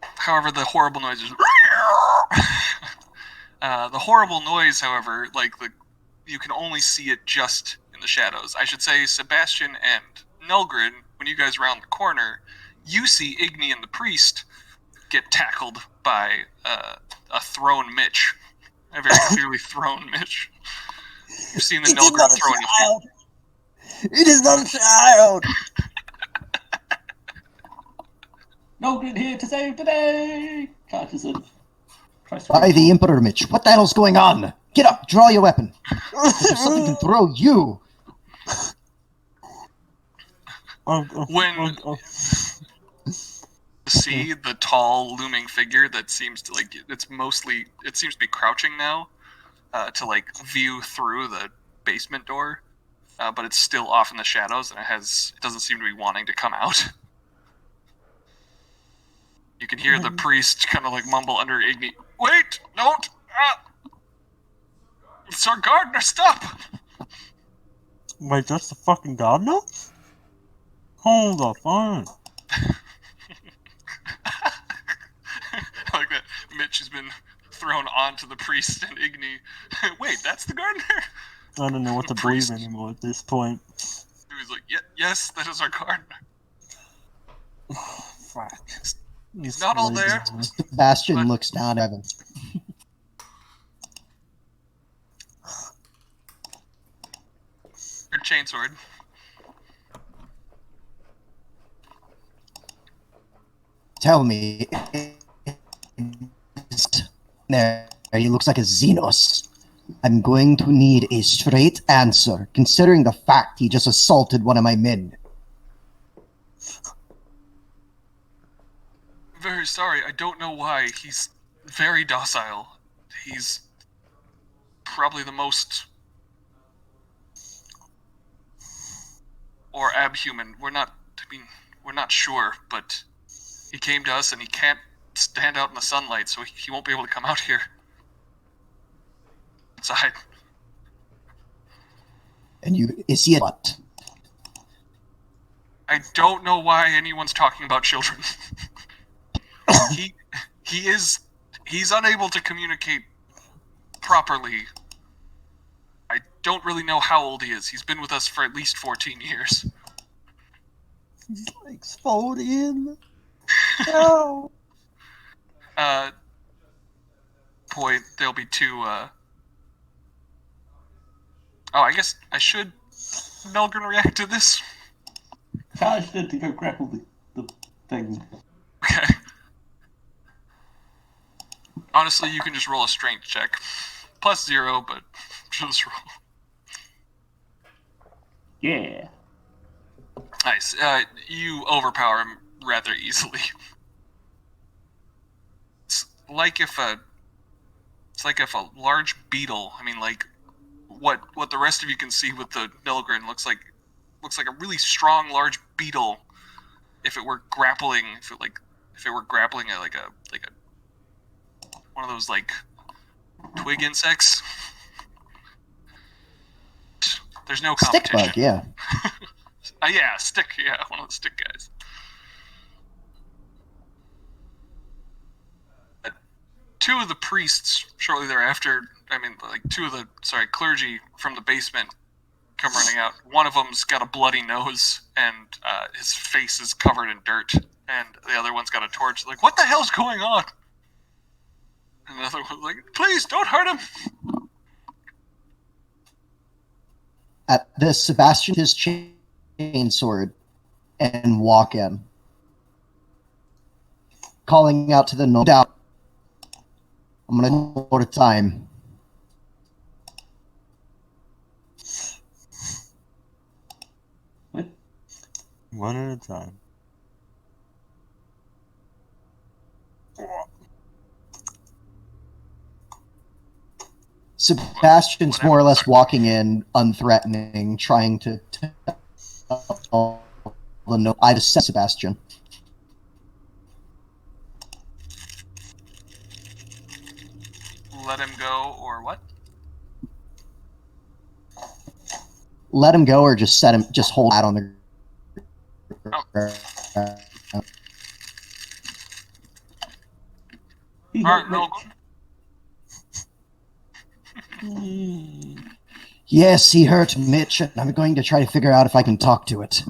However, the horrible noise is. The horrible noise, however, you can only see it just in the shadows. I should say, Sebastian and Nelgren, when you guys round the corner, you see Igni and the priest get tackled by a thrown Mitch. A very clearly thrown Mitch. You've seen the Nelgren throwing you. It is not a child! Nelgren here to save the day! Carterson. By the Emperor, Mitch, what the hell's going on? Get up, draw your weapon. There's something to throw you. When to see the tall looming figure that seems to it seems to be crouching now to view through the basement door, but it's still off in the shadows and it doesn't seem to be wanting to come out. You can hear the priest kind of mumble under Igni, "Wait, don't! Sir Gardener, stop!" Wait, that's the fucking gardener? Hold the phone. Like that, Mitch has been thrown onto the priest and Igni. Wait, that's the gardener? I don't know what to believe anymore at this point. He was like, yes, that is our gardener. Fuck. He's not all there. Sebastian looks down at him. Your chainsword. Tell me, there, he looks like a Xenos. I'm going to need a straight answer, considering the fact he just assaulted one of my men. Very sorry, I don't know why. He's very docile. He's probably the most... or abhuman. We're not sure, but he came to us and he can't stand out in the sunlight, so he won't be able to come out here. Inside. And is he a what? I don't know why anyone's talking about children. He's unable to communicate properly. I don't really know how old he is. He's been with us for at least 14 years. Exploding. No. Boy, there'll be two, Oh, I guess I should Melgren react to this. Charged it to go grapple the thing. Okay. Honestly, you can just roll a strength check. +0, but just roll. Yeah. Nice. You overpower him rather easily. It's like if a large beetle, what the rest of you can see with the Nilgrin looks like a really strong large beetle if it were grappling at one of those twig insects. There's no competition. Stick bug, yeah. One of the stick guys. Two of the priests shortly thereafter, clergy from the basement come running out. One of them's got a bloody nose and his face is covered in dirt, and the other one's got a torch. Like, what the hell's going on? And the other one's like, please don't hurt him. At this, Sebastian his chain sword and walk in, calling out to the no doubt. I'm gonna go to time. What? One at a time. Sebastian's more or less walking in, unthreatening, trying to tell the no. I just said Sebastian. Let him go, or what? Let him go, or just set him. Just hold out on the. Alright, no. Yes, he hurt Mitch, and I'm going to try to figure out if I can talk to it.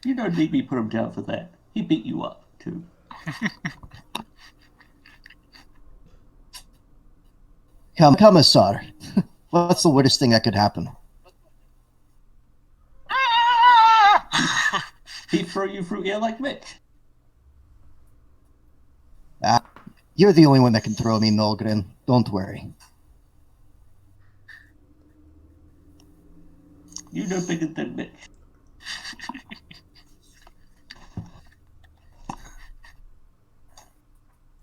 You don't need me to put him down for that. He beat you up, too. Commissar, what's the weirdest thing that could happen? He throw you through here like Mitch. You're the only one that can throw me, Nolgren. Don't worry. You no bigger than Mitch.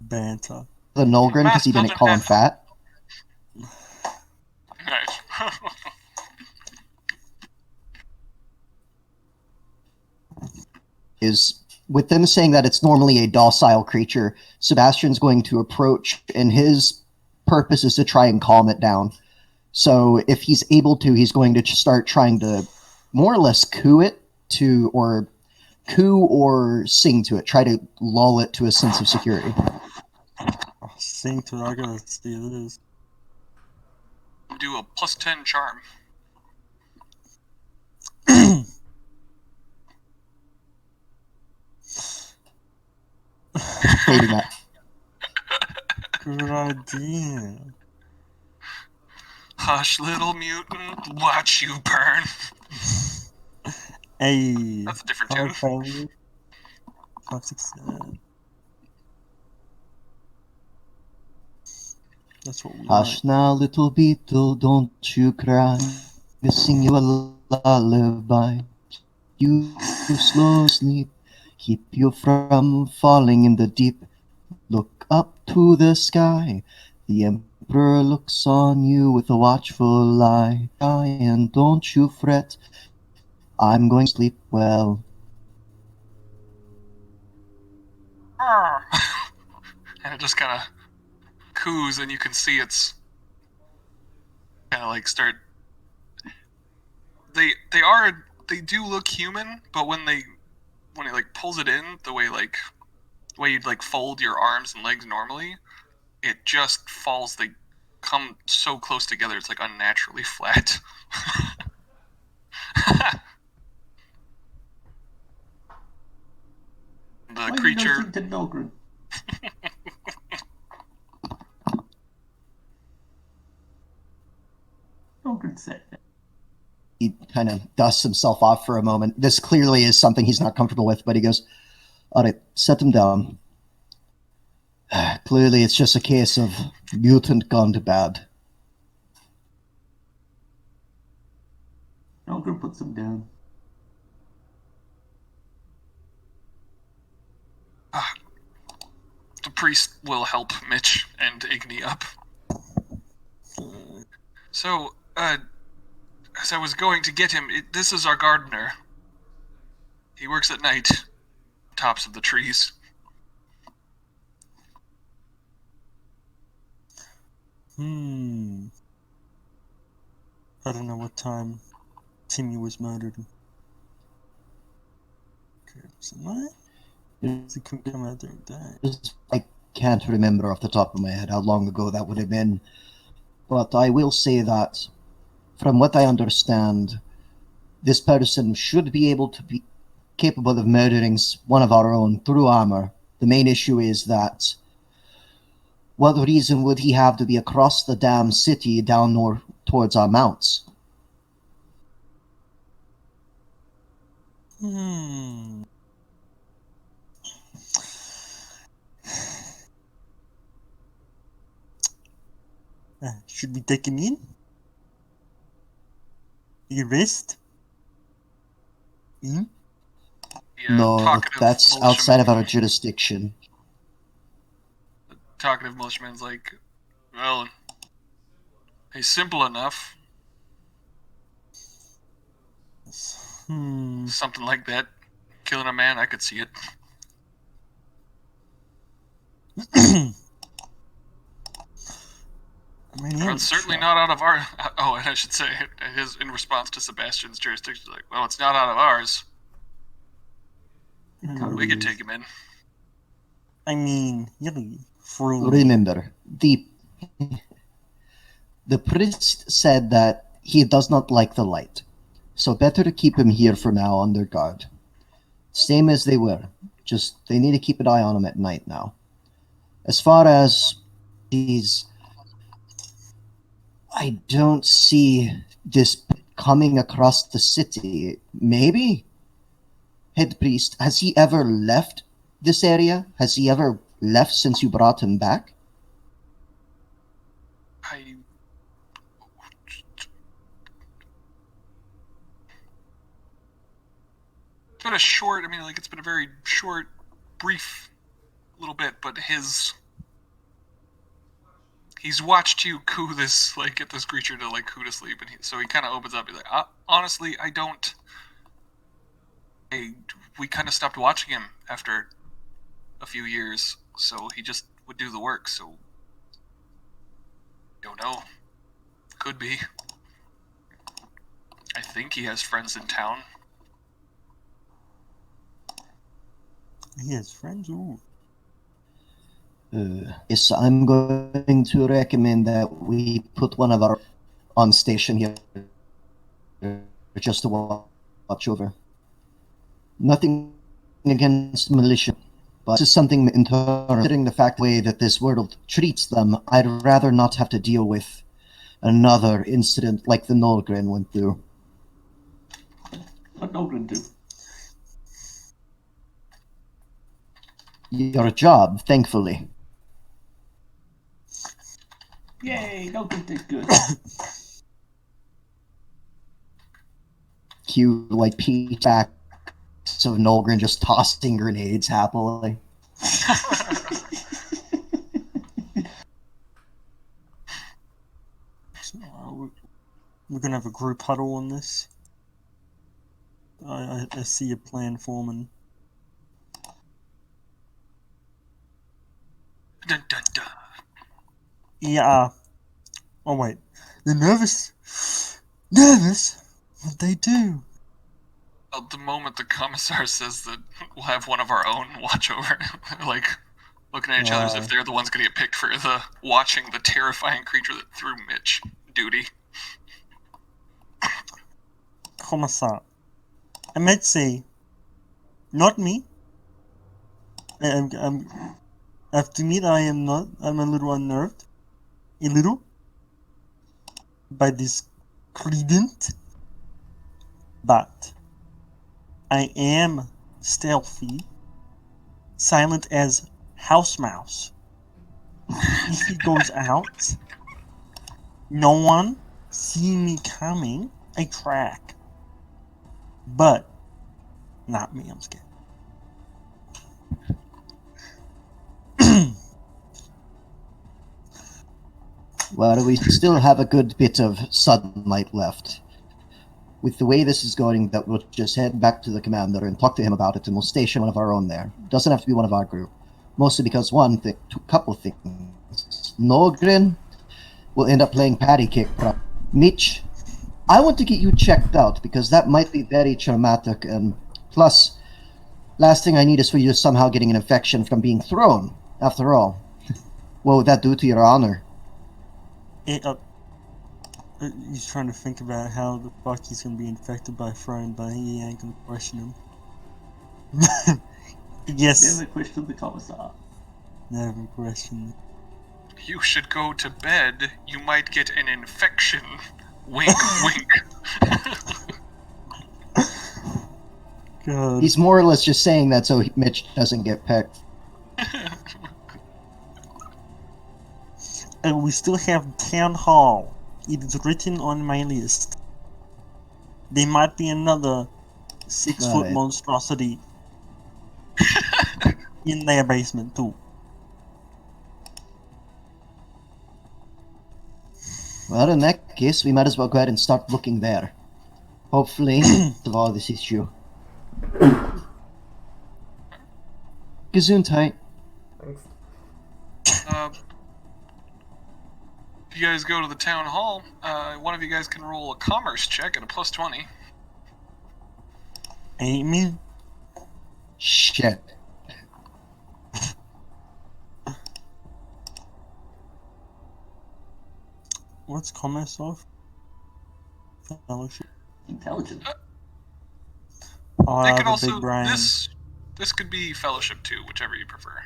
banter. The Nulgrin because he didn't call him fat. Nice. Is with them saying that it's normally a docile creature, Sebastian's going to approach, and his purpose is to try and calm it down. So if he's able to, he's going to start trying to more or less coo or sing to it, try to lull it to a sense of security. Oh, sing to it, I gotta see this. Do a +10 charm. Fading that. Good idea. Hush, little mutant, watch you burn. Hey. That's a different tune. 5, 6, 7. That's what we Hush like. now, little beetle, don't you cry. We'll sing you a lullaby. You slow sleep, keep you from falling in the deep. Look up to the sky. The emperor looks on you with a watchful eye. And don't you fret, I'm going to sleep well. And it just kind of coos, and you can see it's kind of like start. They do look human, but when it like pulls it in, the way you'd like fold your arms and legs normally, it just falls. They come so close together, it's like unnaturally flat. The creature. To Nulgrin? Nulgrin said that. He kind of dusts himself off for a moment. This clearly is something he's not comfortable with, but he goes, all right, set him down. Clearly it's just a case of mutant gone to bad. Nulgrin puts him down. The priest will help Mitch and Igni up. So, as I was going to get him, this is our gardener. He works at night, tops of the trees. I don't know what time Timmy was murdered. Okay, was it night? He couldn't come out during day. I can't remember off the top of my head how long ago that would have been. But I will say that, from what I understand, this person should be able to be capable of murdering one of our own through armor. The main issue is that what reason would he have to be across the damn city down north towards our mounts? Should we take him in? Arrest? Yeah, No, talkative that's militiaman. outside of our jurisdiction. The talkative militiaman's like, well, he's simple enough. Something like that. Killing a man, I could see it. Well, it's certainly not out of our. Oh, and I should say, in response to Sebastian's jurisdiction, like, well, it's not out of ours. We could take him in. I mean, Remember, the priest said that he does not like the light, so better to keep him here for now under guard. Same as they were, just they need to keep an eye on him at night now. As far as these, I don't see this coming across the city. Maybe? Head priest, has he ever left this area? Has he ever left since you brought him back? It's been a short, it's been a very short, brief little bit, but his he's watched you coo this, like, get this creature to, like, coo to sleep, and so he kind of opens up. He's like, honestly, I don't. We kind of stopped watching him after a few years, so he just would do the work. So, don't know. Could be. I think he has friends in town. He has friends. Ooh. Yes, I'm going to recommend that we put one of our on station here just to watch over. Nothing against militia, but this is something internal. Considering the fact way that this world treats them, I'd rather not have to deal with another incident like the Nolgren went through. What Nogren do? Your job, thankfully. Yay, Nogren did good. Cue like packs of Nolgren just tossing grenades happily. So, we're gonna have a group huddle on this. I see a plan forming. Dun, dun, dun. Yeah. Oh wait, they're nervous. Nervous? What they do? At the moment the commissar says that we'll have one of our own watch over, like, looking at each other as if they're the ones going to get picked for the watching the terrifying creature that threw Mitch duty. Commissar. I might say, not me. I have to admit I am not. I'm a little unnerved. A little. By this credent. But I am stealthy. Silent as house mouse. If he goes out, no one seeing me coming, I track. But not me, I'm scared. Well, we still have a good bit of sunlight left. With the way this is going, that we'll just head back to the commander and talk to him about it, and we'll station one of our own there. Doesn't have to be one of our group. Mostly because couple things. Nogren will end up playing patty cake. Mitch, I want to get you checked out because that might be very traumatic, and plus, last thing I need is for you somehow getting an infection from being thrown. After all, what would that do to your honor? He's trying to think about how the fuck he's gonna be infected by Throne, but he ain't gonna question him. Yes. Never question the commissar. Never question. You should go to bed. You might get an infection. Wink, wink. God. He's more or less just saying that so Mitch doesn't get pecked. And we still have Town Hall. It is written on my list. There might be another 6-foot Right. monstrosity in their basement too. Well, in that case, we might as well go ahead and start looking there. Hopefully, of all this issue. Gesundheit. Thanks. If you guys go to the town hall, one of you guys can roll a commerce check at a +20. Ain't me? Shit. What's commerce of? Fellowship. Intelligent. Oh, I They have could a also big brain. this could be fellowship too, whichever you prefer.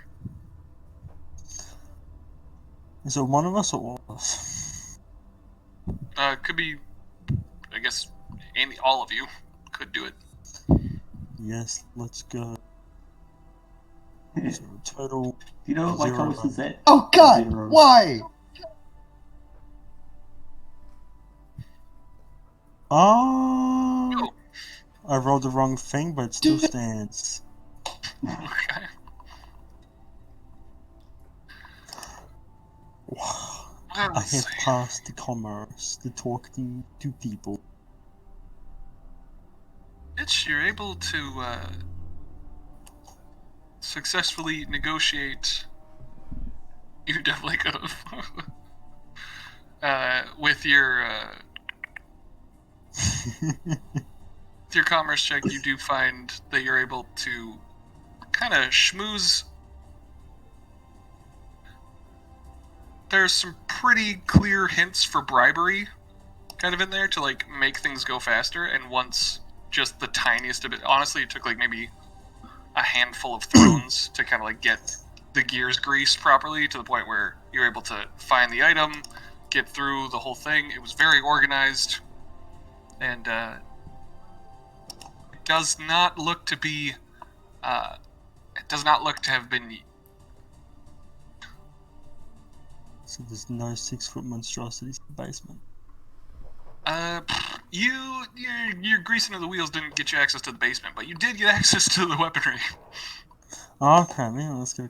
Is it one of us or all of us? Could be, I guess, all of you could do it. Yes, let's go. So total. Do you know what my Zero. commerce is at? Oh god! Zero. Why? Oh, I rolled the wrong thing, but it still stands. Okay. I have passed the commerce, the talking to people. You're able to successfully negotiate. You definitely could have. With your commerce check, you do find that you're able to kind of schmooze. There's some pretty clear hints for bribery kind of in there to like make things go faster, and once just the tiniest of it, honestly, it took like maybe a handful of thrones to kind of like get the gears greased properly to the point where you're able to find the item, get through the whole thing. It was very organized, and does not look to be. It does not look to have been. So there's no 6-foot monstrosities in the basement. Your greasing of the wheels didn't get you access to the basement, but you did get access to the weaponry. Okay, man, let's go.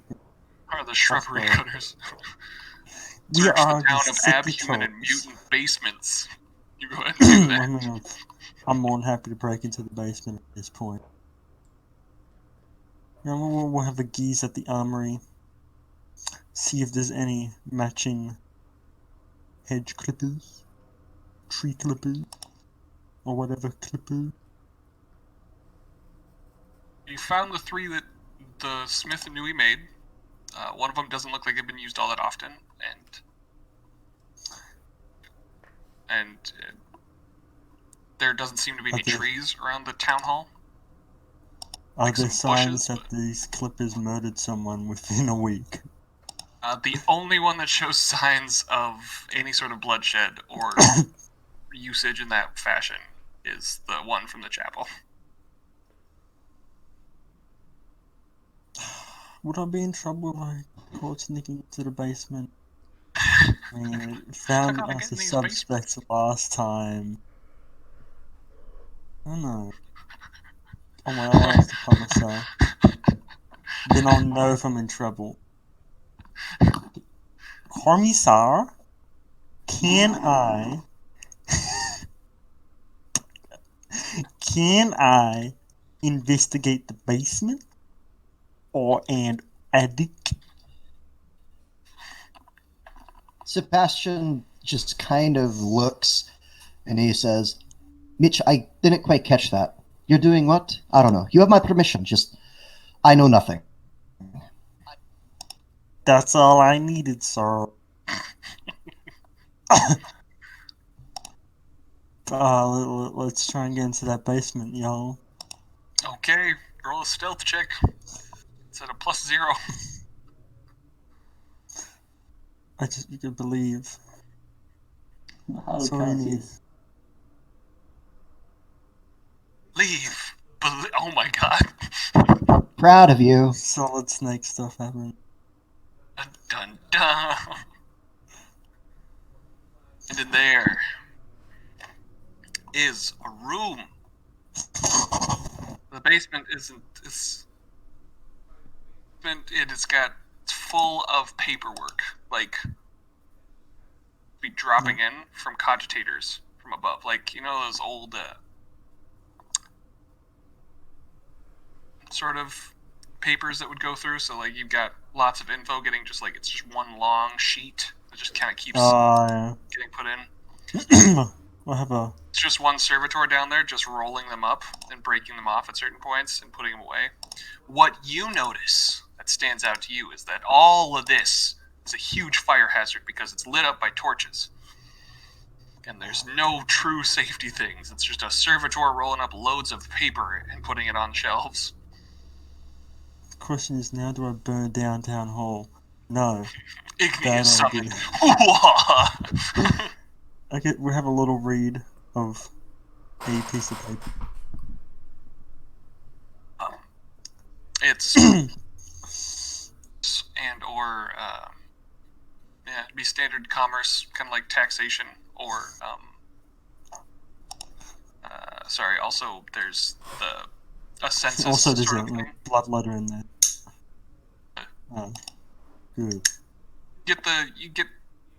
Or the shrubbery Let's go. cutters. We Search are the town the of sickly abhuman and trolls. mutant basements. You go ahead and do that. I mean, I'm more than happy to break into the basement at this point. You know, we'll have a geese at the armory. See if there's any matching hedge clippers, tree clippers, or whatever clippers. You found the 3 that the Smith and Nui made. One of them doesn't look like they've been used all that often, and there doesn't seem to be any trees around the town hall. Are Like there some bushes, signs that these clippers murdered someone within a week? The only one that shows signs of any sort of bloodshed or usage in that fashion is the one from the chapel. Would I be in trouble if I caught sneaking into the basement? I mean, it found How come I us get in a these suspect basements? last time. I don't know. Oh well, I'll ask the commissar. Then I'll know if I'm in trouble. Commissar, can I investigate the basement or an attic? Sebastian just kind of looks and he says, Mitch, I didn't quite catch that. You're doing what? I don't know. You have my permission. Just, I know nothing. That's all I needed, sir. Let's try and get into that basement, y'all. Okay, roll a stealth check. It's at a +0. I just could believe. How That's all I can need. you? Leave. Oh my god. Proud of you. Solid snake stuff happened. Dun dun dun. And in there is a room. The basement isn't. It's full of paperwork, like be dropping in from cogitators from above, like those old sort of papers that would go through. So like you've got lots of info getting just like it's just one long sheet that just kind of keeps getting put in. We'll have a. It's just one servitor down there just rolling them up and breaking them off at certain points and putting them away. What you notice that stands out to you is that all of this is a huge fire hazard because it's lit up by torches. And there's no true safety things. It's just a servitor rolling up loads of paper and putting it on shelves. The question is now: do I burn down town hall? No. Igneous summon. Okay, we have a little read of a piece of paper. It's and or it'd be standard commerce, kind of like taxation, or also there's a census. Also, there's sort of a thing. blood letter in there. Good. You get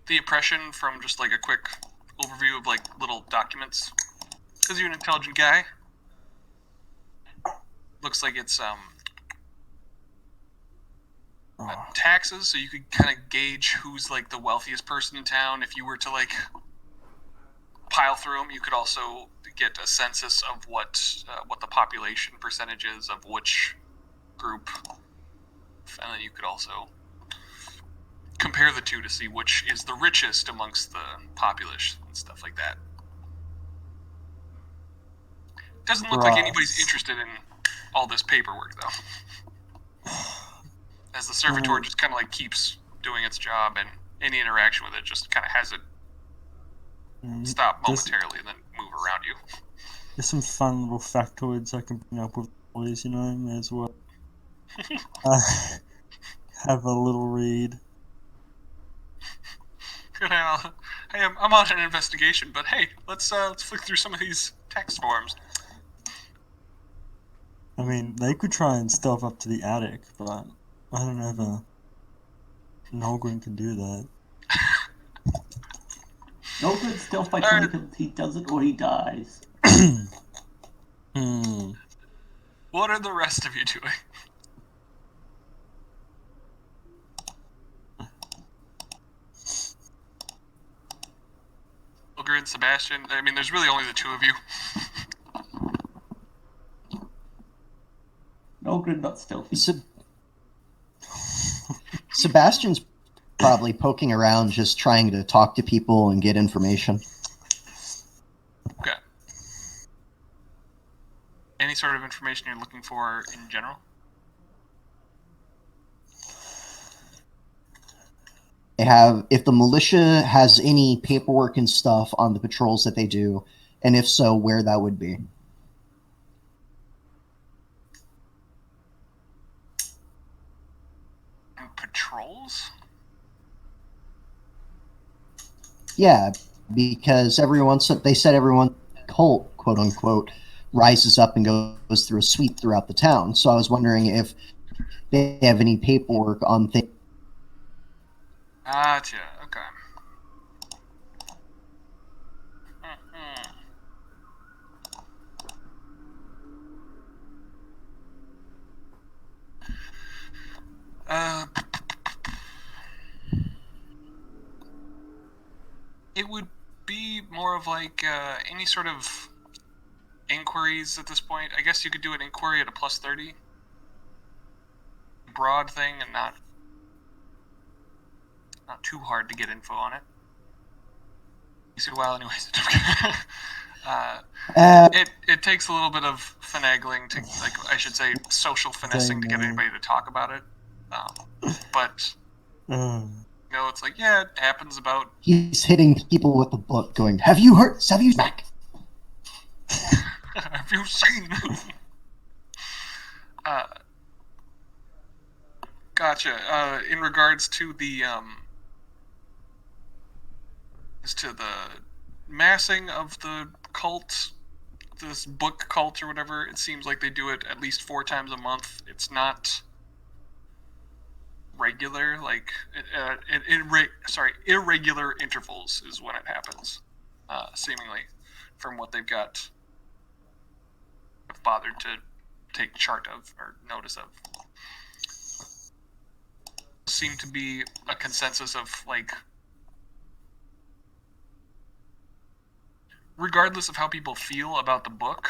the impression from just like a quick overview of like little documents? Because you're an intelligent guy. Looks like it's taxes, so you could kind of gauge who's like the wealthiest person in town. If you were to like pile through them, you could also get a census of what the population percentage is of which group, and then you could also compare the two to see which is the richest amongst the populace and stuff like that. Doesn't look like anybody's interested in all this paperwork, though. As the servitor just kind of like keeps doing its job, and any interaction with it just kind of has it stop momentarily and then move around you. There's some fun little factoids I can bring up with boys, may as well. Have a little read. I'm on an investigation, but hey, let's flick through some of these text forms. I mean, they could try and stealth up to the attic, but I don't know if Nolgren can do that. Nolgren stealth by telling him he doesn't or he dies. What are the rest of you doing? Olga and Sebastian. I mean, there's really only the two of you. Nolgren not stealthy. Sebastian's probably poking around, just trying to talk to people and get information. Okay. Any sort of information you're looking for in general? If the militia has any paperwork and stuff on the patrols that they do, and if so, where that would be. And patrols? Yeah, because they said everyone cult, quote unquote, rises up and goes through a sweep throughout the town. So I was wondering if they have any paperwork on things. Gotcha. Okay. It would be more of like any sort of inquiries at this point. I guess you could do an inquiry at a +30. Broad thing and not too hard to get info on it. You see, well, anyways. It takes a little bit of finagling to, like, I should say, social finessing to get anybody to talk about it. But it's like, yeah, it happens about. He's hitting people with the book, going, "Have you heard? Have you back? Have you seen?" Gotcha. In regards to the massing of the cult, this book cult or whatever, it seems like they do it at least 4 times a month. It's not regular, like irregular intervals is when it happens, seemingly, from what they've got bothered to take chart of or notice of. Seem to be a consensus of, like, regardless of how people feel about the book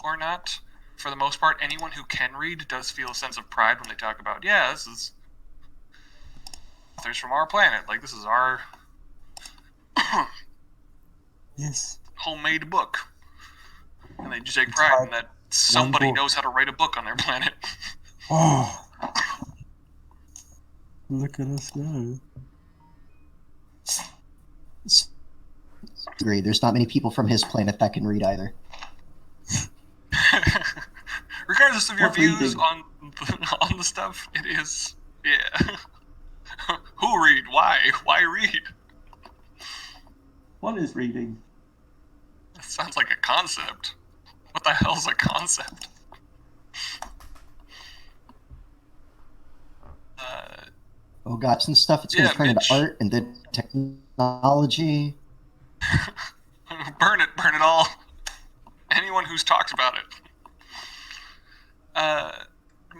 or not, for the most part, anyone who can read does feel a sense of pride when they talk about, yeah, this is authors from our planet. Like, this is our yes, homemade book. And they just take pride in that somebody knows how to write a book on their planet. Oh, look at us go. Agree. There's not many people from his planet that can read either. Regardless of your views on the stuff, it is, yeah. Who read? Why? Why read? What is reading? That sounds like a concept. What the hell's a concept? Gods and stuff. It's going to turn into art and then technology. technology. Burn it all. Anyone who's talked about it.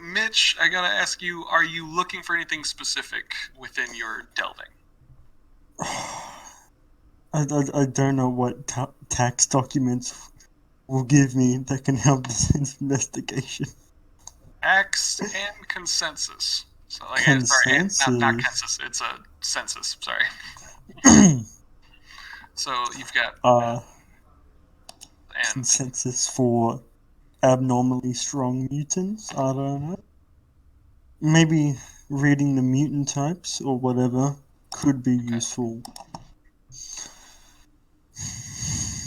Mitch, I gotta ask you, are you looking for anything specific within your delving? I don't know what tax documents will give me that can help this investigation. Axe and consensus. So, like, sorry, not Consensus. consensus. It's a census. Sorry. So you've got and Consensus for abnormally strong mutants. I don't know. Maybe reading the mutant types or whatever could be useful.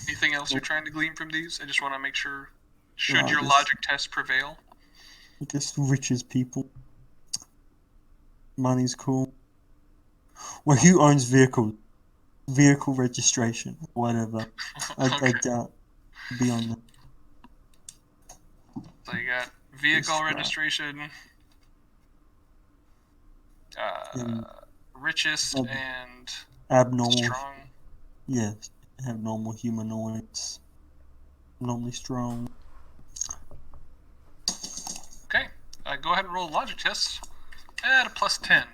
anything else you're trying to glean from these? I just want to make sure. Should I your guess- logic test prevail? I guess richest people. Money's cool. Well, who owns vehicles? Vehicle registration, whatever. I Okay. doubt beyond that. So you got vehicle Just, registration, And richest, Um, and abnormal. strong. Yeah, abnormal humanoids. Normally strong. Okay. Go ahead and roll a logic test at a +10.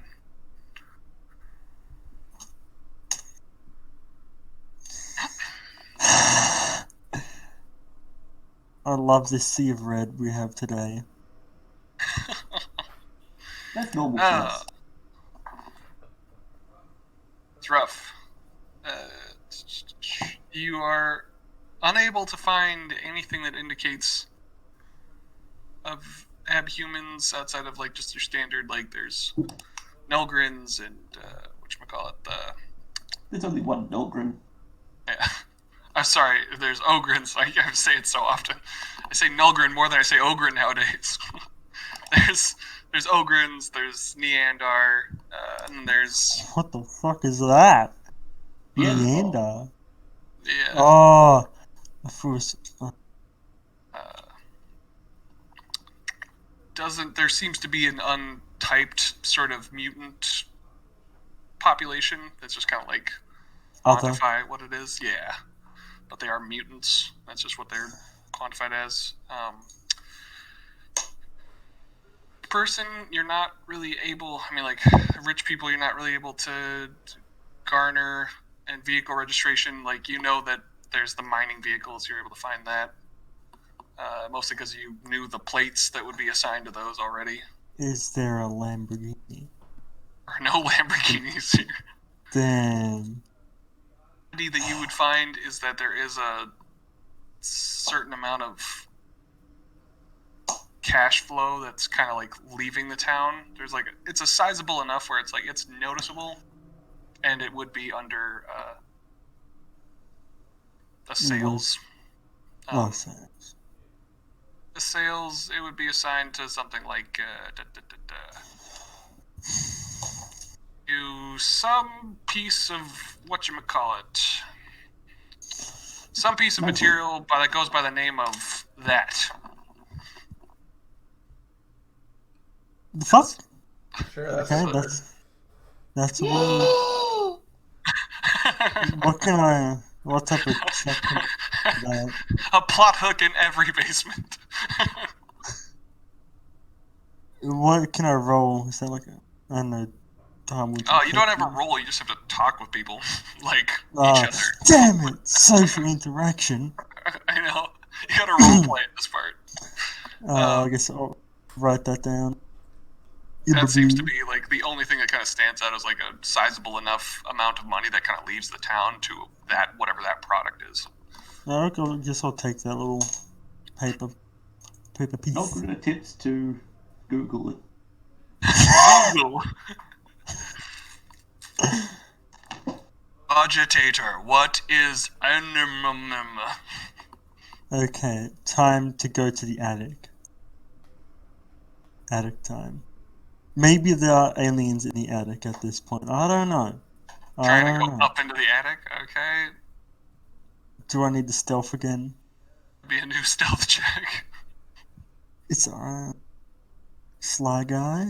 I love this sea of red we have today. That's normal for us. It's rough. You are unable to find anything that indicates of abhumans outside of like just your standard, like there's Nelgrins and whatchamacallit, There's only one Nilgrim. yeah. I'm sorry, there's Ogrins. I say it so often. I say Nelgrin more than I say Ogrin nowadays. there's Ogrins, there's Neandar, and there's What the fuck is that? Yeah. Neander. yeah. Oh, I first. There seems to be an untyped sort of mutant population that's just kind of like Other. quantify what it is. Yeah, but they are mutants. That's just what they're quantified as. Person, you're not really able. I mean, like rich people, you're not really able to garner and vehicle registration. Like you know that there's the mining vehicles. You're able to find that. Mostly because you knew the plates that would be assigned to those already. Is there a Lamborghini? Or no Lamborghinis here. Damn. That you would find is that there is a certain amount of cash flow that's kind of like leaving the town. There's like it's a sizable enough where it's like it's noticeable, and it would be under the sales. Sorry. The sales, it would be assigned to something like to some piece of whatchamacallit. Some piece of material that goes by the name of that. The fuck? Sure, that's Okay, a that's a word. What type of check can that? A plot hook in every basement. What can I roll? Is that like I don't know. You don't have a roll. You just have to talk with people, like each other. Damn it! Social interaction. I know. You gotta role play at this part. I guess I'll write that down. That seems to be like the only thing that kind of stands out as like a sizable enough amount of money that kind of leaves the town to that whatever that product is. I guess I'll take that little paper piece. Not good at tips to Google it. Google. Agitator, what is anonymous? Okay, time to go to the attic. Attic time. Maybe there are aliens in the attic at this point. I don't know. Trying to go up into the attic? Okay. Do I need the stealth again? Be a new stealth check. It's alright. Sly guy.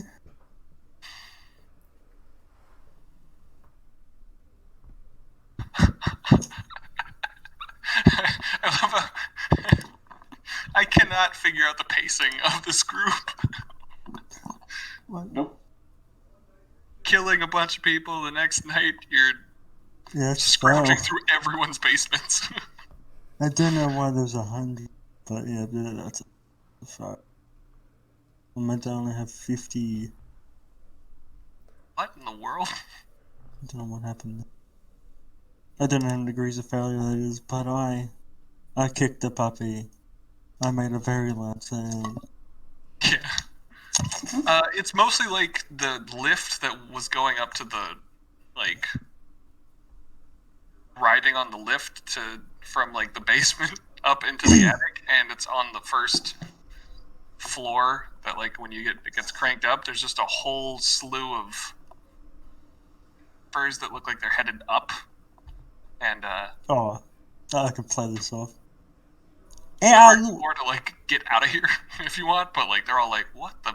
I cannot figure out the pacing of this group. Nope. Killing a bunch of people the next night, you're That's scrounging fair. through everyone's basements. I don't know why there's 100, but yeah, that's a fact. I meant to only have 50. What in the world? I don't know what happened. I don't know how many degrees of failure that is, but I kicked the puppy. I made a very loud sound. Yeah. It's mostly like the lift that was going up to the, like, riding on the lift from like the basement up into the attic, and it's on the first floor. That like when it gets cranked up, there's just a whole slew of birds that look like they're headed up, and Oh, I can play this off. you Hey, have more to like get out of here if you want, but like they're all like, "What the?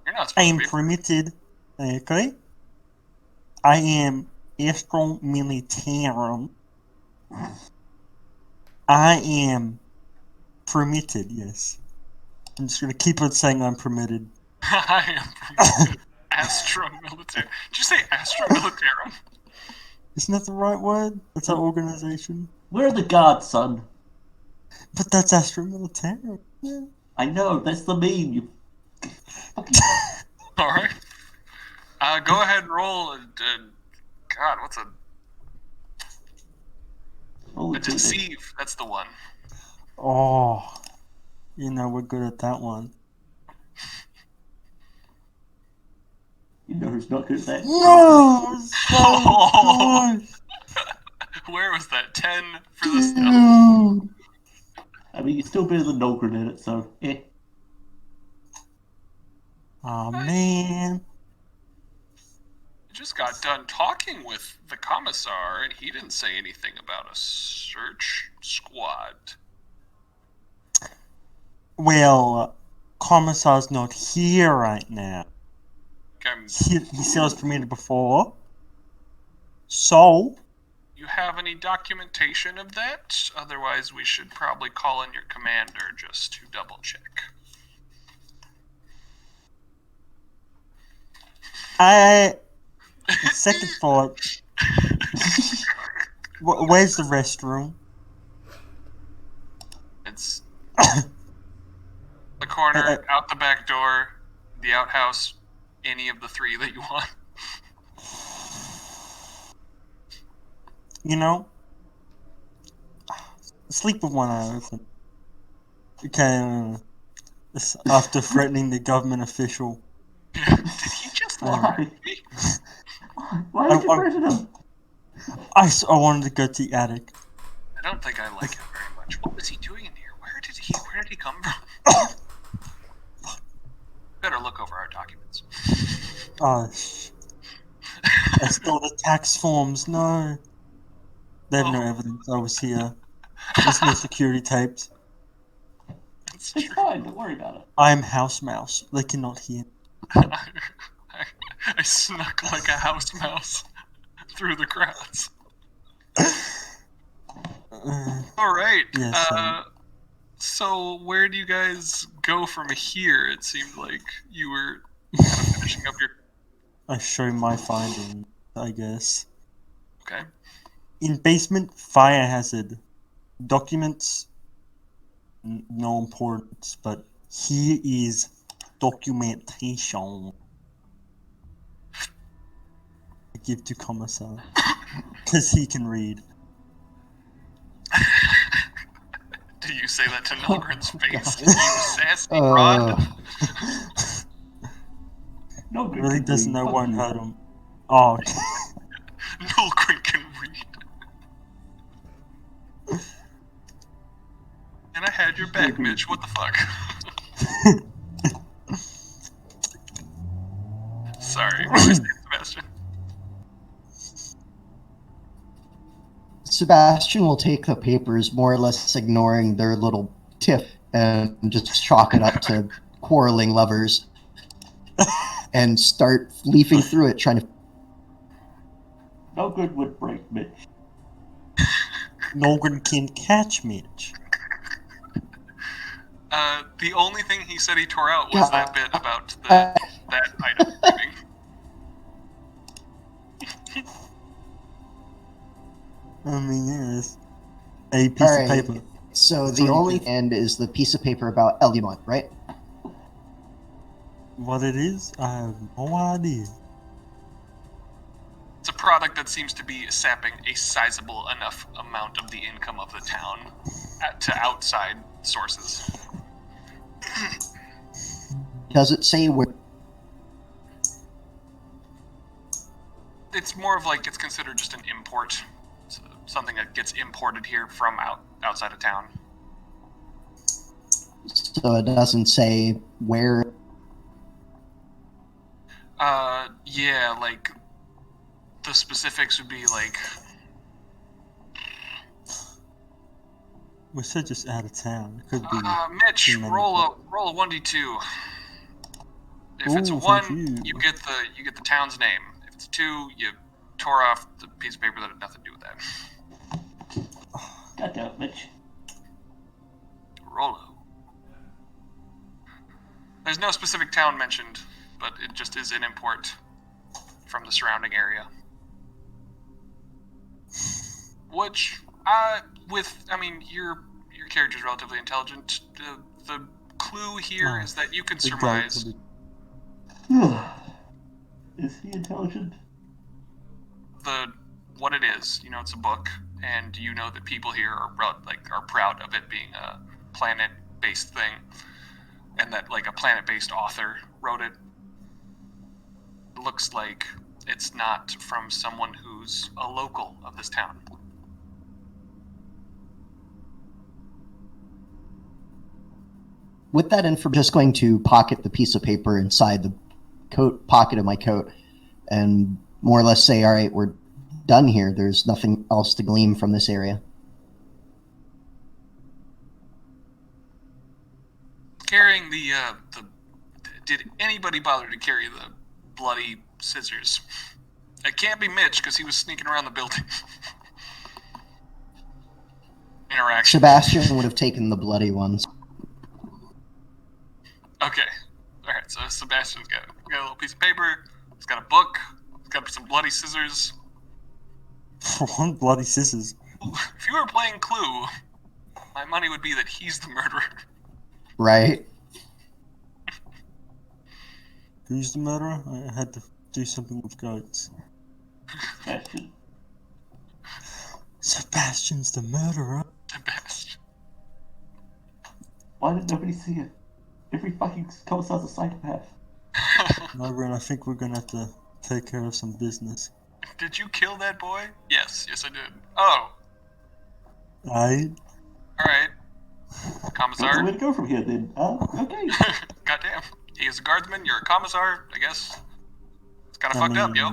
You're not I supposed am to be." permitted. Okay. I am Astro Militarum. I am permitted, yes. I'm just gonna keep on saying I'm permitted. I am Astro Military. Did you say Astro Militarum? Isn't that the right word? That's our organization. We're the gods, son. But that's Astro Militarum. Yeah. I know, that's the meme, you fucking... All right. Go ahead and roll. God, what's a deceive? That's the one. Oh, you know we're good at that one. You know who's not good at that? No, so good. Where was that? 10 for this. Dude. I mean, you're still better than Nogren in it, so eh. Oh man. I just got done talking with the commissar, and he didn't say anything about a search squad. Well, Commissar's not here right now. Okay, He said I was permitted before. So, you have any documentation of that? Otherwise, we should probably call in your commander just to double check. second thought. Where's the restroom? It's the corner, out the back door, the outhouse, any of the three that you want. You know, sleep with one eye open. Okay, after threatening the government official. Did he just lie? Why did you threaten him? I wanted to go to the attic. I don't think I like him very much. What was he doing in here? Where did he come from? Better look over our documents. Oh, I stole the tax forms. No. They have no evidence I was here. There's no security tapes. It's It's fine, don't worry about it. I'm House Mouse. They cannot hear. I snuck like a house mouse through the crowds. All right. Yes, so where do you guys go from here? It seemed like you were kind of finishing up your... I show my findings, I guess. Okay. In basement, fire hazard. Documents, no importance, but here is documentation. I give to Commissar. Because he can read. Do you say that to Nilgren's face? You sassy rod? Nogren Really can doesn't read, know fuck won't you. hurt him. Oh, okay. Nilgren can read. And I had your back, Mitch. What the fuck? Sorry, Sebastian. Sebastian will take the papers, more or less ignoring their little tiff, and just chalk it up to quarreling lovers, and start leafing through it, trying to... Nogren would break Mitch. Nogren can catch Mitch. The only thing he said he tore out was that bit about that item leaving. I mean, yes. A piece All of right. paper. So That's the all you only get. end is the piece of paper about Eluant, right? What it is, I have no idea. It's a product that seems to be sapping a sizable enough amount of the income of the town to outside sources. Does it say where? It's more of like it's considered just an import, so something that gets imported here from outside of town. So it doesn't say where. Yeah, like the specifics would be like We said just out of town. It could be. Mitch, in roll a 1d2. If it's a Ooh, 1, thank you. you get the town's name. If it's a 2, you tore off the piece of paper that had nothing to do with that. God damn it, Mitch. Rollo. There's no specific town mentioned, but it just is an import from the surrounding area. Which, your character's relatively intelligent. The clue here is that you can surmise. Is he intelligent? What it is. You know, it's a book, and you know that people here are proud of it being a planet-based thing, and that like a planet-based author wrote it. Looks like it's not from someone who's a local of this town. With that info, I'm just going to pocket the piece of paper inside the coat pocket of my coat and more or less say, all right, we're done here. There's nothing else to glean from this area. Carrying did anybody bother to carry the bloody scissors? It can't be Mitch because he was sneaking around the building. Interaction. Sebastian would have taken the bloody ones. Okay. Alright, so Sebastian's got a little piece of paper, he's got a book, he's got some bloody scissors. One bloody scissors. If you were playing Clue, my money would be that he's the murderer. Right? Who's the murderer? I had to do something with goats. Sebastian. Sebastian's the murderer. Sebastian. Why did nobody see it? Every fucking commissar's a psychopath. Margaret, I think we're gonna have to take care of some business. Did you kill that boy? Yes, I did. Oh, Alright? alright. Where's the Commissar. way to go from here then? Okay. Goddamn. He is a guardsman, you're a commissar, I guess. It's kinda fucked up, yo.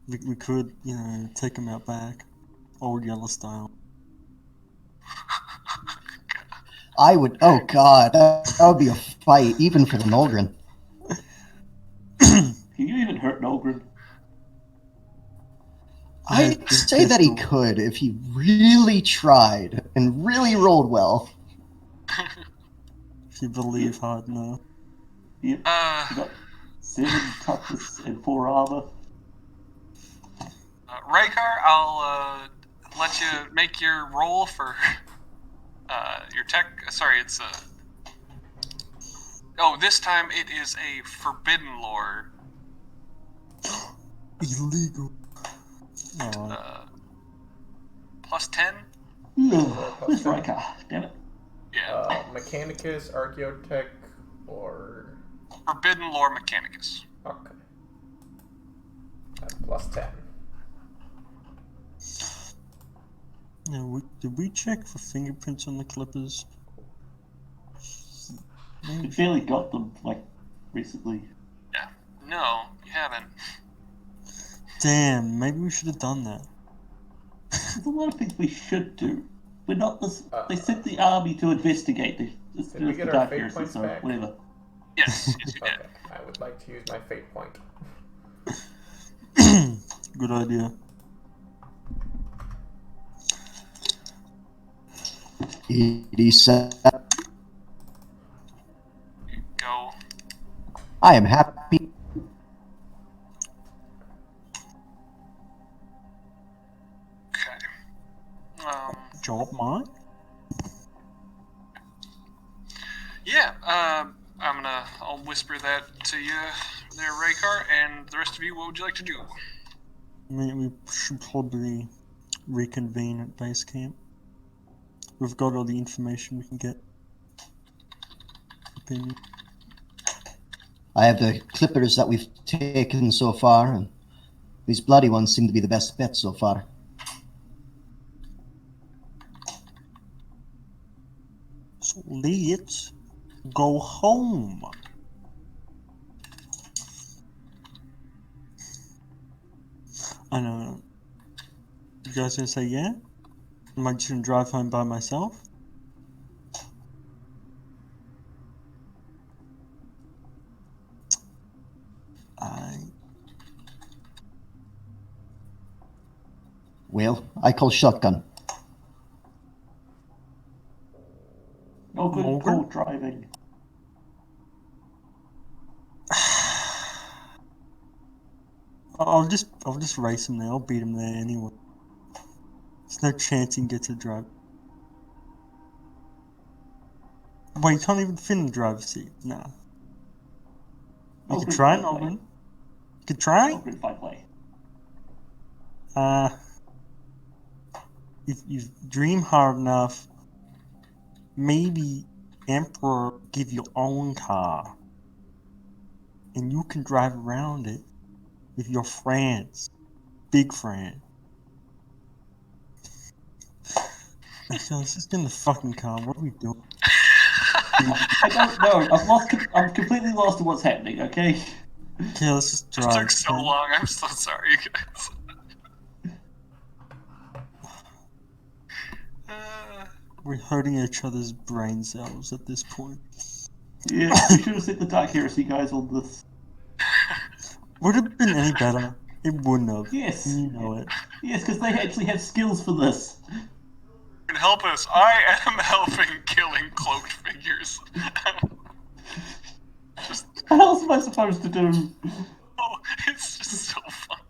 We could, take him out back. Old Yellow style. I would. Oh God, that would be a fight, even for the Nolgren. Can you even hurt Nolgren? I'd say that he could if he really tried and really rolled well. If you believe hard enough. Yep. You got 7 toughness and 4 armor. Rykar, I'll let you make your roll for your tech. Sorry, it's oh, this time it is a forbidden lore. Illegal. Plus 10? Where's Riker? Damn it. Yeah. Mechanicus, Archaeotech, or... Forbidden lore Mechanicus. Okay. That's plus 10. Now, did we check for fingerprints on the clippers? We barely got them, recently. Yeah. No, you haven't. Damn, maybe we should have done that. There's a lot of things we should do. We're not this. They sent the army to investigate. Did we get our fate points back? Yes, yes, you did. Okay. I would like to use my fate point. Good idea. 87. Go. I am happy. Okay. Job, mine? Yeah, I'll whisper that to you there, Raykar, and the rest of you, what would you like to do? I mean, we should probably reconvene at base camp. We've got all the information we can get. Opinion. I have the clippers that we've taken so far, and these bloody ones seem to be the best bet so far. So let's go home. I know. You guys gonna say yeah? Am I just gonna drive home by myself? Well, I call shotgun. No good Morgan? co-driving. I'll just race him there. I'll beat him there anyway. There's no chance he can get to the drive. Wait, you can't even fit in the driver's seat. Nah. You could try, Nolan. You could try. Open fight play. If you dream hard enough, maybe Emperor give your own car, and you can drive around it with your friends, big friend. So let's just get in the fucking car. What are we doing? I don't know. I'm completely lost in what's happening. Okay. Okay, let's just It drive. took so okay? long. I'm so sorry, guys. We're hurting each other's brain cells at this point. Yeah, we should have sent the Dark Heresy guys on this. Would it have been any better? It wouldn't have. Yes. You know it. Yes, because they actually have skills for this. Can help us. I am helping killing cloaked figures. Just, What else am I supposed to do? oh, it's just so funny.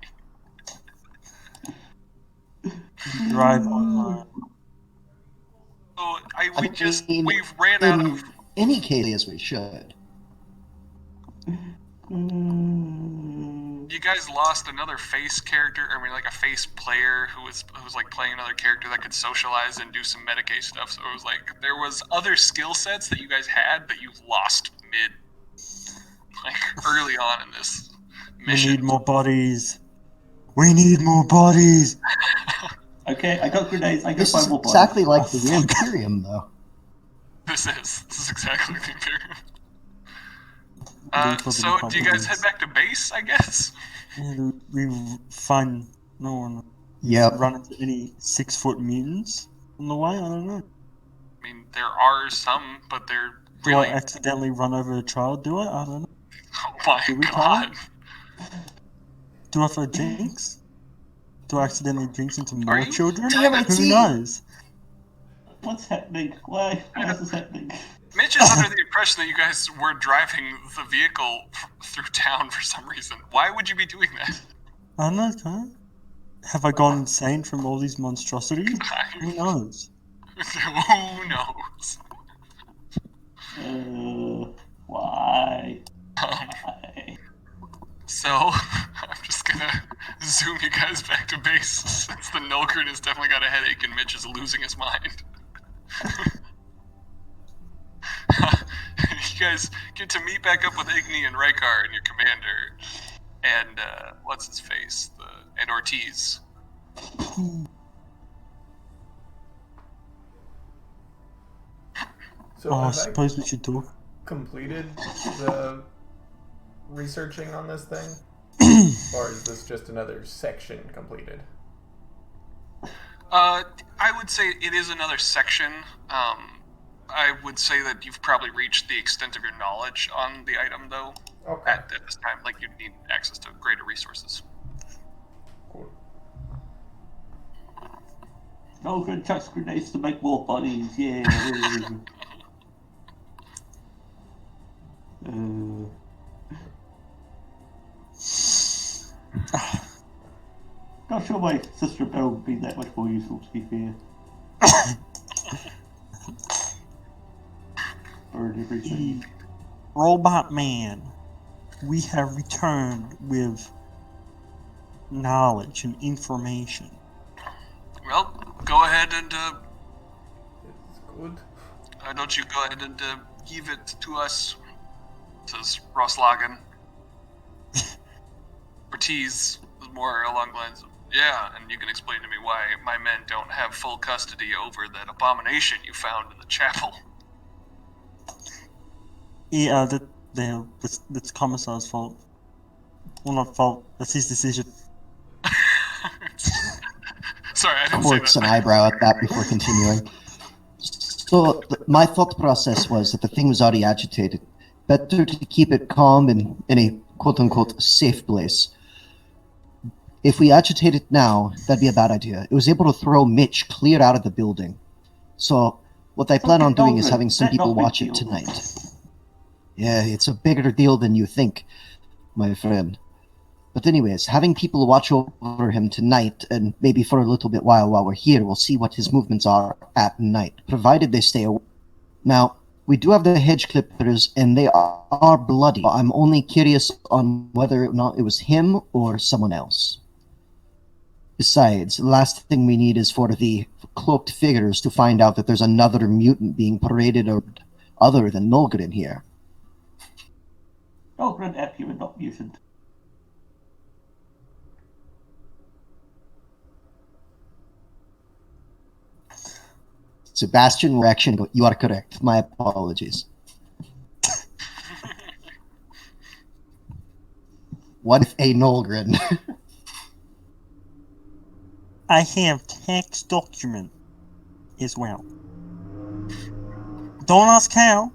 Drive online. Oh, I mean, we've ran out of. In any case, as we should. You guys lost another face character. I mean, like a face player who was like playing another character that could socialize and do some Medicaid stuff. So it was like there was other skill sets that you guys had, but you lost like early on in this mission. We need more bodies. We need more bodies. Okay, I got grenades. I got This is 5 more bodies. exactly like the fuck. Imperium, though. This is exactly the Imperium. Leave for the So do you guys Republicans. head back to base? I guess. Yeah, we find no one. Yep. Run into any 6-foot mutants on the way? I don't know. I mean, there are some, but they're Do really. I accidentally run over a child? Do I? I don't know. Oh my Do we, god. Do I throw jinx? Do I accidentally jinx into more you- children? Damn it, Who see? knows? What's happening? Why is this happening? Mitch is under the impression that you guys were driving the vehicle through town for some reason. Why would you be doing that? I don't know, okay. Have I gone insane from all these monstrosities? Who knows? Who knows? Why? Why? So, I'm just gonna zoom you guys back to base since the Nulgrin has definitely got a headache and Mitch is losing his mind. You guys get to meet back up with Igni and Raykar and your commander, and what's his face, and Ortiz. So Oh, I have I suppose we should talk. completed the researching on this thing? Or is this just another section completed? I would say it is another section. I would say that you've probably reached the extent of your knowledge on the item, though. Okay. At this time, like you need access to greater resources. Cool. Dahlgren chucks grenades to make more bodies, yeah. Not sure my sister Beryl would be that much more useful, to be fair. Burn everything. Robot Man, we have returned with knowledge and information. Well, go ahead and It's good. why don't you go ahead and give it to us? Says Rosslagen. Ortiz is more along the lines of, yeah, and you can explain to me why my men don't have full custody over that abomination you found in the chapel. Yeah, that's Commissar's fault. Well, not fault. That's his decision. Sorry, I didn't Quirks say an that. eyebrow at that before continuing. So my thought process was that the thing was already agitated. Better to keep it calm and in a quote-unquote safe place. If we agitate it now, that'd be a bad idea. It was able to throw Mitch clear out of the building. So what I plan on doing is having some people watch it tonight. Yeah, it's a bigger deal than you think, my friend. But anyways, having people watch over him tonight, and maybe for a little bit while we're here, we'll see what his movements are at night, provided they stay away. Now, we do have the hedge clippers, and they are bloody. I'm only curious on whether or not it was him or someone else. Besides, the last thing we need is for the cloaked figures to find out that there's another mutant being paraded or other than Nolgren here. Dahlgren accurate, not mutant. Sebastian will actually go, you are correct. My apologies. What if a Nolgren? I have text document as well. Don't ask how.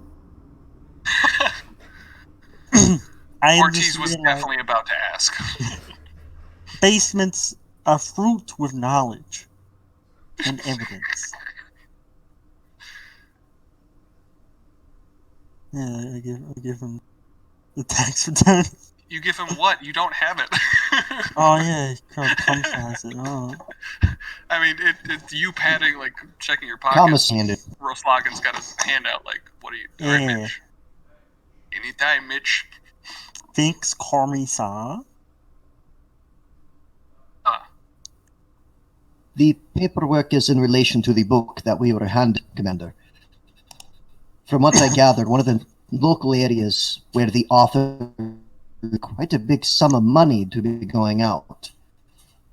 Ortiz was definitely about to ask. Basements are fruit with knowledge and evidence. Yeah, I give him the tax return. You give him what? You don't have it. Oh yeah, Thomas has it. Oh. I mean, it's you patting, like, checking your Thomas pockets. handed. Rosslagen's got his hand out, like, what are you doing, Yeah. Mitch? Anytime, Mitch. Thanks, Commissar. The paperwork is in relation to the book that we were handed, Commander. From what I gathered, one of the local areas where the author quite a big sum of money to be going out.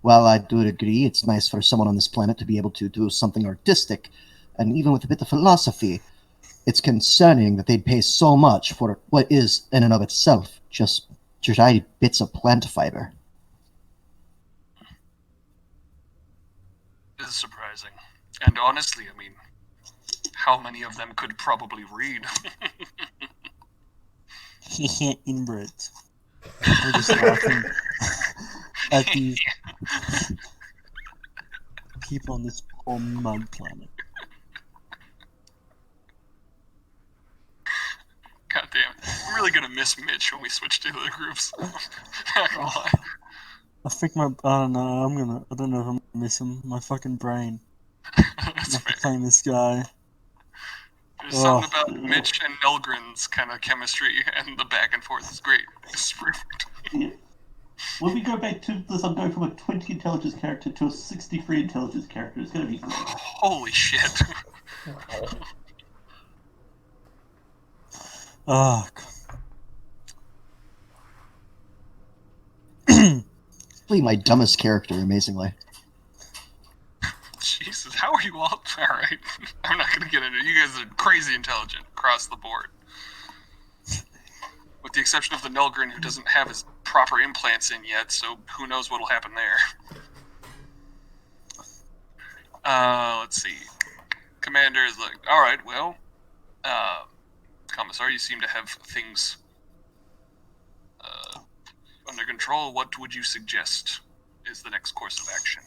While I do agree it's nice for someone on this planet to be able to do something artistic, and even with a bit of philosophy, it's concerning that they'd pay so much for what is, in and of itself, just dry bits of plant fiber. It is surprising. And honestly, I mean, how many of them could probably read? Inbreds. We're just laughing at these people on this poor mud planet. God damn it. I'm really gonna miss Mitch when we switch to the groups. Not gonna lie. I think I don't know, I don't know if I'm gonna miss him. My fucking brain. That's After fair. playing this guy. There's something about Mitch and Nelgren's kind of chemistry, and the back and forth is great. It's perfect. Yeah. When we go back to this, I'm going from a 20 intelligence character to a 63 intelligence character. It's going to be great. Holy shit. Oh, My dumbest character, amazingly. Jesus, how are you all? Alright. I'm not gonna get into it. You guys are crazy intelligent across the board. With the exception of the Nelgren, who doesn't have his proper implants in yet, so who knows what'll happen there. Let's see. Commander is like, alright, well, Commissar, you seem to have things under control. What would you suggest is the next course of action?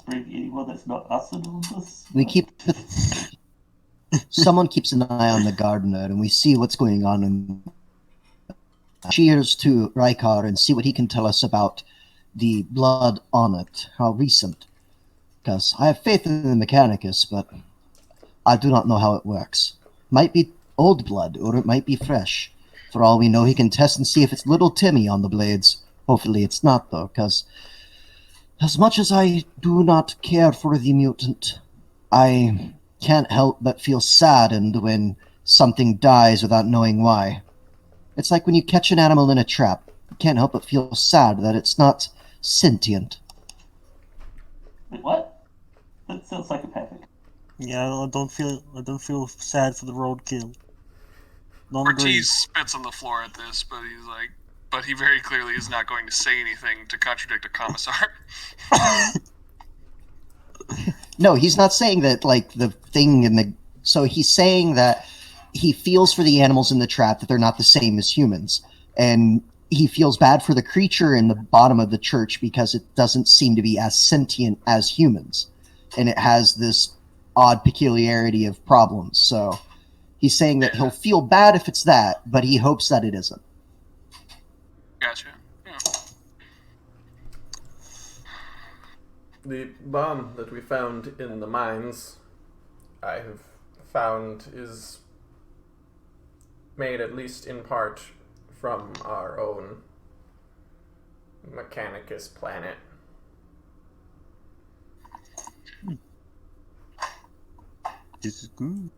bring anyone that's not us in on this? We keep someone keeps an eye on the gardener, and we see what's going on. And cheers to Rykar and see what he can tell us about the blood on it. How recent? Because I have faith in the Mechanicus, but I do not know how it works. Might be old blood, or it might be fresh. For all we know, he can test and see if it's little Timmy on the blades. Hopefully it's not, though, because as much as I do not care for the mutant, I can't help but feel saddened when something dies without knowing why. It's like when you catch an animal in a trap. You can't help but feel sad that it's not sentient. Wait, what? That sounds psychopathic. Yeah, I don't feel sad for the roadkill. Don't agree. Ortiz spits on the floor at this, but he very clearly is not going to say anything to contradict a commissar. No, he's not saying that, like, the thing in the... So he's saying that he feels for the animals in the trap, that they're not the same as humans. And he feels bad for the creature in the bottom of the church because it doesn't seem to be as sentient as humans. And it has this odd peculiarity of problems. So he's saying that he'll feel bad if it's that, but he hopes that it isn't. Gotcha. Yeah. The bomb that we found in the mines, I have found, is made at least in part from our own Mechanicus planet. This is good.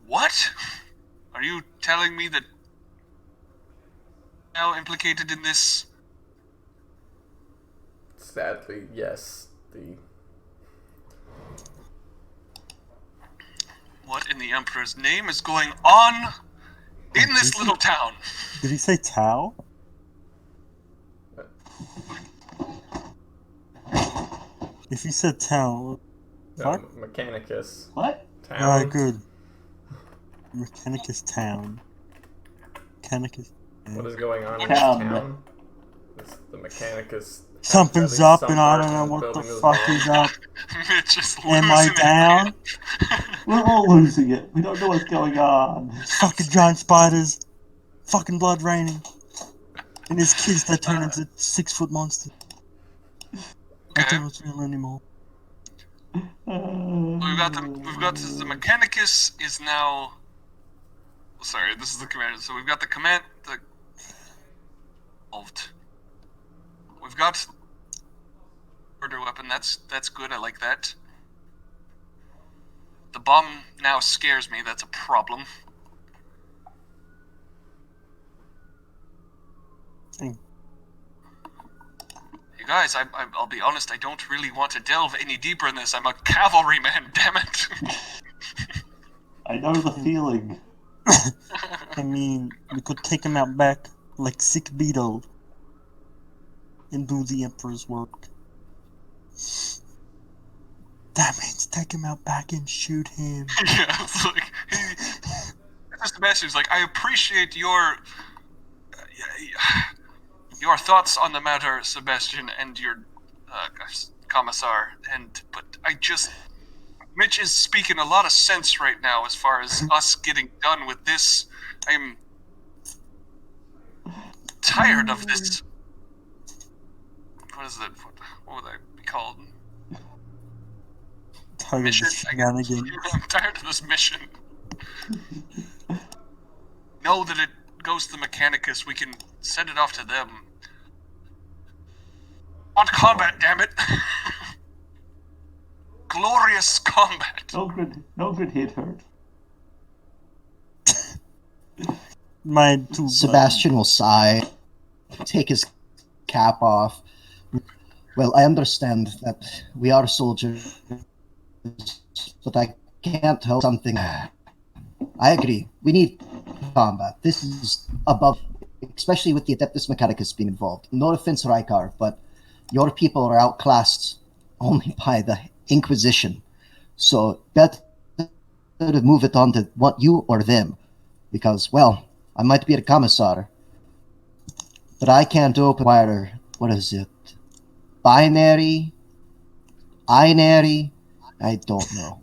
What? Are you telling me that now implicated in this? Sadly, yes. What in the Emperor's name is going on in this little town? Did he say Tau? If he said Tau, fuck? Mechanicus. What? Town. Alright, good. Mechanicus Town. Mechanicus. What is going on in Town. this town? It's the Mechanicus. Something's At least up, some and I don't person know is what the building this fuck bomb. is up. Mitch is Am I losing it. down? We're all losing it. We don't know what's going on. Fucking giant spiders. Fucking blood raining. And his kids that turn into 6-foot monsters. I Okay. don't know what's real anymore. We've got the Mechanicus is now. Sorry, this is the commander. So we've got the command. We've got murder weapon. That's good. I like that. The bomb now scares me. That's a problem. Mm. You guys, I'll be honest. I don't really want to delve any deeper in this. I'm a cavalryman. Damn it. I know the feeling. I mean, we could take him out back like sick Beetle and do the Emperor's work. That means take him out back and shoot him. Yeah, it's like just the message. Like, I appreciate your thoughts on the matter, Sebastian, and your commissar. But Mitch is speaking a lot of sense right now as far as us getting done with this. I'm tired of this. What is it? What would I be called? Tired of Mission? the shenanigans. I'm tired of this mission. Know that it goes to the Mechanicus. We can send it off to them. On combat, damn it! Glorious combat. No good hit hurt. Mine too. Sebastian will sigh, take his cap off. Well, I understand that we are soldiers, but I can't help something. I agree. We need combat. This is above, especially with the Adeptus Mechanicus being involved. No offense, Rykar, but your people are outclassed only by the Inquisition. So better to move it on to what you or them. Because, well, I might be a commissar, but I can't open wire. What is it? Binary? Binary? I don't know.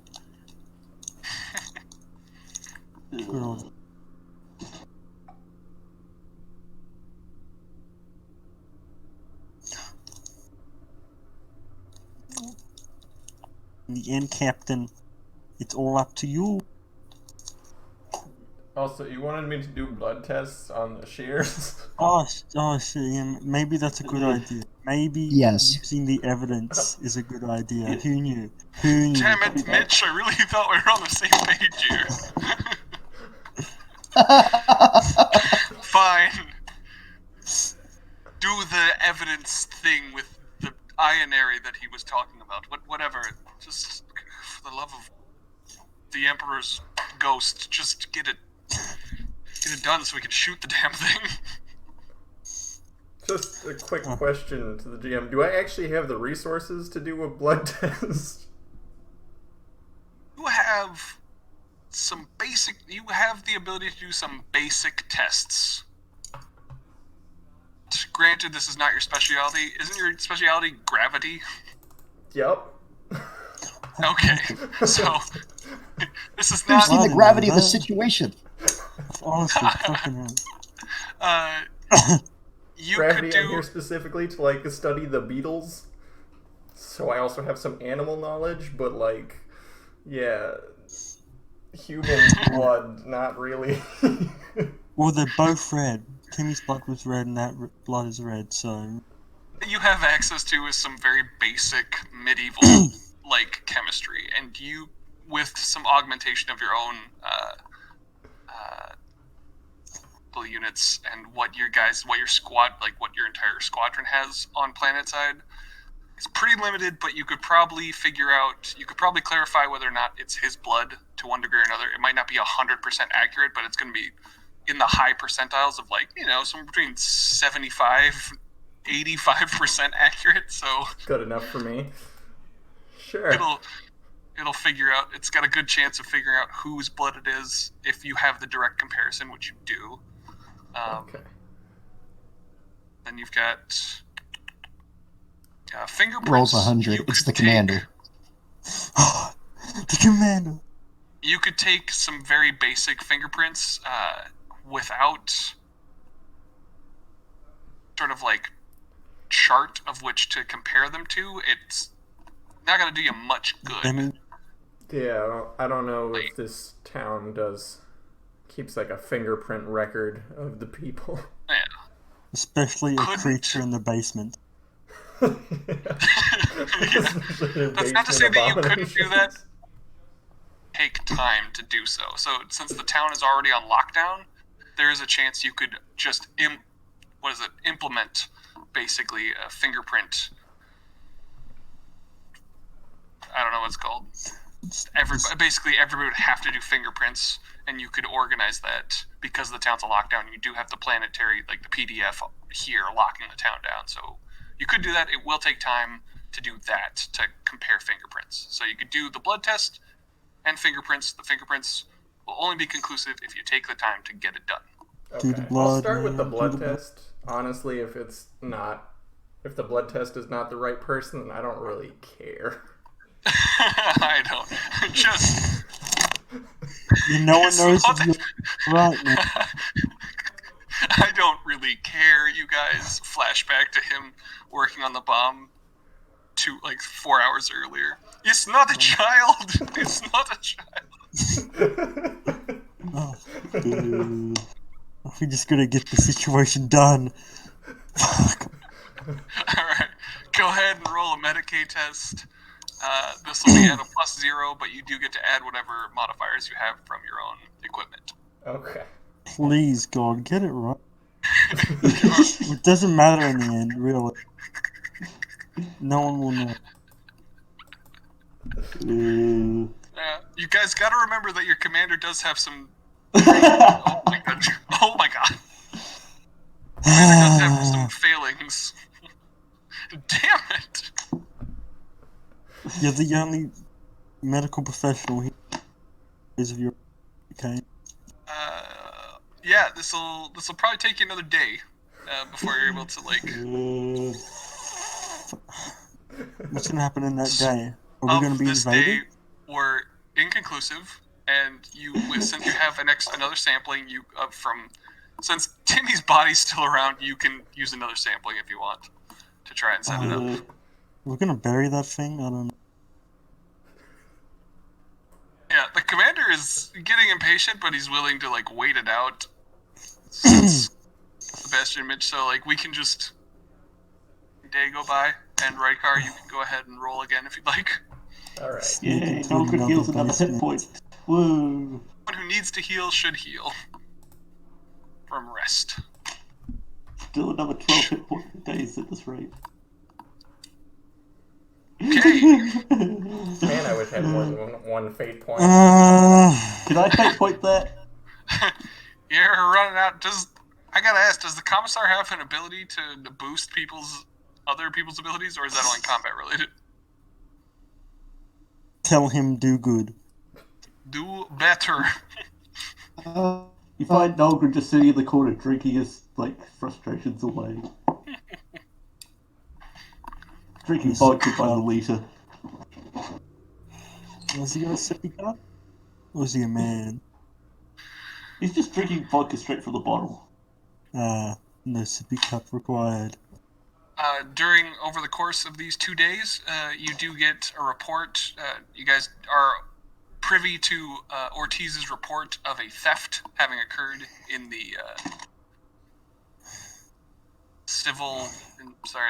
Good. In the end, Captain, it's all up to you. Also, you wanted me to do blood tests on the shears? Oh, yeah, maybe that's a good idea. Maybe Yes. using the evidence is a good idea. Who knew? Who knew? Damn it, Mitch! I really thought we were on the same page here. Fine. Do the evidence thing with the ionary that he was talking about. Whatever. Just for the love of the Emperor's ghost, just get it done so we can shoot the damn thing. Just a quick question to the GM. Do I actually have the resources to do a blood test? You have the ability to do some basic tests. Granted, this is not your specialty. Isn't your specialty gravity? Yep. Okay, so this is You've not. seen the gravity of the situation. Honestly, fucking hell. You Gravity, could I'm here do. specifically to, like, study the beetles. So I also have some animal knowledge, but, like, yeah, human blood, not really. Well, they're both red. Timmy's blood was red, and that blood is red. So You have access to is some very basic medieval like chemistry, and you, with some augmentation of your own units and what your entire squadron has on planet side, it's pretty limited. But you could probably clarify whether or not it's his blood to one degree or another. It might not be 100% accurate, but it's going to be in the high percentiles of, like, somewhere between 75-85% accurate. So Good enough for me. Sure. It'll figure out. It's got a good chance of figuring out whose blood it is if you have the direct comparison, which you do. Okay. Then you've got fingerprints. Rolls 100. It's the commander. the commander. You could take some very basic fingerprints without sort of like chart of which to compare them to. It's not going to do you much good. Yeah, I don't know if this town keeps like a fingerprint record of the people. Yeah. Especially a creature in the basement. That's not to say that you couldn't do that. Take time to do so. So since the town is already on lockdown, there is a chance you could just implement basically a fingerprint. I don't know what it's called. Everybody would have to do fingerprints, and you could organize that because the town's on lockdown. You do have the planetary, like the PDF here, locking the town down. So you could do that. It will take time to do that, to compare fingerprints. So you could do the blood test and fingerprints. The fingerprints will only be conclusive if you take the time to get it done. Okay. I'll start with the blood test. Honestly, if the blood test is not the right person, then I don't really care. I don't. Just. No one knows if you're right now. I don't really care, you guys. Flashback to him working on the bomb 4 hours earlier. It's not a child! It's not a child! Oh, dude. We're just gonna get the situation done. Fuck. Alright, go ahead and roll a Medicaid test. This will be at a +0, but you do get to add whatever modifiers you have from your own equipment. Okay. Please, God, get it right. It doesn't matter in the end, really. No one will know. You guys gotta remember that your commander does have some... Oh my god. Oh my god. Commander does have some failings. Damn it! You're the only medical professional here. Is of your... Okay. Yeah, this'll probably take you another day before you're able to, What's gonna happen in that day? Are we gonna be this invaded? day were inconclusive, and since you have another sampling, since Timmy's body's still around, you can use another sampling if you want to try and set it up. We're gonna bury that thing. I don't know. Yeah, the commander is getting impatient, but he's willing to wait it out. Since Sebastian Mitch, so we can just day go by, and Rykar, you can go ahead and roll again if you'd like. Alright. Sneak Yay, into Nogren another heals another hit basement. point. Woo! Someone who needs to heal should heal from rest. Still another 12 hit point per days at this rate. Okay. Man, I wish I had more than one fate point. Can I fate point that? You're running out. I gotta ask, does the commissar have an ability to boost other people's abilities, or is that only combat related? Tell him do good. Do better. You find Nogren just sitting in the corner drinking his frustrations away. Drinking vodka by the litre. Was he a sippy cup? Or was he a man? He's just drinking vodka straight from the bottle. No sippy cup required. Over the course of these 2 days, you do get a report. You guys are privy to Ortiz's report of a theft having occurred in the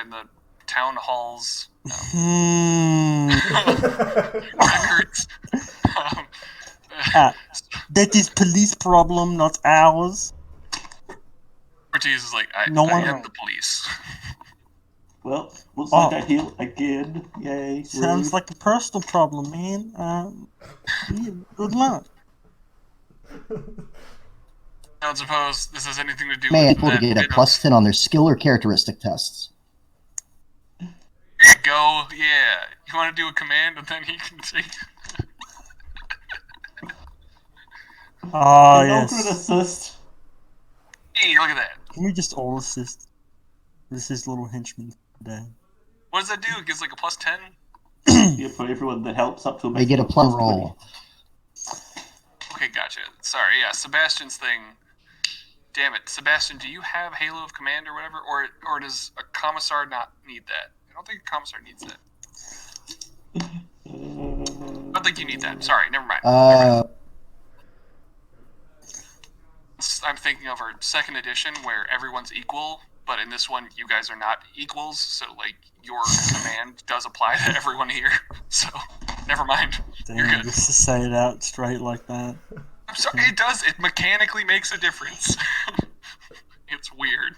in the town hall's records. That is police problem, not ours. Ortiz is like, I am the police. Well, looks like I heal again. Yay. Sounds like a personal problem, man. Good luck. I don't suppose this has anything to do Man, with people to that get a bit plus 10 on their skill or characteristic tests. There you go. Yeah. You want to do a command, and then he can take... Oh, Nogren yes. assist. Hey, look at that. Can we just all assist? This is little henchman today. What does that do? It gives a plus 10? Yeah, for everyone that helps up to a They get a plus roll. Okay, gotcha. Sorry, yeah, Sebastian's thing. Damn it. Sebastian, do you have Halo of Command or whatever? Or does a commissar not need that? I don't think a commissar needs that. I don't think you need that. Sorry, never mind. I'm thinking of our second edition where everyone's equal, but in this one you guys are not equals, so your command does apply to everyone here. So never mind. Damn, You're good. just to say it out straight like that. I'm sorry, it does. It mechanically makes a difference. It's weird.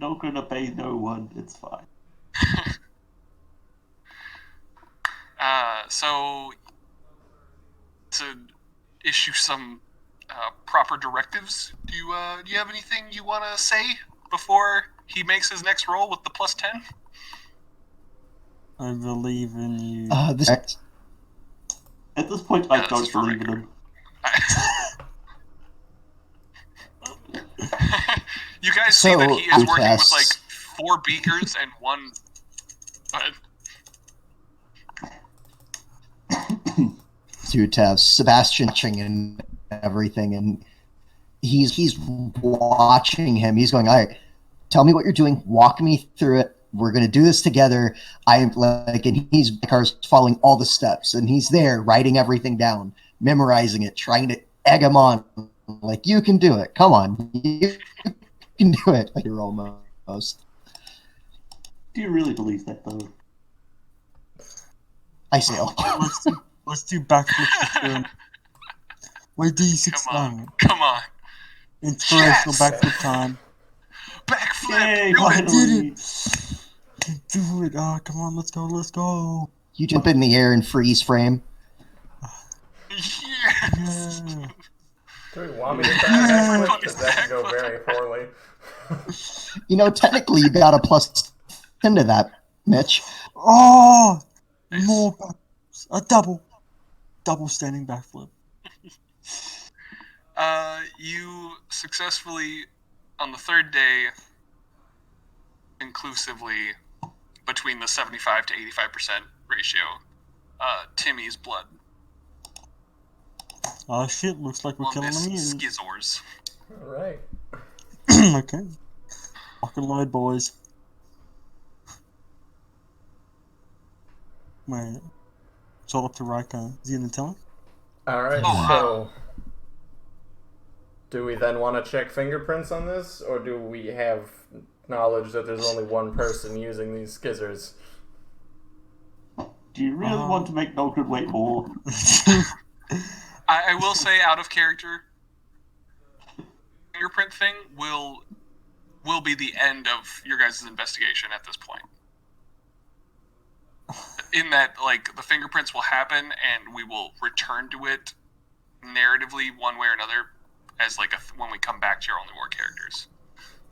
Nogren obey no one. It's fine. So to issue some proper directives, do you have anything you want to say before he makes his next roll with the plus 10? I believe in you. At this point, I don't believe in him. You guys see that he is working tests. with 4 beakers and 1. To have Sebastian ching and everything, and he's watching him. He's going, all right, tell me what you're doing. Walk me through it. We're going to do this together. And he's following all the steps, and he's there writing everything down, memorizing it, trying to egg him on. You can do it. Come on. You can do it. You're almost. Do you really believe that, though? I fail. Let's do backflips with him. Wait, D6 Come on. Inspirational backflip time. Backflip! Yay, I finally. did it! Do it! Oh, come on, let's go. You jump in the air and freeze frame. Yes! Yeah. Do we want me to try a backflip? Because that could go very poorly. Technically you got a plus 10 to that, Mitch. Oh! More backflips. A double standing backflip. You successfully, on the third day, conclusively between the 75 to 85% ratio, Timmy's blood. Oh shit, looks like we're On killing this the mutants. Skizors. Alright. Okay. Lock and load, boys. Wait. It's all up to Raika. Is he gonna tell him? Alright, Oh, so... do we then want to check fingerprints on this? Or do we have knowledge that there's only one person using these skizzers? Do you really want to make Nogred wait more? I will say, out of character, fingerprint thing will be the end of your guys' investigation at this point. In that, like, the fingerprints will happen, and we will return to it narratively one way or another, as like when we come back to your only war characters.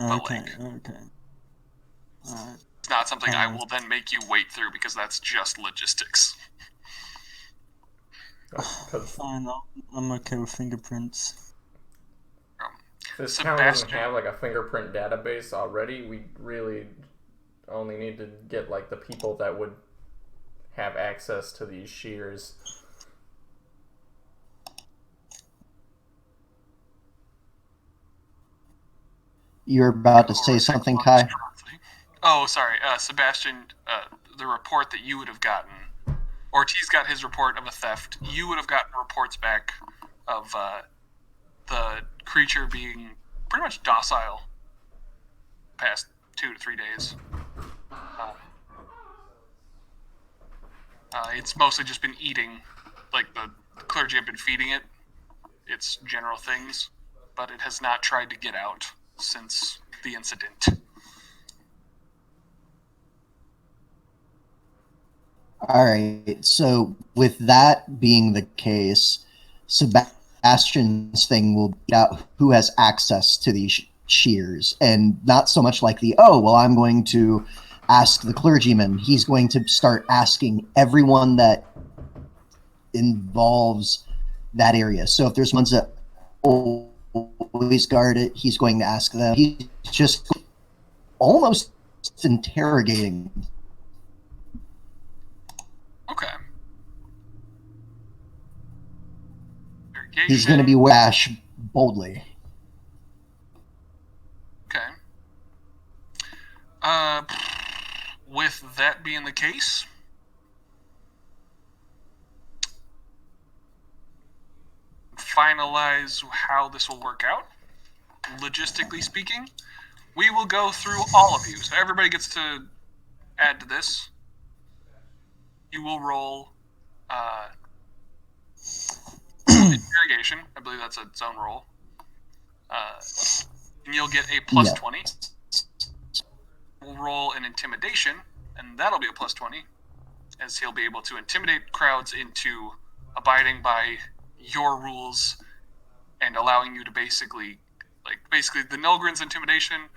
Okay, like, okay. Alright. It's not something I will then make you wait through because that's just logistics. Fine, I'm okay with fingerprints. This town doesn't have like a fingerprint database already. We really only need to get like the people that would have access to these shears. You're about to say something, Kai? Oh, sorry, Sebastian. The report that you would have gotten, Ortiz got his report of a theft. You would have gotten reports back of the creature being pretty much docile past 2 to 3 days. It's mostly just been eating, like the clergy have been feeding it its general things, but it has not tried to get out since the incident. Alright, so with that being the case, Sebastian's thing will be out who has access to these shears, and not so much like I'm going to ask the clergyman. He's going to start asking everyone that involves that area. So if there's ones that always guard it, he's going to ask them. He's just almost interrogating. Okay. He's going to be rash boldly. Okay. With that being the case, finalize how this will work out. Logistically speaking, we will go through all of you. So everybody gets to add to this. You will roll interrogation. I believe that's its own roll. And you'll get a plus 20. We'll roll an intimidation, and that'll be a plus 20, as he'll be able to intimidate crowds into abiding by your rules and allowing you to basically the Nilgrin's intimidation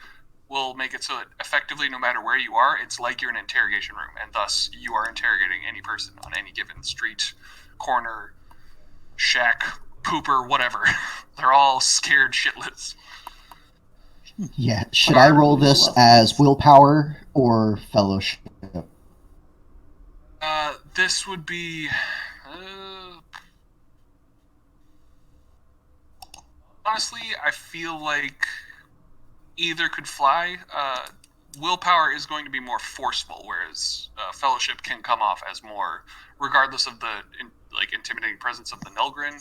will make it so that effectively, no matter where you are, it's like you're in an interrogation room, and thus you are interrogating any person on any given street, corner, shack, pooper, whatever. They're all scared shitless. Yeah, should I roll this as willpower or fellowship? This would be... honestly, I feel like either could fly. Willpower is going to be more forceful, whereas fellowship can come off as more, regardless of the intimidating presence of the Nilgrin,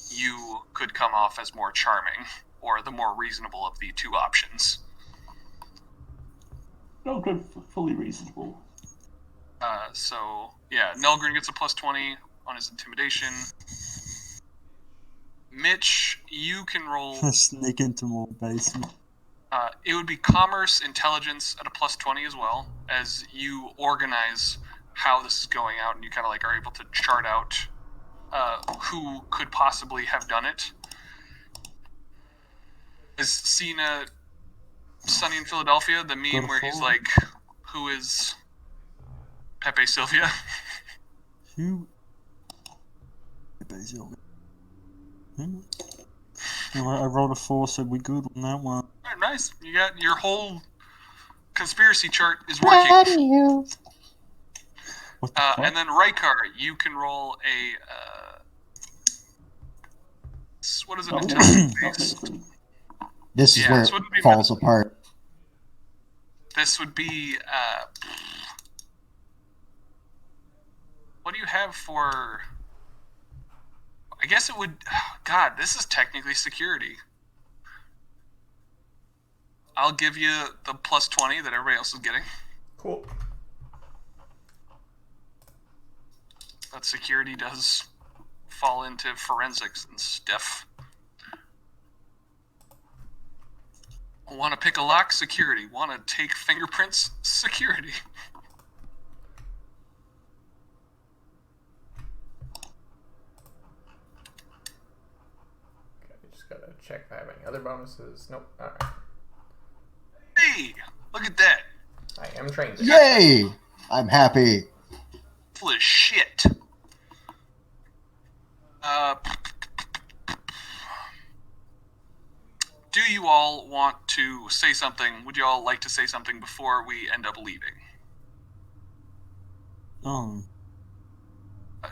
you could come off as more charming, or the more reasonable of the two options. Nogred fully reasonable. So, yeah, Nilgrin gets a plus 20 on his intimidation. Mitch, you can roll... Sneak into more basement. It would be commerce, intelligence at a plus 20 as well, as you organize how this is going out, and you kind of are able to chart out who could possibly have done it. Is Cena Sunny in Philadelphia, the meme where he's like, who is Pepe Sylvia? Who? Pepe Sylvia. I rolled a 4, so we good on that one. Right, nice. You got your whole conspiracy chart is working. What the fuck? And then Rykar, you can roll a what is it? Intelligence based. This is Yeah, where this it wouldn't be falls apart. This would be what do you have for? I guess it would. God, this is technically security. I'll give you the plus 20 that everybody else is getting. Cool. But security does fall into forensics and stuff. Want to pick a lock? Security. Want to take fingerprints? Security. Okay, just gotta check if I have any other bonuses. Nope. Alright. Hey, look at that. I am trained. Yay! I'm happy. Full of shit. Do you all want to say something? Would you all like to say something before we end up leaving? You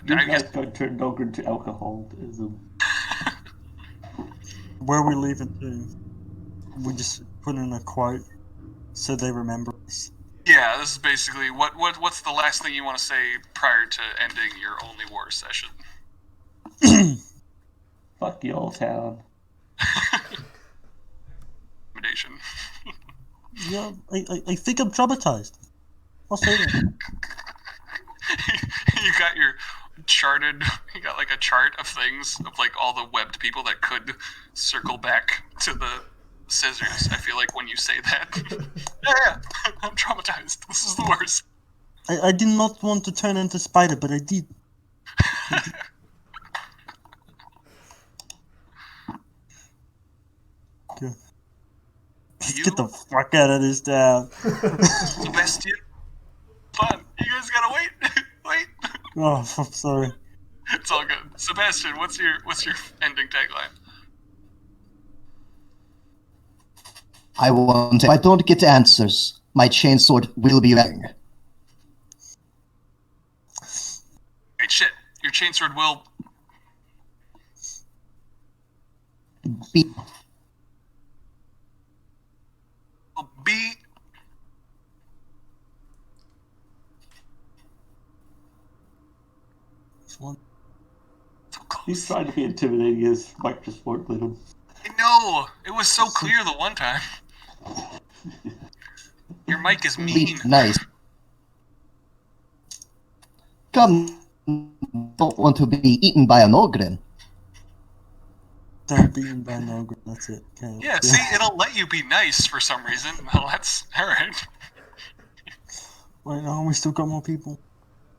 I guys guess don't turn Nogren to alcoholism. Where are we leaving to? We just put in a quote so they remember us. yeah, this is basically what's the last thing you want to say prior to ending your only war session? Fuck y'all town. Intimidation. Yeah, I think I'm traumatized. I'll say that. You got your charted. You got like a chart of things of like all the webbed people that could circle back to the scissors. I feel like when you say that, yeah, I'm traumatized. This is the worst. I did not want to turn into Spider, but I did. Okay. Let's get the fuck out of this town. Sebastian, fun. You guys gotta wait. Wait. Oh, I'm sorry. It's all good. Sebastian, what's your ending tagline? I won't. If I don't get answers, my chainsword will be rang. Wait, shit. Your chainsword will Be be. One. So close. He's trying to be intimidating. His mic just won't let him. I know. It was so clear the one time. Your mic is mean. nice. Come, don't want to be eaten by an ogre. Don't be eaten by an ogre. That's it. Okay. Yeah, see, it'll let you be nice for some reason. Well, that's alright. Wait, no, we still got more people.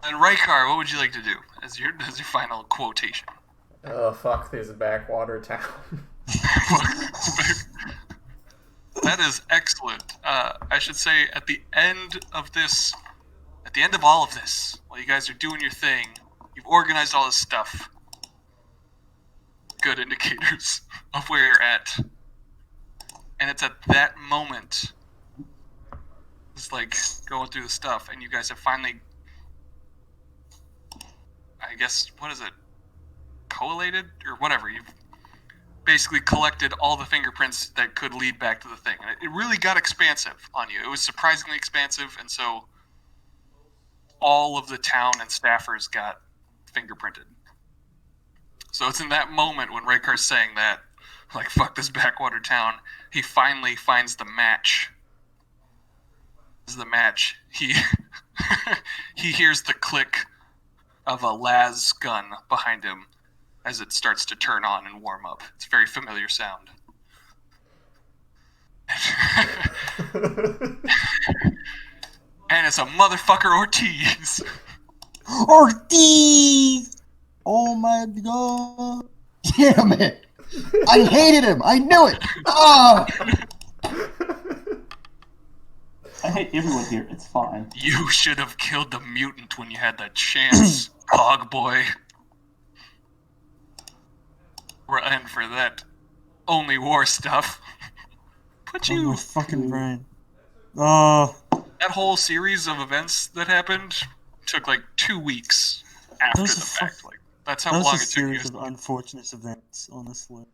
And Rykar, what would you like to do as your final quotation? Oh, fuck this backwater town. That is excellent. I should say at the end of all of this, while you guys are doing your thing, you've organized all this stuff. Good indicators of where you're at. And it's at that moment, it's like going through the stuff, and you guys have finally, I guess, what is it? Collated? Or whatever. You've basically collected all the fingerprints that could lead back to the thing. And it really got expansive on you. It was surprisingly expansive, and so all of the town and staffers got fingerprinted. So it's in that moment when Raykar's saying that, like, fuck this backwater town, he finally finds the match. This is the match. He hears the click of a las gun behind him as it starts to turn on and warm up. It's a very familiar sound. And it's a motherfucker Ortiz. Ortiz! Oh my god! Damn it! I hated him! I knew it! Ah! I hate everyone here. It's fine. You should have killed the mutant when you had the chance, hog boy. We're in for that only war stuff. Put Oh, my you. fucking brain. That whole series of events that happened took like 2 weeks after the fact. Like that's how That long was a it took you. series of unfortunate events, honestly.